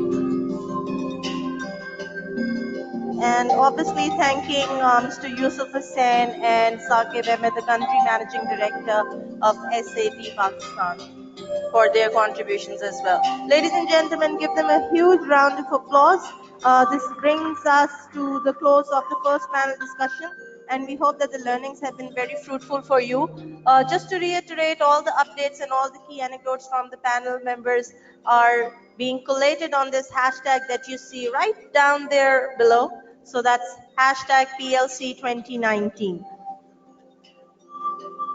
And obviously thanking Mr. Yusuf Hussain and Saqib Ahmed, the country managing director of SAP Pakistan, for their contributions as well. Ladies and gentlemen, give them a huge round of applause. This brings us to the close of the first panel discussion, and we hope that the learnings have been very fruitful for you. Just to reiterate, all the updates and all the key anecdotes from the panel members are being collated on this hashtag that you see right down there below. So that's hashtag PLC 2019.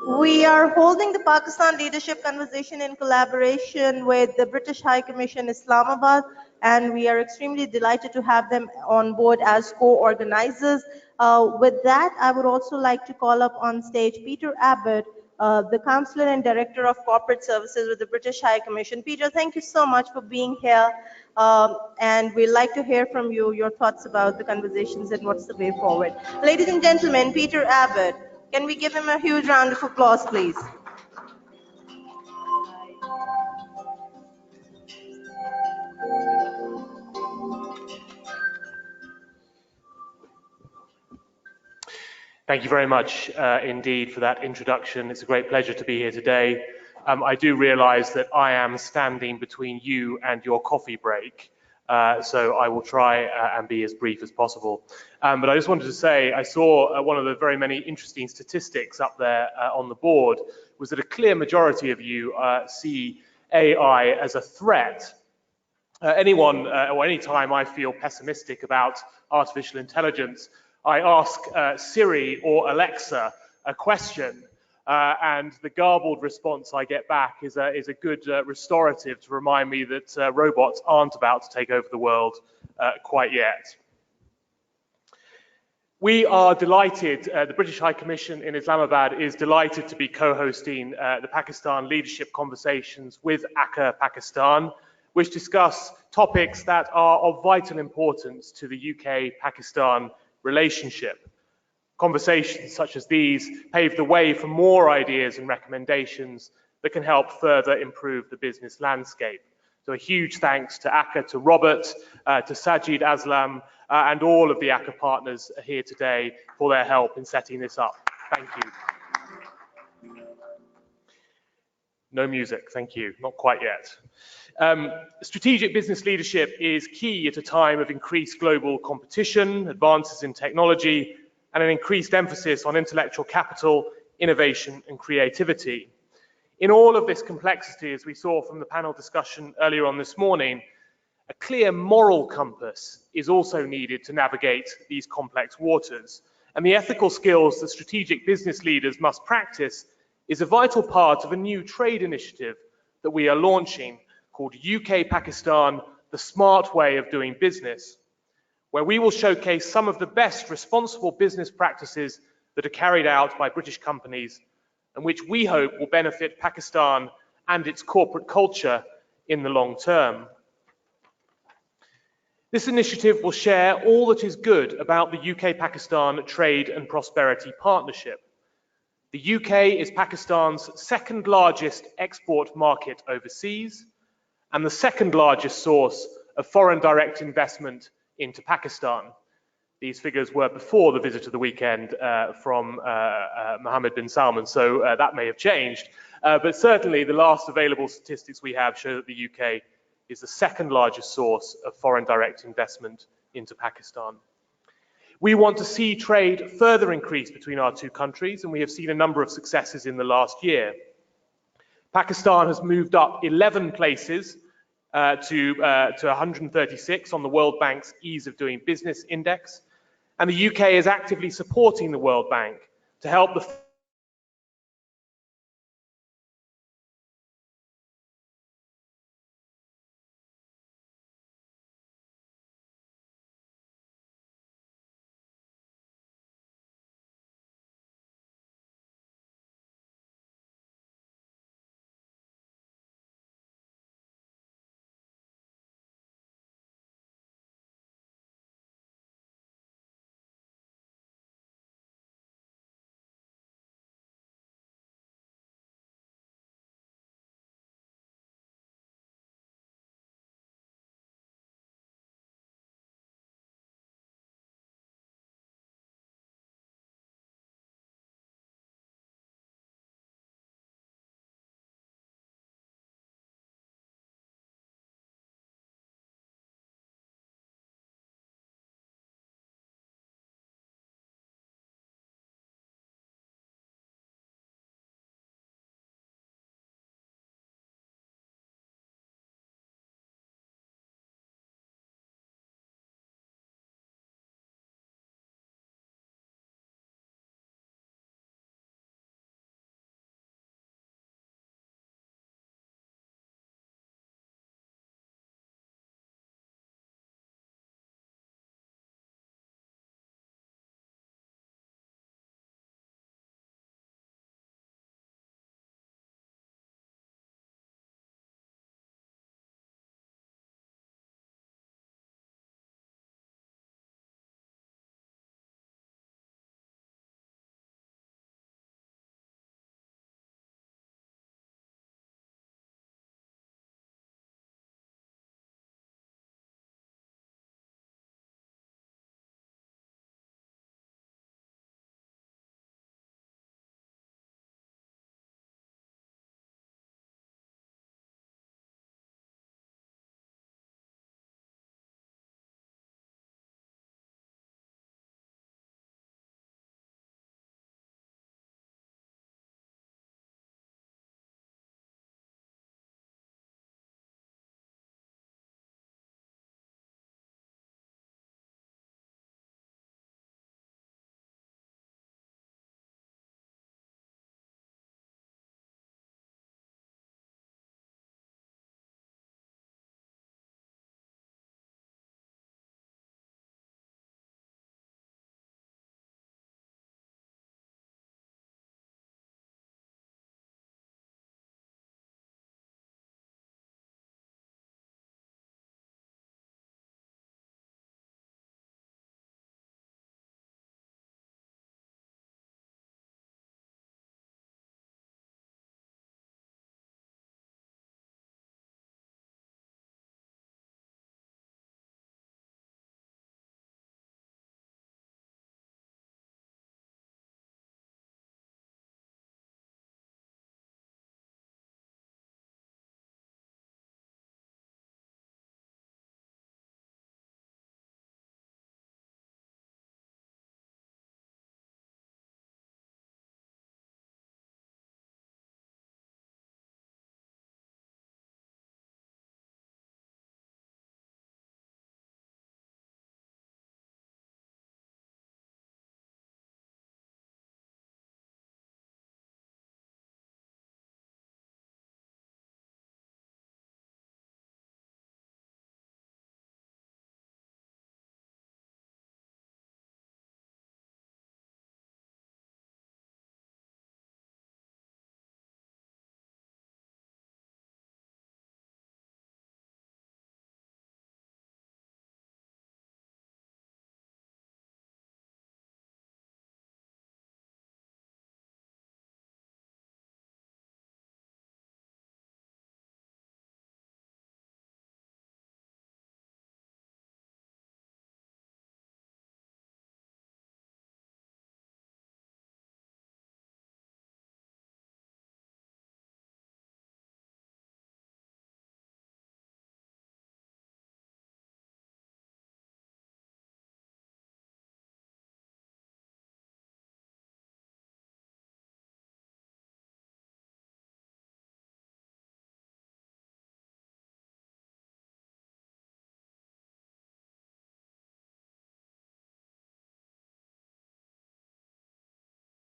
We are holding the Pakistan Leadership Conversation in collaboration with the British High Commission Islamabad, and we are extremely delighted to have them on board as co-organizers. With that, I would also like to call up on stage Peter Abbott, the Counselor and Director of Corporate Services with the British High Commission. Peter, thank you so much for being here, and we'd like to hear from you your thoughts about the conversations and what's the way forward. Ladies and gentlemen, Peter Abbott. Can we give him a huge round of applause, please? Thank you very much indeed for that introduction. It's a great pleasure to be here today. I do realize that I am standing between you and your coffee break, so I will try and be as brief as possible. But I just wanted to say, I saw one of the very many interesting statistics up there on the board, was that a clear majority of you see AI as a threat. Anyone or any time I feel pessimistic about artificial intelligence, I ask Siri or Alexa a question, and the garbled response I get back is a good restorative to remind me that robots aren't about to take over the world quite yet. We are delighted, the British High Commission in Islamabad is delighted to be co-hosting the Pakistan Leadership Conversations with ACCA Pakistan, which discuss topics that are of vital importance to the UK-Pakistan relationship. Conversations such as these pave the way for more ideas and recommendations that can help further improve the business landscape. So a huge thanks to ACCA, to Robert, to Sajid Aslam, and all of the ACCA partners here today for their help in setting this up. Thank you. No music, thank you, not quite yet. Strategic business leadership is key at a time of increased global competition, advances in technology, and an increased emphasis on intellectual capital, innovation, and creativity. In all of this complexity, as we saw from the panel discussion earlier on this morning, a clear moral compass is also needed to navigate these complex waters. And the ethical skills that strategic business leaders must practice is a vital part of a new trade initiative that we are launching called UK-Pakistan, the Smart Way of Doing Business, where we will showcase some of the best responsible business practices that are carried out by British companies and which we hope will benefit Pakistan and its corporate culture in the long term. This initiative will share all that is good about the UK-Pakistan Trade and Prosperity Partnership. The UK is Pakistan's second largest export market overseas and the second largest source of foreign direct investment into Pakistan. These figures were before the visit of the weekend from Mohammed bin Salman, so that may have changed. But certainly the last available statistics we have show that the UK is the second largest source of foreign direct investment into Pakistan. We want to see trade further increase between our two countries, and we have seen a number of successes in the last year. Pakistan has moved up 11 places to 136 on the World Bank's Ease of Doing Business Index, and the UK is actively supporting the World Bank to help the